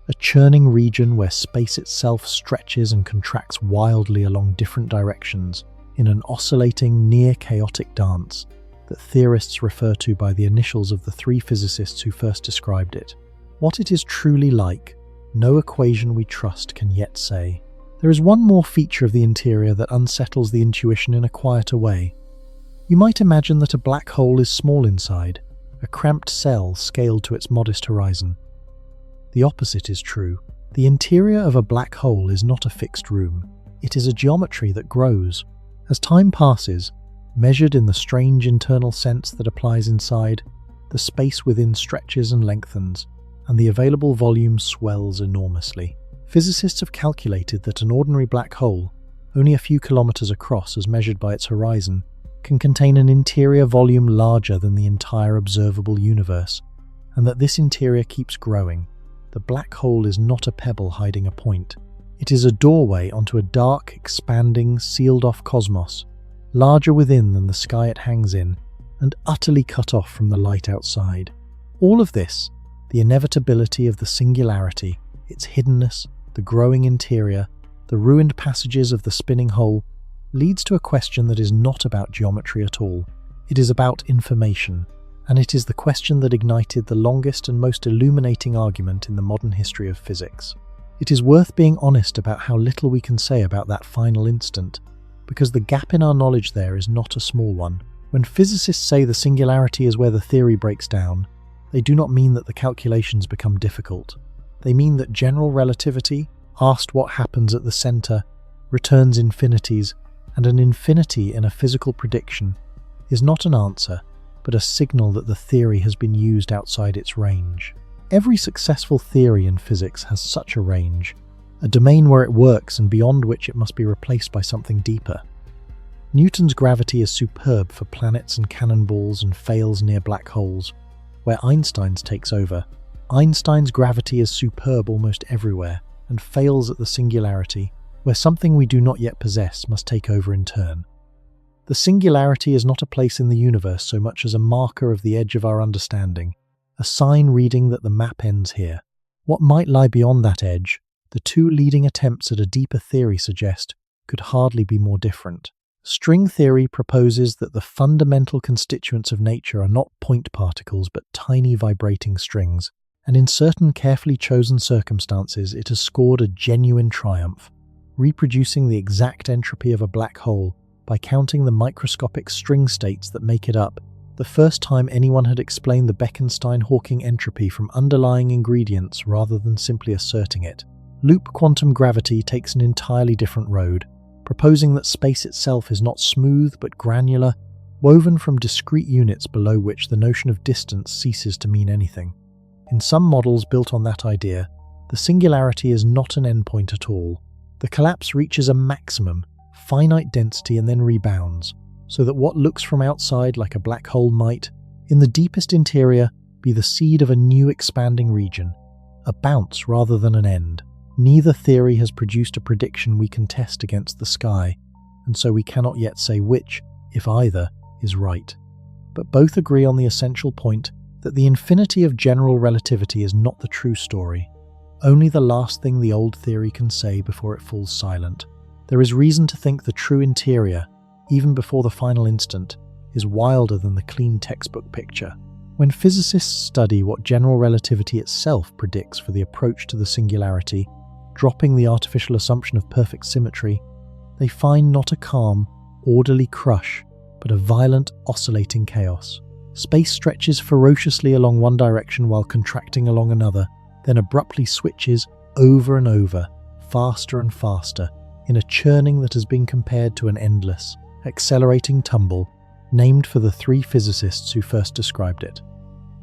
a churning region where space itself stretches and contracts wildly along different directions in an oscillating, near-chaotic dance that theorists refer to by the initials of the three physicists who first described it. What it is truly like, no equation we trust can yet say. There is one more feature of the interior that unsettles the intuition in a quieter way. You might imagine that a black hole is small inside, a cramped cell scaled to its modest horizon. The opposite is true. The interior of a black hole is not a fixed room. It is a geometry that grows. As time passes, measured in the strange internal sense that applies inside, the space within stretches and lengthens, and the available volume swells enormously. Physicists have calculated that an ordinary black hole, only a few kilometers across as measured by its horizon, can contain an interior volume larger than the entire observable universe, and that this interior keeps growing. The black hole is not a pebble hiding a point. It is a doorway onto a dark, expanding, sealed-off cosmos, larger within than the sky it hangs in, and utterly cut off from the light outside. All of this, the inevitability of the singularity, its hiddenness, the growing interior, the ruined passages of the spinning hole, leads to a question that is not about geometry at all. It is about information, and it is the question that ignited the longest and most illuminating argument in the modern history of physics. It is worth being honest about how little we can say about that final instant, because the gap in our knowledge there is not a small one. When physicists say the singularity is where the theory breaks down, they do not mean that the calculations become difficult. They mean that general relativity, asked what happens at the centre, returns infinities, and an infinity in a physical prediction is not an answer, but a signal that the theory has been used outside its range. Every successful theory in physics has such a range, a domain where it works and beyond which it must be replaced by something deeper. Newton's gravity is superb for planets and cannonballs and fails near black holes, where Einstein's takes over. Einstein's gravity is superb almost everywhere, and fails at the singularity, where something we do not yet possess must take over in turn. The singularity is not a place in the universe so much as a marker of the edge of our understanding, a sign reading that the map ends here. What might lie beyond that edge, the two leading attempts at a deeper theory suggest, could hardly be more different. String theory proposes that the fundamental constituents of nature are not point particles but tiny vibrating strings, and in certain carefully chosen circumstances it has scored a genuine triumph, reproducing the exact entropy of a black hole by counting the microscopic string states that make it up, the first time anyone had explained the Bekenstein-Hawking entropy from underlying ingredients rather than simply asserting it. Loop quantum gravity takes an entirely different road, proposing that space itself is not smooth but granular, woven from discrete units below which the notion of distance ceases to mean anything. In some models built on that idea, the singularity is not an endpoint at all. The collapse reaches a maximum, finite density and then rebounds, so that what looks from outside like a black hole might, in the deepest interior, be the seed of a new expanding region, a bounce rather than an end. Neither theory has produced a prediction we can test against the sky, and so we cannot yet say which, if either, is right. But both agree on the essential point that the infinity of general relativity is not the true story, only the last thing the old theory can say before it falls silent. There is reason to think the true interior, even before the final instant, is wilder than the clean textbook picture. When physicists study what general relativity itself predicts for the approach to the singularity, dropping the artificial assumption of perfect symmetry, they find not a calm, orderly crush, but a violent, oscillating chaos. Space stretches ferociously along one direction while contracting along another, then abruptly switches over and over, faster and faster, in a churning that has been compared to an endless, accelerating tumble, named for the three physicists who first described it.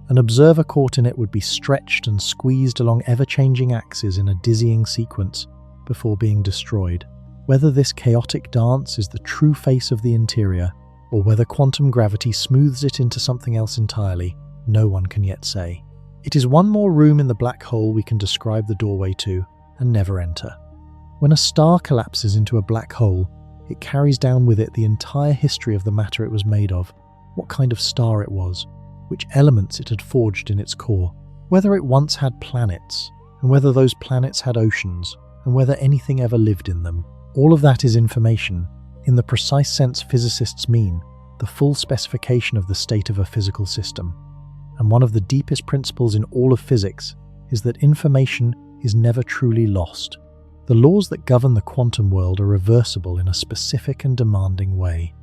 An observer caught in it would be stretched and squeezed along ever-changing axes in a dizzying sequence before being destroyed. Whether this chaotic dance is the true face of the interior, or whether quantum gravity smooths it into something else entirely, no one can yet say. It is one more room in the black hole we can describe the doorway to, and never enter. When a star collapses into a black hole, it carries down with it the entire history of the matter it was made of, what kind of star it was, which elements it had forged in its core, whether it once had planets, and whether those planets had oceans, and whether anything ever lived in them. All of that is information, in the precise sense physicists mean, the full specification of the state of a physical system. And one of the deepest principles in all of physics is that information is never truly lost. The laws that govern the quantum world are reversible in a specific and demanding way.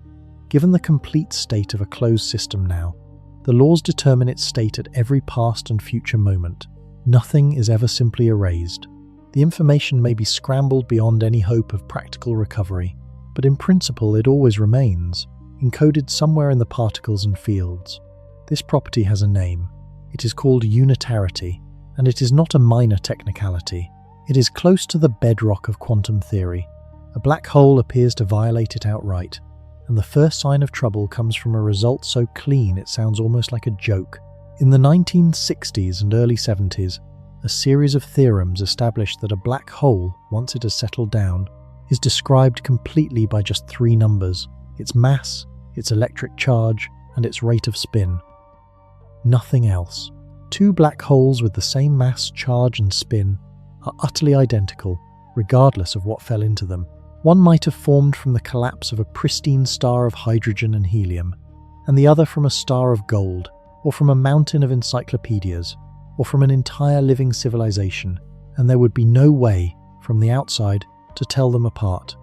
Given the complete state of a closed system now, the laws determine its state at every past and future moment. Nothing is ever simply erased. The information may be scrambled beyond any hope of practical recovery, but in principle it always remains, encoded somewhere in the particles and fields. This property has a name. It is called unitarity, and it is not a minor technicality. It is close to the bedrock of quantum theory. A black hole appears to violate it outright, and the first sign of trouble comes from a result so clean it sounds almost like a joke. In the 1960s and early 70s, a series of theorems established that a black hole, once it has settled down, is described completely by just three numbers, its mass, its electric charge, and its rate of spin. Nothing else. Two black holes with the same mass, charge, and spin are utterly identical, regardless of what fell into them. One might have formed from the collapse of a pristine star of hydrogen and helium, and the other from a star of gold, or from a mountain of encyclopedias, or from an entire living civilization, and there would be no way, from the outside, to tell them apart.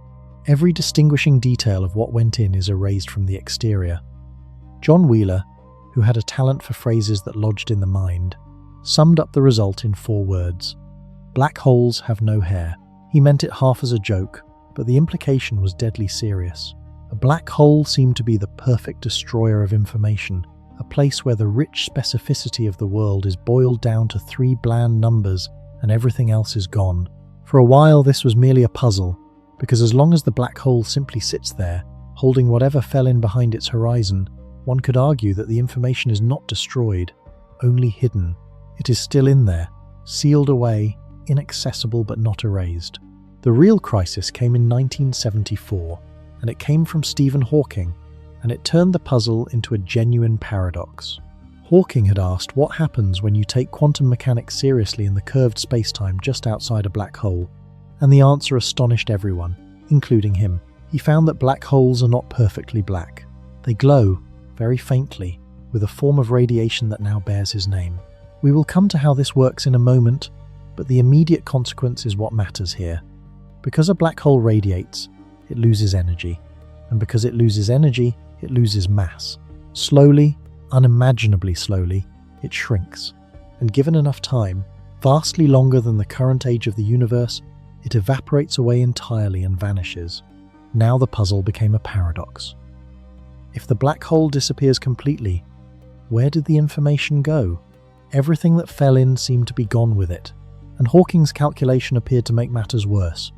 Every distinguishing detail of what went in is erased from the exterior. John Wheeler, who had a talent for phrases that lodged in the mind, summed up the result in 4 words. Black holes have no hair. He meant it half as a joke, but the implication was deadly serious. A black hole seemed to be the perfect destroyer of information, a place where the rich specificity of the world is boiled down to 3 bland numbers and everything else is gone. For a while this was merely a puzzle, because as long as the black hole simply sits there, holding whatever fell in behind its horizon, one could argue that the information is not destroyed, only hidden. It is still in there, sealed away, inaccessible but not erased. The real crisis came in 1974, and it came from Stephen Hawking, and it turned the puzzle into a genuine paradox. Hawking had asked what happens when you take quantum mechanics seriously in the curved spacetime just outside a black hole, and the answer astonished everyone, including him. He found that black holes are not perfectly black. They glow, very faintly, with a form of radiation that now bears his name. We will come to how this works in a moment, but the immediate consequence is what matters here. Because a black hole radiates, it loses energy, and because it loses energy, it loses mass. Slowly, unimaginably slowly, it shrinks, and given enough time, vastly longer than the current age of the universe, it evaporates away entirely and vanishes. Now the puzzle became a paradox. If the black hole disappears completely, where did the information go? Everything that fell in seemed to be gone with it, and Hawking's calculation appeared to make matters worse,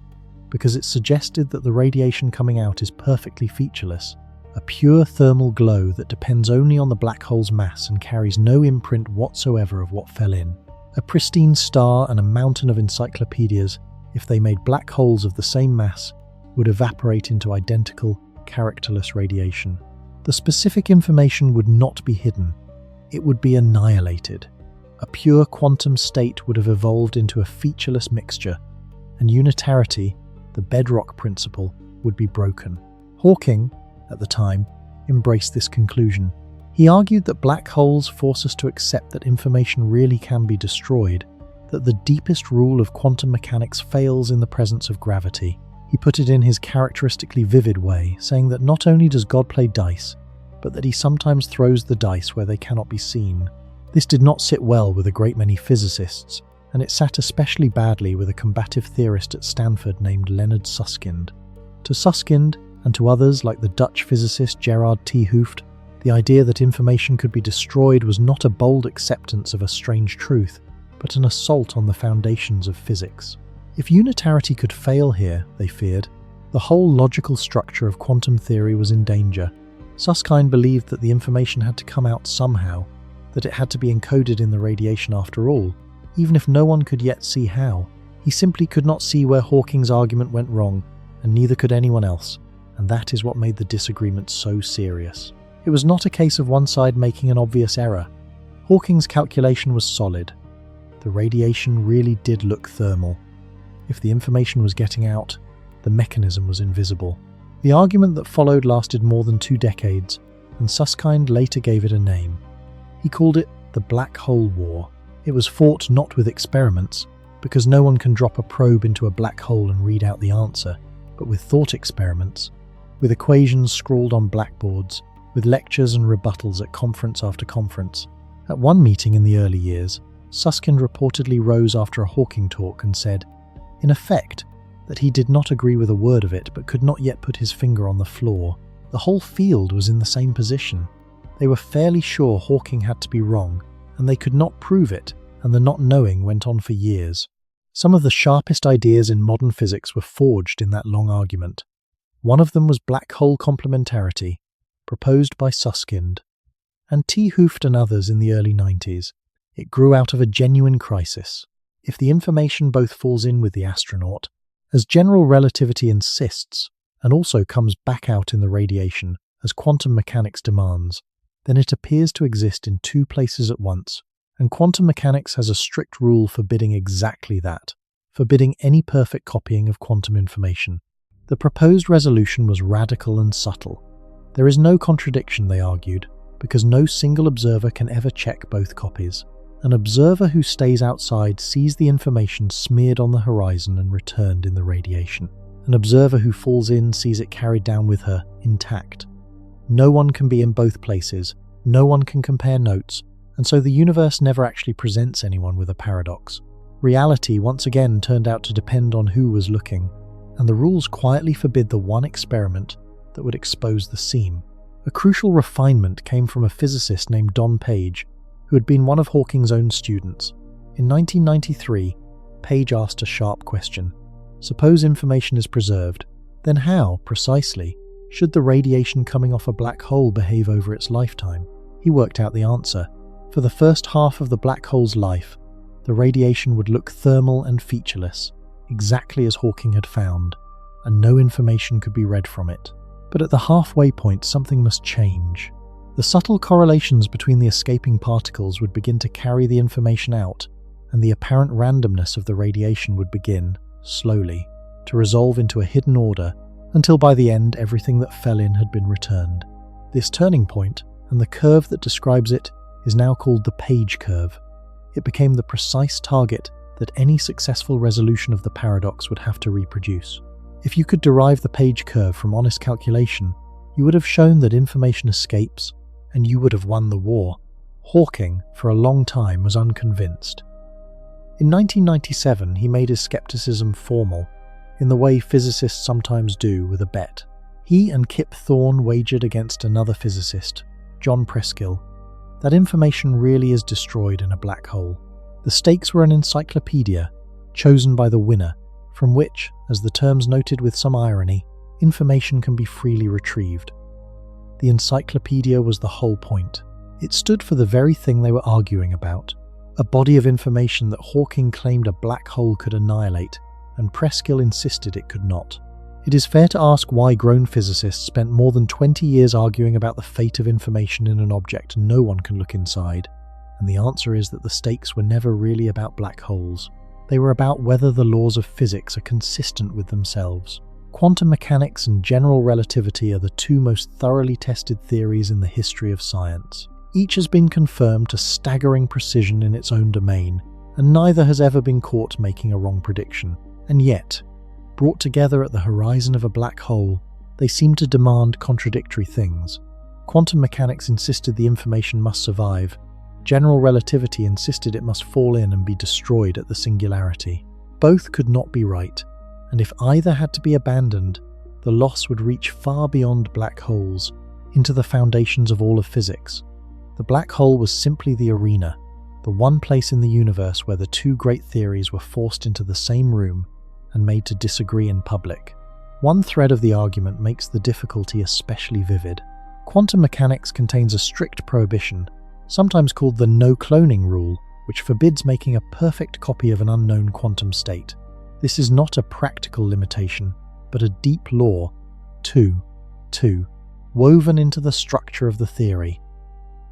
because it suggested that the radiation coming out is perfectly featureless, a pure thermal glow that depends only on the black hole's mass and carries no imprint whatsoever of what fell in. A pristine star and a mountain of encyclopedias, if they made black holes of the same mass, would evaporate into identical, characterless radiation. The specific information would not be hidden. It would be annihilated. A pure quantum state would have evolved into a featureless mixture, and unitarity, the bedrock principle, would be broken. Hawking, at the time, embraced this conclusion. He argued that black holes force us to accept that information really can be destroyed, that the deepest rule of quantum mechanics fails in the presence of gravity. He put it in his characteristically vivid way, saying that not only does God play dice, but that he sometimes throws the dice where they cannot be seen. This did not sit well with a great many physicists, and it sat especially badly with a combative theorist at Stanford named Leonard Susskind. To Susskind, and to others like the Dutch physicist Gerard T. Hooft, the idea that information could be destroyed was not a bold acceptance of a strange truth, but an assault on the foundations of physics. If unitarity could fail here, they feared, the whole logical structure of quantum theory was in danger. Susskind believed that the information had to come out somehow, that it had to be encoded in the radiation after all, even if no one could yet see how. He simply could not see where Hawking's argument went wrong, and neither could anyone else, and that is what made the disagreement so serious. It was not a case of one side making an obvious error. Hawking's calculation was solid. The radiation really did look thermal. If the information was getting out, the mechanism was invisible. The argument that followed lasted more than 2 decades, and Susskind later gave it a name. He called it the Black Hole War. It was fought not with experiments, because no one can drop a probe into a black hole and read out the answer, but with thought experiments, with equations scrawled on blackboards, with lectures and rebuttals at conference after conference. At one meeting in the early years, Susskind reportedly rose after a Hawking talk and said, in effect, that he did not agree with a word of it but could not yet put his finger on the flaw. The whole field was in the same position. They were fairly sure Hawking had to be wrong, and they could not prove it, and the not knowing went on for years. Some of the sharpest ideas in modern physics were forged in that long argument. One of them was black hole complementarity, proposed by Susskind, and T. Hooft and others in the early 90s. It grew out of a genuine crisis. If the information both falls in with the astronaut, as general relativity insists, and also comes back out in the radiation as quantum mechanics demands, then it appears to exist in two places at once, and quantum mechanics has a strict rule forbidding exactly that, forbidding any perfect copying of quantum information. The proposed resolution was radical and subtle. There is no contradiction, they argued, because no single observer can ever check both copies. An observer who stays outside sees the information smeared on the horizon and returned in the radiation. An observer who falls in sees it carried down with her, intact. No one can be in both places, no one can compare notes, and so the universe never actually presents anyone with a paradox. Reality once again turned out to depend on who was looking, and the rules quietly forbid the one experiment that would expose the seam. A crucial refinement came from a physicist named Don Page, who had been one of Hawking's own students. In 1993, Page asked a sharp question. Suppose information is preserved, then how, precisely, should the radiation coming off a black hole behave over its lifetime? He worked out the answer. For the first half of the black hole's life, the radiation would look thermal and featureless, exactly as Hawking had found, and no information could be read from it. But at the halfway point, something must change. The subtle correlations between the escaping particles would begin to carry the information out, and the apparent randomness of the radiation would begin, slowly, to resolve into a hidden order, until by the end everything that fell in had been returned. This turning point, and the curve that describes it, is now called the Page curve. It became the precise target that any successful resolution of the paradox would have to reproduce. If you could derive the Page curve from honest calculation, you would have shown that information escapes, and you would have won the war. Hawking, for a long time, was unconvinced. In 1997, he made his skepticism formal, in the way physicists sometimes do with a bet. He and Kip Thorne wagered against another physicist, John Preskill, that information really is destroyed in a black hole. The stakes were an encyclopedia, chosen by the winner, from which, as the terms noted with some irony, information can be freely retrieved. The encyclopedia was the whole point. It stood for the very thing they were arguing about, a body of information that Hawking claimed a black hole could annihilate, and Preskill insisted it could not. It is fair to ask why grown physicists spent more than 20 years arguing about the fate of information in an object no one can look inside, and the answer is that the stakes were never really about black holes. They were about whether the laws of physics are consistent with themselves. Quantum mechanics and general relativity are the two most thoroughly tested theories in the history of science. Each has been confirmed to staggering precision in its own domain, and neither has ever been caught making a wrong prediction. And yet, brought together at the horizon of a black hole, they seem to demand contradictory things. Quantum mechanics insisted the information must survive. General relativity insisted it must fall in and be destroyed at the singularity. Both could not be right, and if either had to be abandoned, the loss would reach far beyond black holes, into the foundations of all of physics. The black hole was simply the arena, the one place in the universe where the two great theories were forced into the same room and made to disagree in public. One thread of the argument makes the difficulty especially vivid. Quantum mechanics contains a strict prohibition, sometimes called the no-cloning rule, which forbids making a perfect copy of an unknown quantum state. This is not a practical limitation, but a deep law, too, woven into the structure of the theory.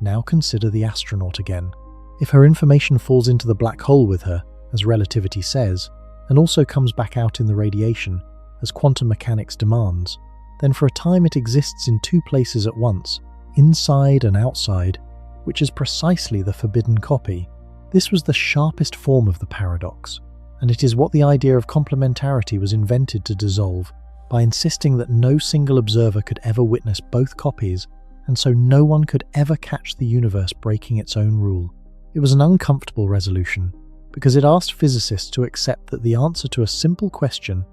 Now consider the astronaut again. If her information falls into the black hole with her, as relativity says, and also comes back out in the radiation, as quantum mechanics demands, then for a time it exists in two places at once, inside and outside, which is precisely the forbidden copy. This was the sharpest form of the paradox, and it is what the idea of complementarity was invented to dissolve, by insisting that no single observer could ever witness both copies, and so no one could ever catch the universe breaking its own rule. It was an uncomfortable resolution, because it asked physicists to accept that the answer to a simple question,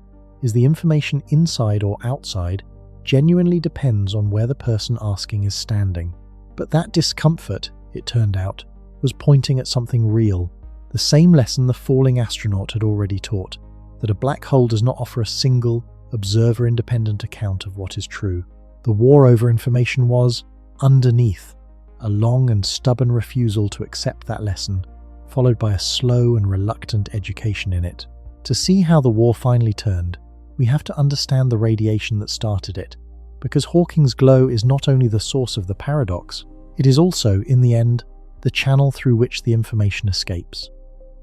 is the information inside or outside, genuinely depends on where the person asking is standing. But that discomfort, it turned out, was pointing at something real, the same lesson the falling astronaut had already taught, that a black hole does not offer a single, observer-independent account of what is true. The war over information was, underneath, a long and stubborn refusal to accept that lesson, followed by a slow and reluctant education in it. To see how the war finally turned, we have to understand the radiation that started it, because Hawking's glow is not only the source of the paradox, it is also, in the end, the channel through which the information escapes.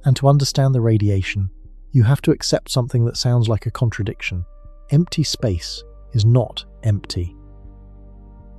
And to understand the radiation, you have to accept something that sounds like a contradiction. Empty space is not empty.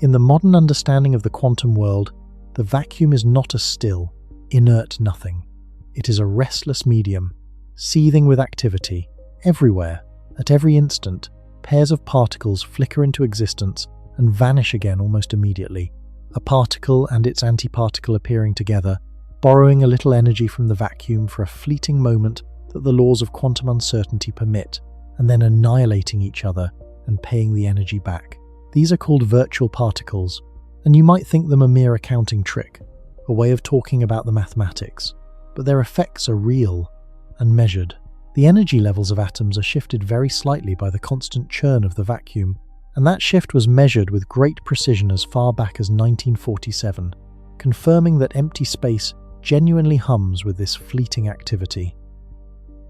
In the modern understanding of the quantum world, the vacuum is not a still, inert nothing. It is a restless medium, seething with activity. Everywhere, at every instant, pairs of particles flicker into existence and vanish again almost immediately. A particle and its antiparticle appearing together, borrowing a little energy from the vacuum for a fleeting moment that the laws of quantum uncertainty permit, and then annihilating each other and paying the energy back. These are called virtual particles, and you might think them a mere accounting trick, a way of talking about the mathematics, but their effects are real and measured. The energy levels of atoms are shifted very slightly by the constant churn of the vacuum, and that shift was measured with great precision as far back as 1947, confirming that empty space genuinely hums with this fleeting activity.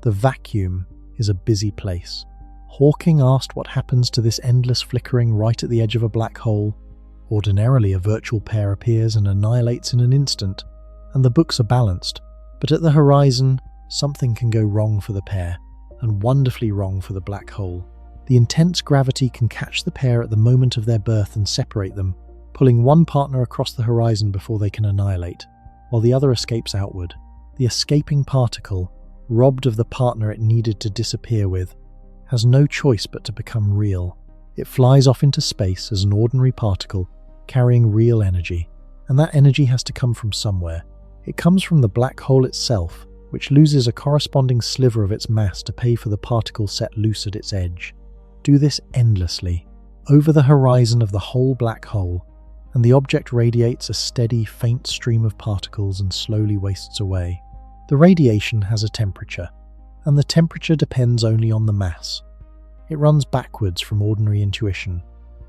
The vacuum is a busy place. Hawking asked what happens to this endless flickering right at the edge of a black hole. Ordinarily, a virtual pair appears and annihilates in an instant, and the books are balanced, but at the horizon, something can go wrong for the pair, and wonderfully wrong for the black hole. The intense gravity can catch the pair at the moment of their birth and separate them, pulling one partner across the horizon before they can annihilate, while the other escapes outward. The escaping particle, robbed of the partner it needed to disappear with, has no choice but to become real. It flies off into space as an ordinary particle, carrying real energy, and that energy has to come from somewhere. It comes from the black hole itself, which loses a corresponding sliver of its mass to pay for the particle set loose at its edge. Do this endlessly, over the horizon of the whole black hole, and the object radiates a steady, faint stream of particles and slowly wastes away. The radiation has a temperature, and the temperature depends only on the mass. It runs backwards from ordinary intuition.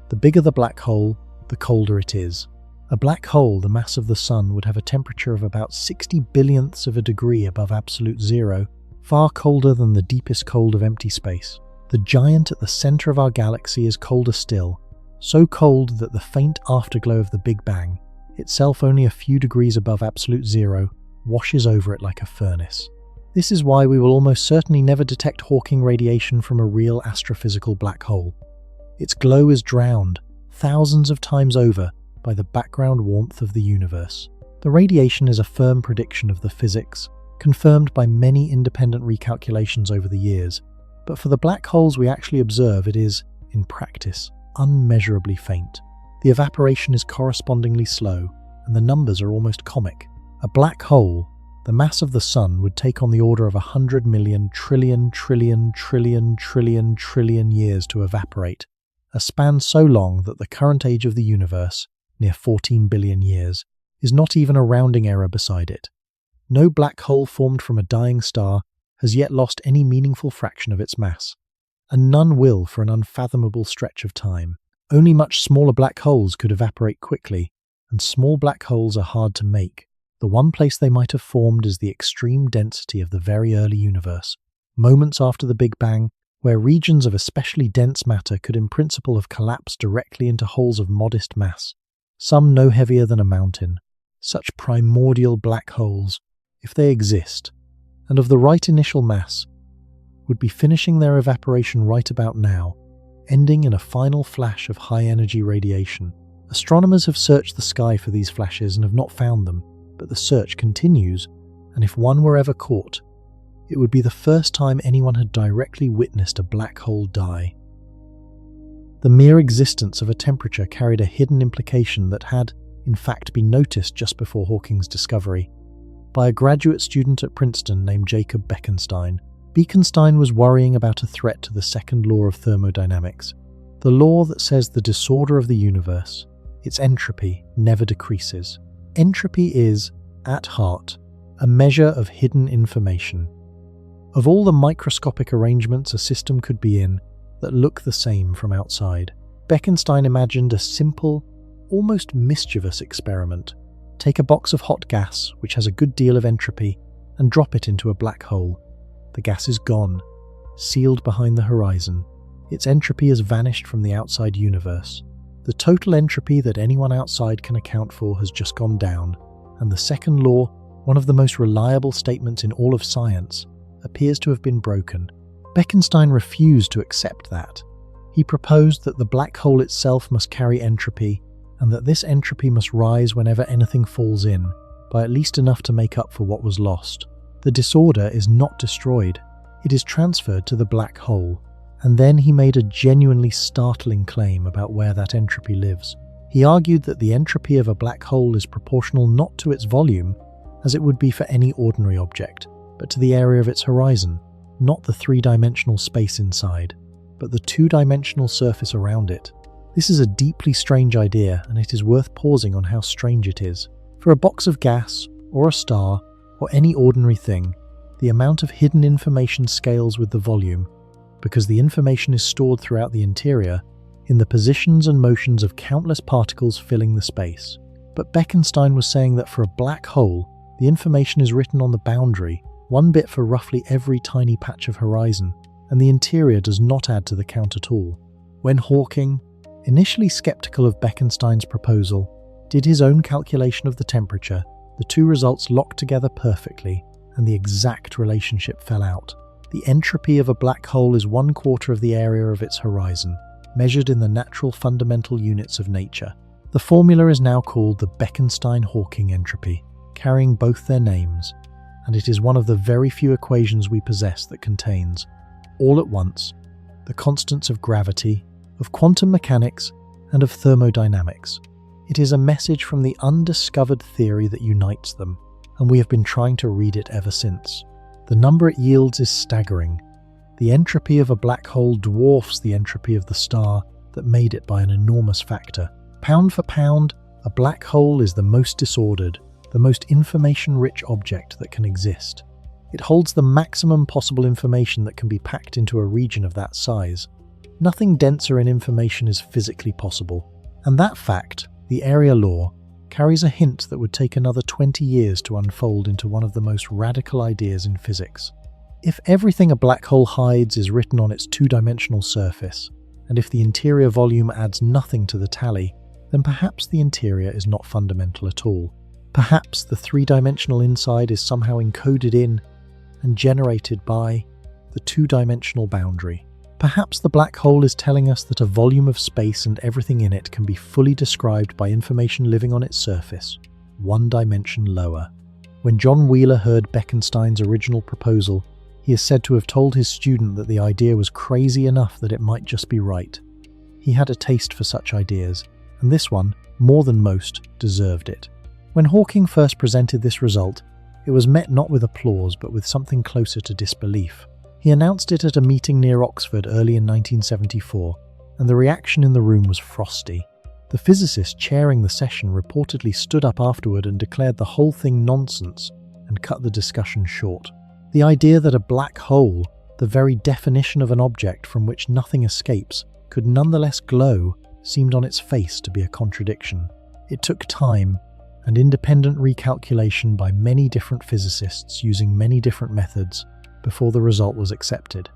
The bigger the black hole, the colder it is. A black hole the mass of the Sun would have a temperature of about 60 billionths of a degree above absolute zero, far colder than the deepest cold of empty space. The giant at the center of our galaxy is colder still, so cold that the faint afterglow of the Big Bang, itself only a few degrees above absolute zero, washes over it like a furnace. This is why we will almost certainly never detect Hawking radiation from a real astrophysical black hole. Its glow is drowned, thousands of times over, by the background warmth of the universe. The radiation is a firm prediction of the physics, confirmed by many independent recalculations over the years, but for the black holes we actually observe, it is, in practice, unmeasurably faint. The evaporation is correspondingly slow, and the numbers are almost comic. A black hole, the mass of the Sun, would take on the order of 100 million trillion years to evaporate, a span so long that the current age of the universe, near 14 billion years, is not even a rounding error beside it. No black hole formed from a dying star has yet lost any meaningful fraction of its mass, and none will for an unfathomable stretch of time. Only much smaller black holes could evaporate quickly, and small black holes are hard to make. The one place they might have formed is the extreme density of the very early universe, moments after the Big Bang, where regions of especially dense matter could in principle have collapsed directly into holes of modest mass, some no heavier than a mountain. Such primordial black holes, if they exist, and of the right initial mass, would be finishing their evaporation right about now, ending in a final flash of high-energy radiation. Astronomers have searched the sky for these flashes and have not found them, but the search continues, and if one were ever caught, it would be the first time anyone had directly witnessed a black hole die. The mere existence of a temperature carried a hidden implication that had, in fact, been noticed just before Hawking's discovery by a graduate student at Princeton named Jacob Bekenstein. Bekenstein was worrying about a threat to the second law of thermodynamics, the law that says the disorder of the universe, its entropy, never decreases. Entropy is, at heart, a measure of hidden information. Of all the microscopic arrangements a system could be in that look the same from outside, Bekenstein imagined a simple, almost mischievous experiment. Take a box of hot gas, which has a good deal of entropy, and drop it into a black hole. The gas is gone, sealed behind the horizon. its entropy has vanished from the outside universe. The total entropy that anyone outside can account for has just gone down, and the second law, one of the most reliable statements in all of science, appears to have been broken. Bekenstein refused to accept that. He proposed that the black hole itself must carry entropy, and that this entropy must rise whenever anything falls in, by at least enough to make up for what was lost. The disorder is not destroyed, it is transferred to the black hole. And then he made a genuinely startling claim about where that entropy lives. He argued that the entropy of a black hole is proportional not to its volume, as it would be for any ordinary object, but to the area of its horizon, not the three-dimensional space inside, but the two-dimensional surface around it. This is a deeply strange idea, and it is worth pausing on how strange it is. For a box of gas, or a star, or any ordinary thing, the amount of hidden information scales with the volume, because the information is stored throughout the interior, in the positions and motions of countless particles filling the space. But Bekenstein was saying that for a black hole, the information is written on the boundary, one bit for roughly every tiny patch of horizon, and the interior does not add to the count at all. When Hawking, initially skeptical of Bekenstein's proposal, did his own calculation of the temperature, the two results locked together perfectly, and the exact relationship fell out. The entropy of a black hole is 1/4 of the area of its horizon, measured in the natural fundamental units of nature. The formula is now called the Bekenstein-Hawking entropy, carrying both their names, and it is one of the very few equations we possess that contains, all at once, the constants of gravity, of quantum mechanics, and of thermodynamics. It is a message from the undiscovered theory that unites them, and we have been trying to read it ever since. The number it yields is staggering. The entropy of a black hole dwarfs the entropy of the star that made it by an enormous factor. Pound for pound, a black hole is the most disordered, the most information-rich object that can exist. It holds the maximum possible information that can be packed into a region of that size. Nothing denser in information is physically possible, and that fact, the area law, carries a hint that would take another 20 years to unfold into one of the most radical ideas in physics. If everything a black hole hides is written on its two-dimensional surface, and if the interior volume adds nothing to the tally, then perhaps the interior is not fundamental at all. Perhaps the three-dimensional inside is somehow encoded in and generated by the two-dimensional boundary. Perhaps the black hole is telling us that a volume of space and everything in it can be fully described by information living on its surface, one dimension lower. When John Wheeler heard Bekenstein's original proposal, he is said to have told his student that the idea was crazy enough that it might just be right. He had a taste for such ideas, and this one, more than most, deserved it. When Hawking first presented this result, it was met not with applause but with something closer to disbelief. He announced it at a meeting near Oxford early in 1974, and the reaction in the room was frosty. The physicist chairing the session reportedly stood up afterward and declared the whole thing nonsense and cut the discussion short. The idea that a black hole, the very definition of an object from which nothing escapes, could nonetheless glow seemed on its face to be a contradiction. It took time and independent recalculation by many different physicists using many different methods before the result was accepted.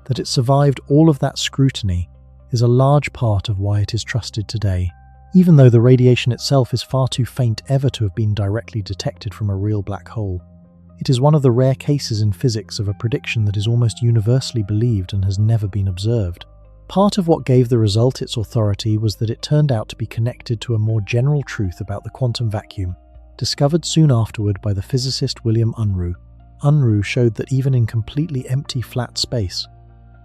That it survived all of that scrutiny is a large part of why it is trusted today, even though the radiation itself is far too faint ever to have been directly detected from a real black hole. It is one of the rare cases in physics of a prediction that is almost universally believed and has never been observed. Part of what gave the result its authority was that it turned out to be connected to a more general truth about the quantum vacuum, discovered soon afterward by the physicist William Unruh. Unruh showed that even in completely empty flat space,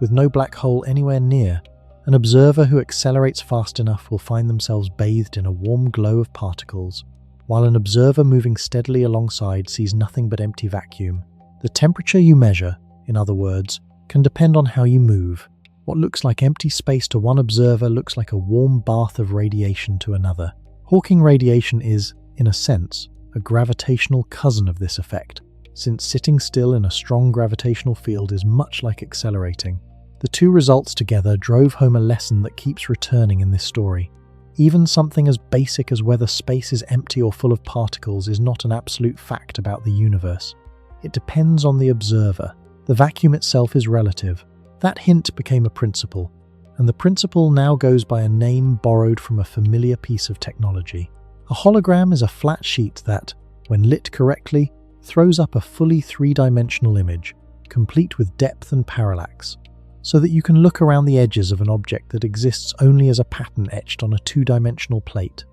with no black hole anywhere near, an observer who accelerates fast enough will find themselves bathed in a warm glow of particles, while an observer moving steadily alongside sees nothing but empty vacuum. The temperature you measure, in other words, can depend on how you move. What looks like empty space to one observer looks like a warm bath of radiation to another. Hawking radiation is, in a sense, a gravitational cousin of this effect, since sitting still in a strong gravitational field is much like accelerating. The two results together drove home a lesson that keeps returning in this story. Even something as basic as whether space is empty or full of particles is not an absolute fact about the universe. It depends on the observer. The vacuum itself is relative. That hint became a principle. and the principle now goes by a name borrowed from a familiar piece of technology. A hologram is a flat sheet that, when lit correctly, throws up a fully three-dimensional image, complete with depth and parallax, so that you can look around the edges of an object that exists only as a pattern etched on a two-dimensional plate.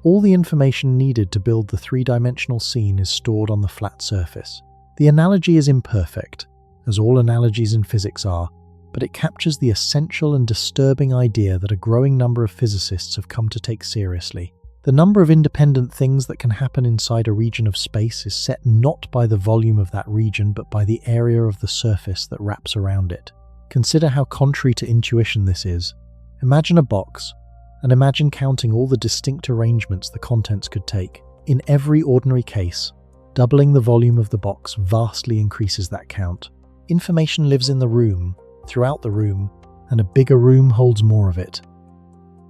All the information needed to build the three-dimensional scene is stored on the flat surface. The analogy is imperfect, as all analogies in physics are, but it captures the essential and disturbing idea that a growing number of physicists have come to take seriously. The number of independent things that can happen inside a region of space is set not by the volume of that region, but by the area of the surface that wraps around it. Consider how contrary to intuition this is. Imagine a box, and imagine counting all the distinct arrangements the contents could take. In every ordinary case, doubling the volume of the box vastly increases that count. Information lives in the room, throughout the room, and a bigger room holds more of it.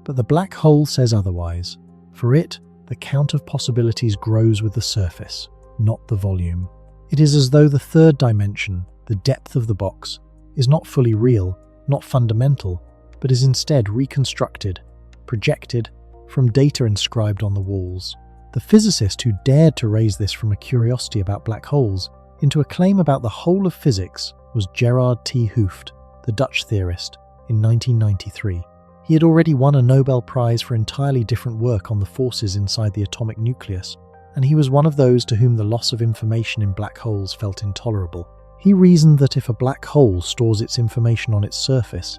But the black hole says otherwise. For it, the count of possibilities grows with the surface, not the volume. It is as though the third dimension, the depth of the box, is not fully real, not fundamental, but is instead reconstructed, projected, from data inscribed on the walls. The physicist who dared to raise this from a curiosity about black holes into a claim about the whole of physics was Gerard T. Hooft, the Dutch theorist, in 1993. He had already won a Nobel Prize for entirely different work on the forces inside the atomic nucleus, and he was one of those to whom the loss of information in black holes felt intolerable. He reasoned that if a black hole stores its information on its surface,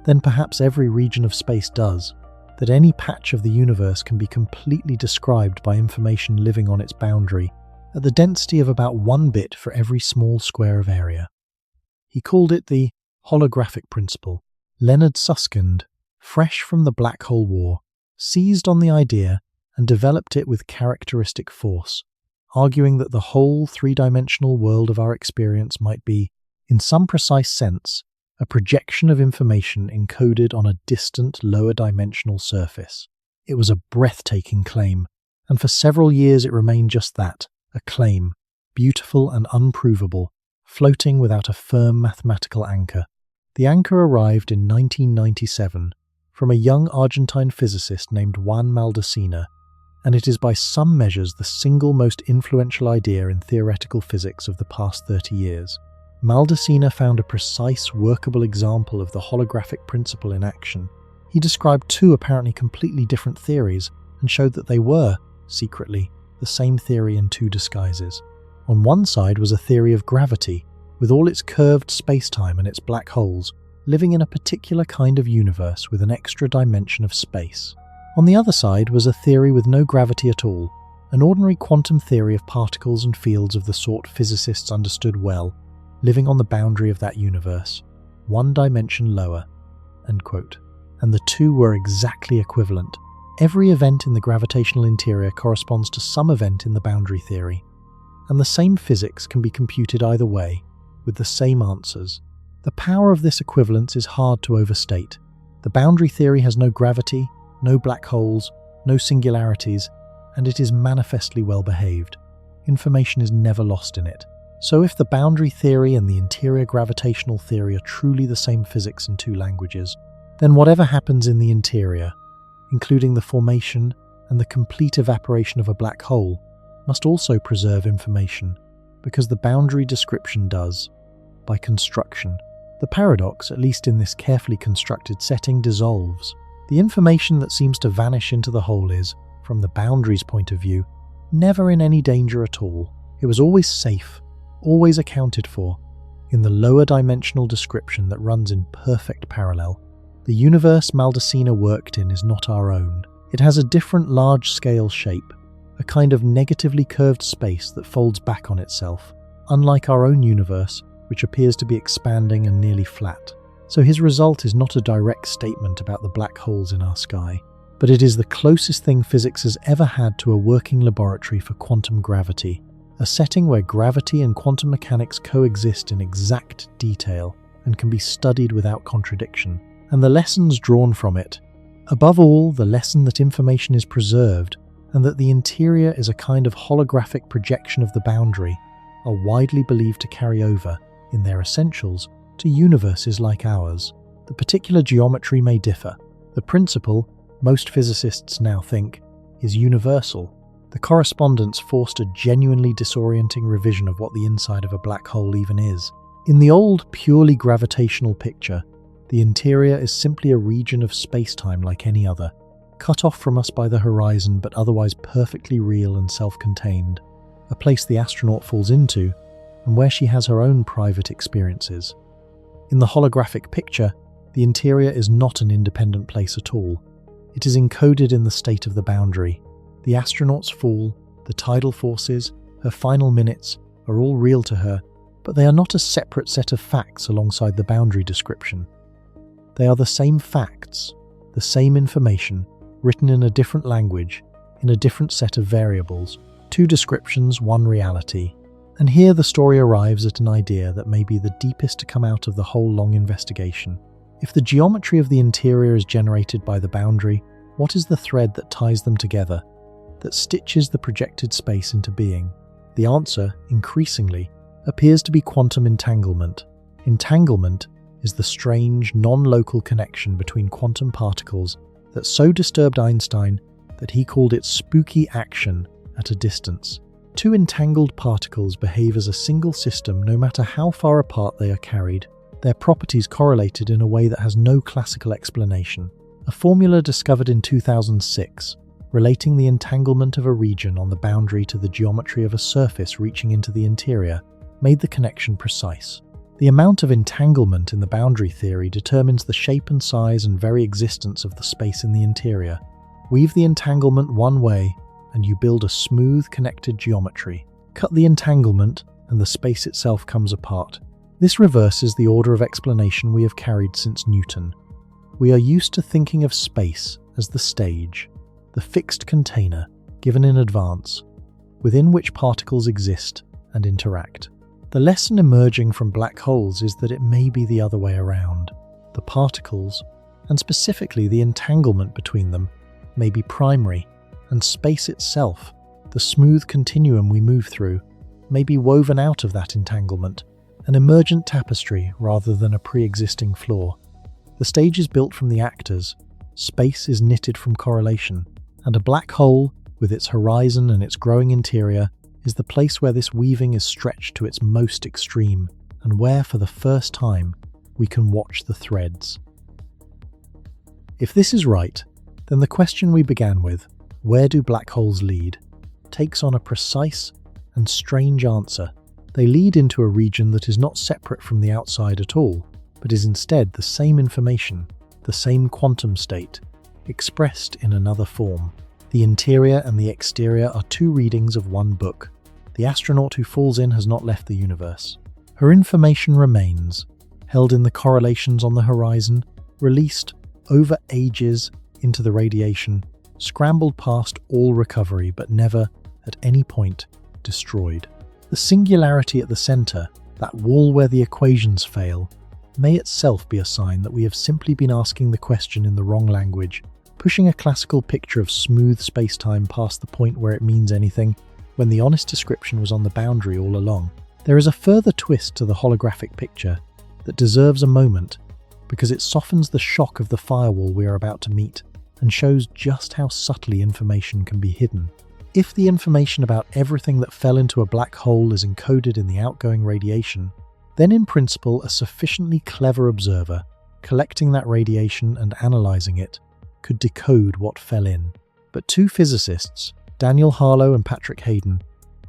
then perhaps every region of space does, that any patch of the universe can be completely described by information living on its boundary, at the density of about 1 bit for every small square of area. He called it the holographic principle. Leonard Susskind, fresh from the Black Hole War, seized on the idea and developed it with characteristic force, arguing that the whole three-dimensional world of our experience might be, in some precise sense, a projection of information encoded on a distant lower-dimensional surface. It was a breathtaking claim, and for several years it remained just that, a claim, beautiful and unprovable, floating without a firm mathematical anchor. The anchor arrived in 1997 from a young Argentine physicist named Juan Maldacena, and it is by some measures the single most influential idea in theoretical physics of the past 30 years. Maldacena found a precise, workable example of the holographic principle in action. He described two apparently completely different theories and showed that they were, secretly, the same theory in two disguises. On one side was a theory of gravity, with all its curved space-time and its black holes, living in a particular kind of universe with an extra dimension of space. On the other side was a theory with no gravity at all, an ordinary quantum theory of particles and fields of the sort physicists understood well, living on the boundary of that universe, 1 dimension lower." End quote. And the two were exactly equivalent. Every event in the gravitational interior corresponds to some event in the boundary theory, and the same physics can be computed either way, with the same answers. The power of this equivalence is hard to overstate. The boundary theory has no gravity, no black holes, no singularities, and it is manifestly well behaved. Information is never lost in it. So if the boundary theory and the interior gravitational theory are truly the same physics in two languages, then whatever happens in the interior, including the formation and the complete evaporation of a black hole, must also preserve information, because the boundary description does, by construction. The paradox, at least in this carefully constructed setting, dissolves. The information that seems to vanish into the whole is, from the boundary's point of view, never in any danger at all. It was always safe, always accounted for, in the lower dimensional description that runs in perfect parallel. The universe Maldacena worked in is not our own. It has a different large-scale shape, a kind of negatively curved space that folds back on itself, unlike our own universe, which appears to be expanding and nearly flat. So his result is not a direct statement about the black holes in our sky, but it is the closest thing physics has ever had to a working laboratory for quantum gravity, a setting where gravity and quantum mechanics coexist in exact detail and can be studied without contradiction. And the lessons drawn from it, above all the lesson that information is preserved and that the interior is a kind of holographic projection of the boundary, are widely believed to carry over, in their essentials, to universes like ours. The particular geometry may differ. The principle, most physicists now think, is universal. The correspondence forced a genuinely disorienting revision of what the inside of a black hole even is. In the old, purely gravitational picture, the interior is simply a region of space-time like any other, cut off from us by the horizon but otherwise perfectly real and self-contained, a place the astronaut falls into and where she has her own private experiences. In the holographic picture, the interior is not an independent place at all. It is encoded in the state of the boundary. The astronaut's fall, the tidal forces, her final minutes are all real to her, but they are not a separate set of facts alongside the boundary description. They are the same facts, the same information, written in a different language, in a different set of variables. Two descriptions, one reality. And here the story arrives at an idea that may be the deepest to come out of the whole long investigation. If the geometry of the interior is generated by the boundary, what is the thread that ties them together, that stitches the projected space into being? The answer, increasingly, appears to be quantum entanglement. Entanglement is the strange, non-local connection between quantum particles that so disturbed Einstein that he called it spooky action at a distance. Two entangled particles behave as a single system no matter how far apart they are carried. Their properties correlated in a way that has no classical explanation. A formula discovered in 2006, relating the entanglement of a region on the boundary to the geometry of a surface reaching into the interior, made the connection precise. The amount of entanglement in the boundary theory determines the shape and size and very existence of the space in the interior. Weave the entanglement one way, and you build a smooth, connected geometry. Cut the entanglement, and the space itself comes apart. This reverses the order of explanation we have carried since Newton. We are used to thinking of space as the stage, the fixed container, given in advance, within which particles exist and interact. The lesson emerging from black holes is that it may be the other way around. The particles, and specifically the entanglement between them, may be primary, and space itself, the smooth continuum we move through, may be woven out of that entanglement, an emergent tapestry rather than a pre-existing flaw. The stage is built from the actors, space is knitted from correlation, and a black hole, with its horizon and its growing interior, is the place where this weaving is stretched to its most extreme, and where, for the first time, we can watch the threads. If this is right, then the question we began with, where do black holes lead, takes on a precise and strange answer. They lead into a region that is not separate from the outside at all, but is instead the same information, the same quantum state, expressed in another form. The interior and the exterior are two readings of one book. The astronaut who falls in has not left the universe. Her information remains, held in the correlations on the horizon, released over ages into the radiation, scrambled past all recovery but never, at any point, destroyed. The singularity at the center, that wall where the equations fail, may itself be a sign that we have simply been asking the question in the wrong language, pushing a classical picture of smooth space-time past the point where it means anything, when the honest description was on the boundary all along. There is a further twist to the holographic picture that deserves a moment, because it softens the shock of the firewall we are about to meet, and shows just how subtly information can be hidden. If the information about everything that fell into a black hole is encoded in the outgoing radiation, then in principle a sufficiently clever observer, collecting that radiation and analysing it, could decode what fell in. But two physicists, Daniel Harlow and Patrick Hayden,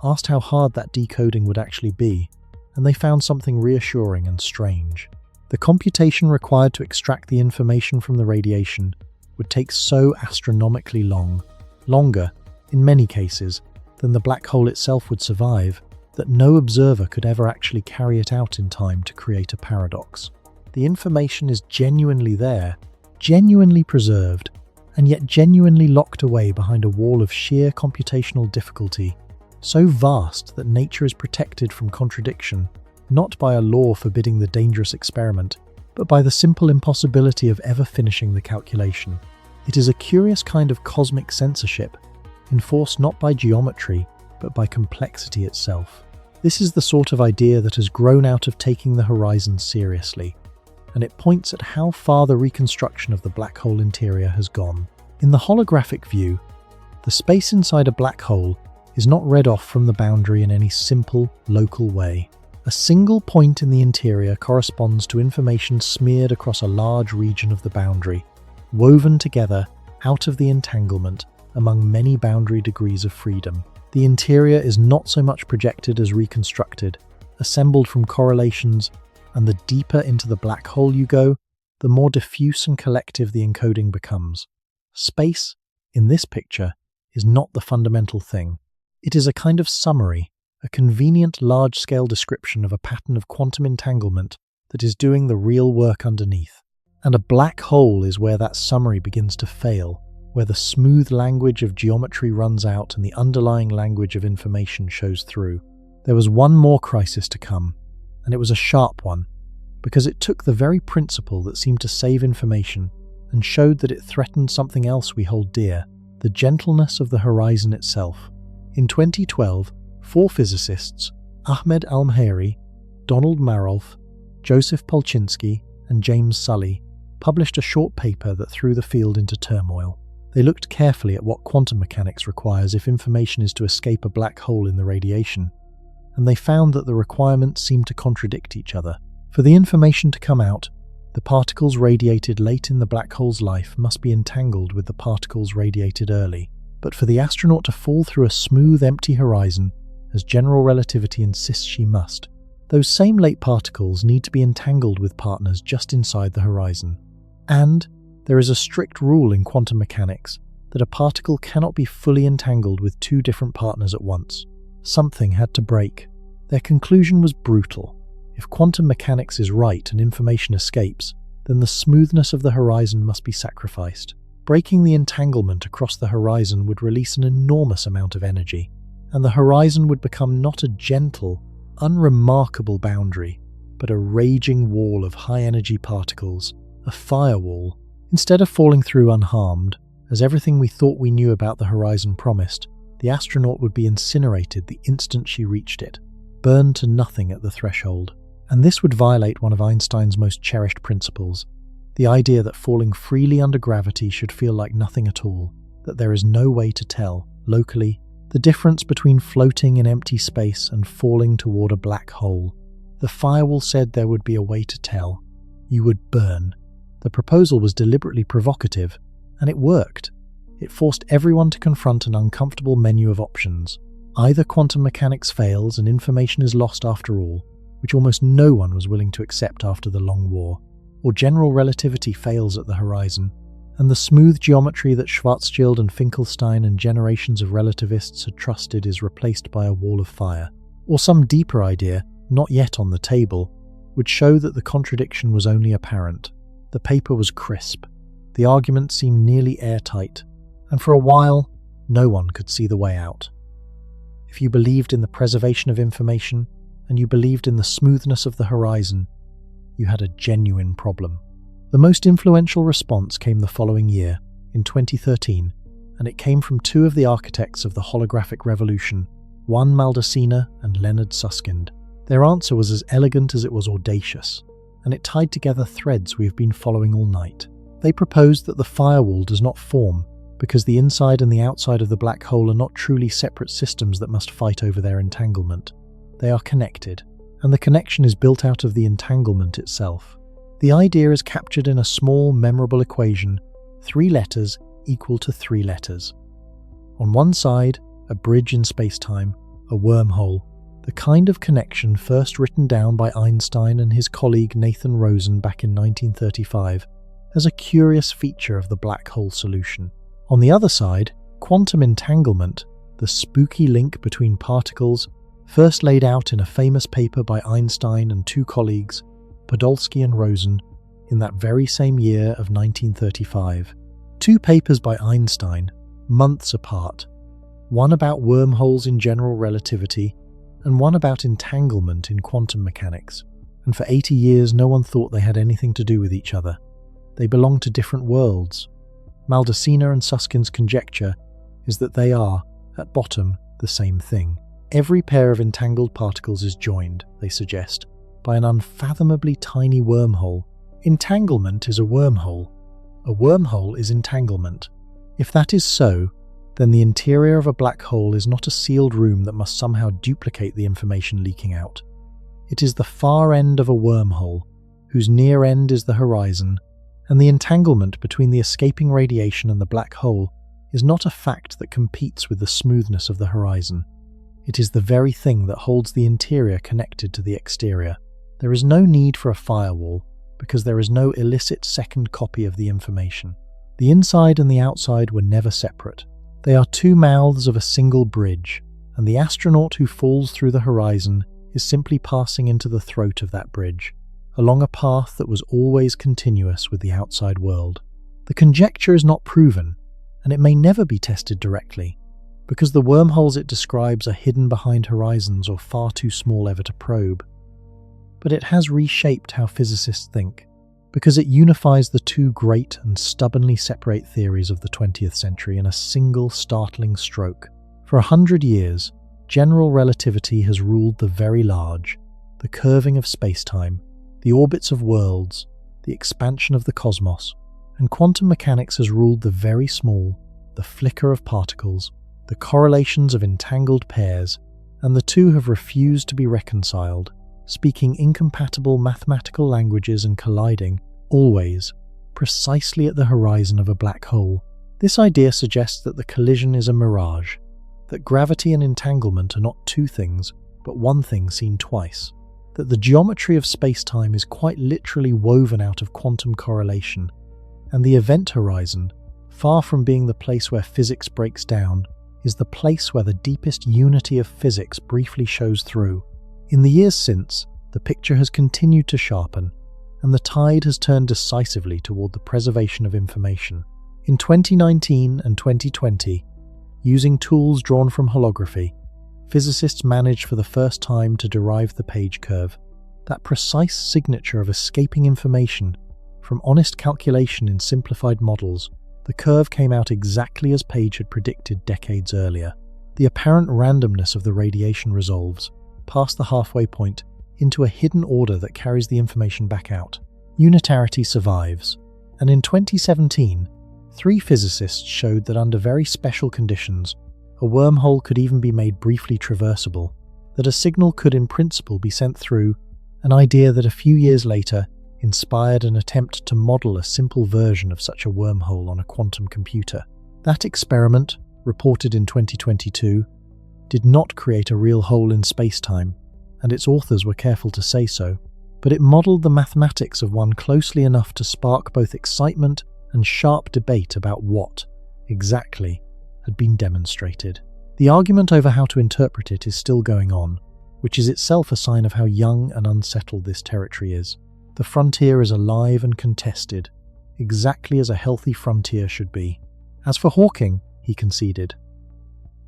asked how hard that decoding would actually be, and they found something reassuring and strange. The computation required to extract the information from the radiation would take so astronomically long, longer, in many cases, than the black hole itself would survive, that no observer could ever actually carry it out in time to create a paradox. The information is genuinely there, genuinely preserved, and yet genuinely locked away behind a wall of sheer computational difficulty, so vast that nature is protected from contradiction, not by a law forbidding the dangerous experiment, but by the simple impossibility of ever finishing the calculation. It is a curious kind of cosmic censorship, enforced not by geometry, but by complexity itself. This is the sort of idea that has grown out of taking the horizon seriously. and it points at how far the reconstruction of the black hole interior has gone. In the holographic view, the space inside a black hole is not read off from the boundary in any simple, local way. A single point in the interior corresponds to information smeared across a large region of the boundary, woven together out of the entanglement among many boundary degrees of freedom. The interior is not so much projected as reconstructed, assembled from correlations, and the deeper into the black hole you go, the more diffuse and collective the encoding becomes. Space, in this picture, is not the fundamental thing. It is a kind of summary, a convenient large-scale description of a pattern of quantum entanglement that is doing the real work underneath. And a black hole is where that summary begins to fail, where the smooth language of geometry runs out and the underlying language of information shows through. There was one more crisis to come, and it was a sharp one, because it took the very principle that seemed to save information and showed that it threatened something else we hold dear, the gentleness of the horizon itself. In 2012, 4 physicists, Ahmed Almheri, Donald Marolf, Joseph Polchinski, and James Sully, published a short paper that threw the field into turmoil. They looked carefully at what quantum mechanics requires if information is to escape a black hole in the radiation, and they found that the requirements seemed to contradict each other. For the information to come out, the particles radiated late in the black hole's life must be entangled with the particles radiated early. But for the astronaut to fall through a smooth, empty horizon, as general relativity insists she must, those same late particles need to be entangled with partners just inside the horizon. And there is a strict rule in quantum mechanics that a particle cannot be fully entangled with 2 different partners at once. Something had to break. Their conclusion was brutal. If quantum mechanics is right and information escapes, then the smoothness of the horizon must be sacrificed. Breaking the entanglement across the horizon would release an enormous amount of energy, and the horizon would become not a gentle, unremarkable boundary, but a raging wall of high-energy particles, a firewall. Instead of falling through unharmed, as everything we thought we knew about the horizon promised, the astronaut would be incinerated the instant she reached it, burned to nothing at the threshold. And this would violate one of Einstein's most cherished principles, the idea that falling freely under gravity should feel like nothing at all, that there is no way to tell, locally, the difference between floating in empty space and falling toward a black hole. The firewall said there would be a way to tell. You would burn. The proposal was deliberately provocative, and it worked. It forced everyone to confront an uncomfortable menu of options. Either quantum mechanics fails and information is lost after all, which almost no one was willing to accept after the Long War, or general relativity fails at the horizon, and the smooth geometry that Schwarzschild and Finkelstein and generations of relativists had trusted is replaced by a wall of fire. Or some deeper idea, not yet on the table, would show that the contradiction was only apparent. The paper was crisp, the argument seemed nearly airtight, and for a while, no one could see the way out. If you believed in the preservation of information, and you believed in the smoothness of the horizon, you had a genuine problem. The most influential response came the following year, in 2013, and it came from 2 of the architects of the holographic revolution, Juan Maldacena and Leonard Susskind. Their answer was as elegant as it was audacious, and it tied together threads we have been following all night. They proposed that the firewall does not form because the inside and the outside of the black hole are not truly separate systems that must fight over their entanglement. They are connected, and the connection is built out of the entanglement itself. The idea is captured in a small, memorable equation, 3 letters equal to 3 letters. On one side, a bridge in space-time, a wormhole, the kind of connection first written down by Einstein and his colleague Nathan Rosen back in 1935 as a curious feature of the black hole solution. On the other side, quantum entanglement, the spooky link between particles, first laid out in a famous paper by Einstein and 2 colleagues, Podolsky and Rosen, in that very same year of 1935. 2 papers by Einstein, months apart, one about wormholes in general relativity, and one about entanglement in quantum mechanics. And for 80 years no one thought they had anything to do with each other. They belonged to different worlds. Maldacena and Suskind's conjecture is that they are, at bottom, the same thing. Every pair of entangled particles is joined, they suggest, by an unfathomably tiny wormhole Entanglement is a wormhole. A wormhole is entanglement. If that is so, then the interior of a black hole is not a sealed room that must somehow duplicate the information leaking out. It is the far end of a wormhole, whose near end is the horizon, and the entanglement between the escaping radiation and the black hole is not a fact that competes with the smoothness of the horizon. It is the very thing that holds the interior connected to the exterior. There is no need for a firewall, because there is no illicit second copy of the information. The inside and the outside were never separate. They are two mouths of a single bridge, and the astronaut who falls through the horizon is simply passing into the throat of that bridge, along a path that was always continuous with the outside world. The conjecture is not proven, and it may never be tested directly, because the wormholes it describes are hidden behind horizons or far too small ever to probe. But it has reshaped how physicists think, because it unifies the two great and stubbornly separate theories of the 20th century in a single startling stroke. For 100 years, general relativity has ruled the very large, the curving of space-time, the orbits of worlds, the expansion of the cosmos, and quantum mechanics has ruled the very small, the flicker of particles, the correlations of entangled pairs, and the two have refused to be reconciled, speaking incompatible mathematical languages and colliding, always, precisely at the horizon of a black hole. This idea suggests that the collision is a mirage, that gravity and entanglement are not two things, but one thing seen twice, that the geometry of space-time is quite literally woven out of quantum correlation, and the event horizon, far from being the place where physics breaks down, is the place where the deepest unity of physics briefly shows through. In the years since, the picture has continued to sharpen, and the tide has turned decisively toward the preservation of information. In 2019 and 2020, using tools drawn from holography, physicists managed for the first time to derive the page curve, that precise signature of escaping information. From honest calculation in simplified models, the curve came out exactly as Page had predicted decades earlier. The apparent randomness of the radiation resolves, past the halfway point, into a hidden order that carries the information back out. Unitarity survives, and in 2017, 3 physicists showed that under very special conditions, a wormhole could even be made briefly traversable, that a signal could in principle be sent through, an idea that a few years later inspired an attempt to model a simple version of such a wormhole on a quantum computer. That experiment, reported in 2022, did not create a real hole in space-time, and its authors were careful to say so, but it modelled the mathematics of one closely enough to spark both excitement and sharp debate about what, exactly, had been demonstrated. The argument over how to interpret it is still going on, which is itself a sign of how young and unsettled this territory is. The frontier is alive and contested, exactly as a healthy frontier should be. As for Hawking, he conceded.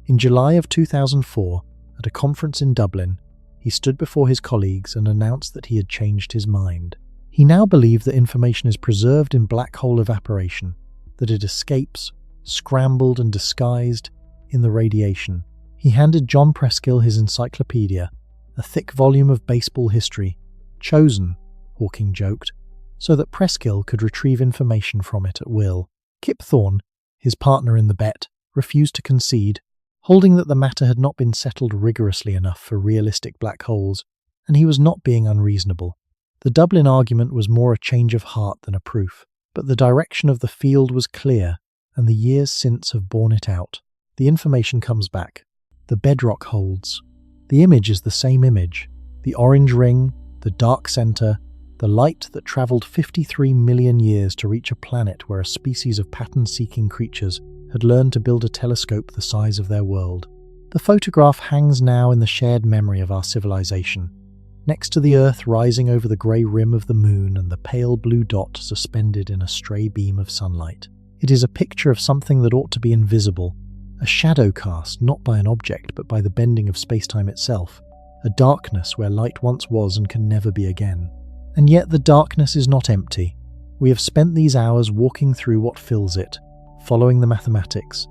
In July of 2004, at a conference in Dublin, he stood before his colleagues and announced that he had changed his mind. He now believed that information is preserved in black hole evaporation, that it escapes, scrambled and disguised, in the radiation. He handed John Preskill his encyclopedia, a thick volume of baseball history, chosen, Hawking joked, so that Preskill could retrieve information from it at will. Kip Thorne, his partner in the bet, refused to concede, holding that the matter had not been settled rigorously enough for realistic black holes, and he was not being unreasonable. The Dublin argument was more a change of heart than a proof, but the direction of the field was clear, and the years since have borne it out. The information comes back. The bedrock holds. The image is the same image. The orange ring, the dark centre, the light that travelled 53 million years to reach a planet where a species of pattern-seeking creatures had learned to build a telescope the size of their world. The photograph hangs now in the shared memory of our civilization, next to the Earth rising over the grey rim of the moon and the pale blue dot suspended in a stray beam of sunlight. It is a picture of something that ought to be invisible, a shadow cast not by an object but by the bending of space-time itself, a darkness where light once was and can never be again. And yet the darkness is not empty. We have spent these hours walking through what fills it, following the mathematics,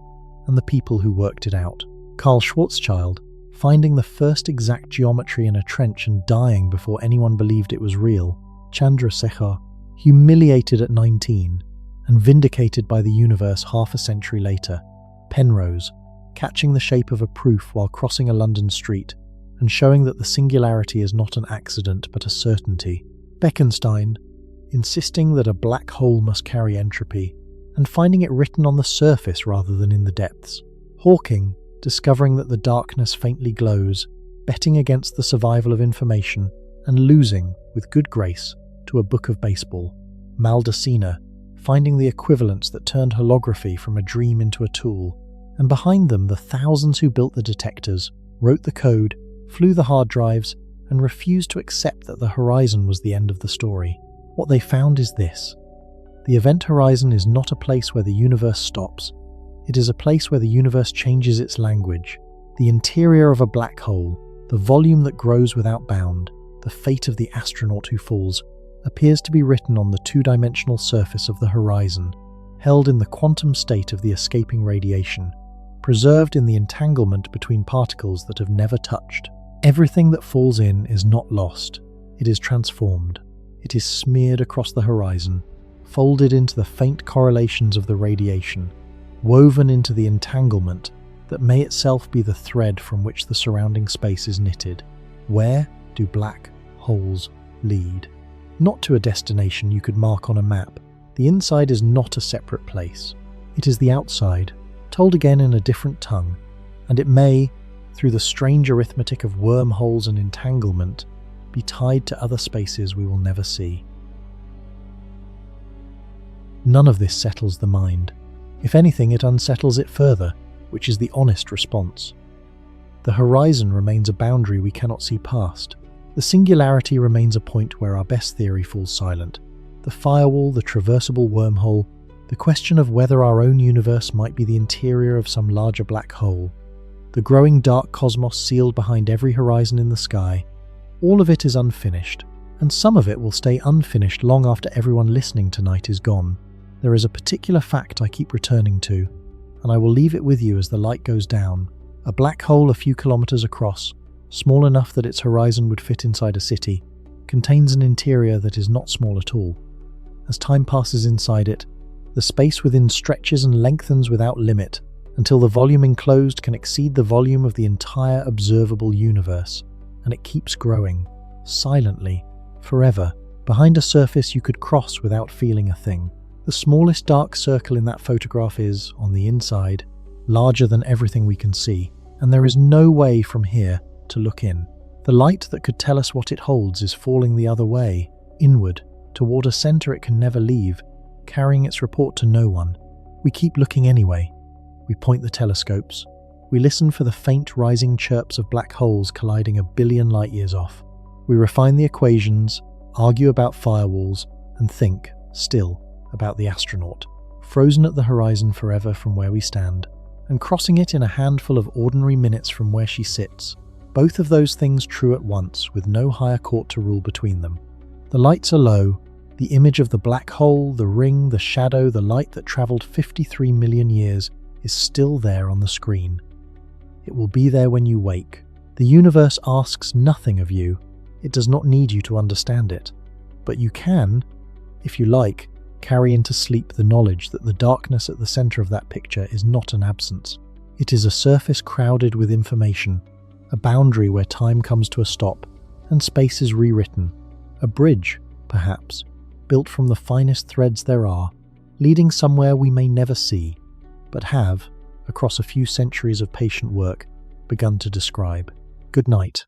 and the people who worked it out. Karl Schwarzschild, finding the first exact geometry in a trench and dying before anyone believed it was real. Chandrasekhar, Humiliated at 19 and vindicated by the universe half a century later, Penrose, catching the shape of a proof while crossing a London street and showing that the singularity is not an accident but a certainty. Bekenstein, insisting that a black hole must carry entropy and finding it written on the surface rather than in the depths. Hawking, discovering that the darkness faintly glows, betting against the survival of information and losing, with good grace, to a book of baseball. Maldacena, finding the equivalence that turned holography from a dream into a tool, and behind them the thousands who built the detectors, wrote the code, flew the hard drives, and refused to accept that the horizon was the end of the story. What they found is this: the event horizon is not a place where the universe stops. It is a place where the universe changes its language. The interior of a black hole, the volume that grows without bound, the fate of the astronaut who falls, appears to be written on the two-dimensional surface of the horizon, held in the quantum state of the escaping radiation, preserved in the entanglement between particles that have never touched. Everything that falls in is not lost. It is transformed. It is smeared across the horizon, folded into the faint correlations of the radiation, woven into the entanglement that may itself be the thread from which the surrounding space is knitted. Where do black holes lead? Not to a destination you could mark on a map. The inside is not a separate place. It is the outside, told again in a different tongue, and it may, through the strange arithmetic of wormholes and entanglement, be tied to other spaces we will never see. None of this settles the mind. If anything, it unsettles it further, which is the honest response. The horizon remains a boundary we cannot see past. The singularity remains a point where our best theory falls silent. The firewall, the traversable wormhole, the question of whether our own universe might be the interior of some larger black hole, the growing dark cosmos sealed behind every horizon in the sky, all of it is unfinished, and some of it will stay unfinished long after everyone listening tonight is gone. There is a particular fact I keep returning to, and I will leave it with you as the light goes down. A black hole a few kilometers across, small enough that its horizon would fit inside a city, contains an interior that is not small at all. As time passes inside it, the space within stretches and lengthens without limit, until the volume enclosed can exceed the volume of the entire observable universe, and it keeps growing, silently, forever, behind a surface you could cross without feeling a thing. The smallest dark circle in that photograph is, on the inside, larger than everything we can see, and there is no way from here to look in. The light that could tell us what it holds is falling the other way, inward, toward a center it can never leave, carrying its report to no one. We keep looking anyway. We point the telescopes. We listen for the faint rising chirps of black holes colliding a billion light-years off. We refine the equations, argue about firewalls, and think, still, about the astronaut, frozen at the horizon forever from where we stand, and crossing it in a handful of ordinary minutes from where she sits. Both of those things true at once, with no higher court to rule between them. The lights are low. The image of the black hole, the ring, the shadow, the light that travelled 53 million years is still there on the screen. It will be there when you wake. The universe asks nothing of you. It does not need you to understand it. But you can, if you like, carry into sleep the knowledge that the darkness at the centre of that picture is not an absence. It is a surface crowded with information, a boundary where time comes to a stop and space is rewritten, a bridge, perhaps, built from the finest threads there are, leading somewhere we may never see, but have, across a few centuries of patient work, begun to describe. Good night.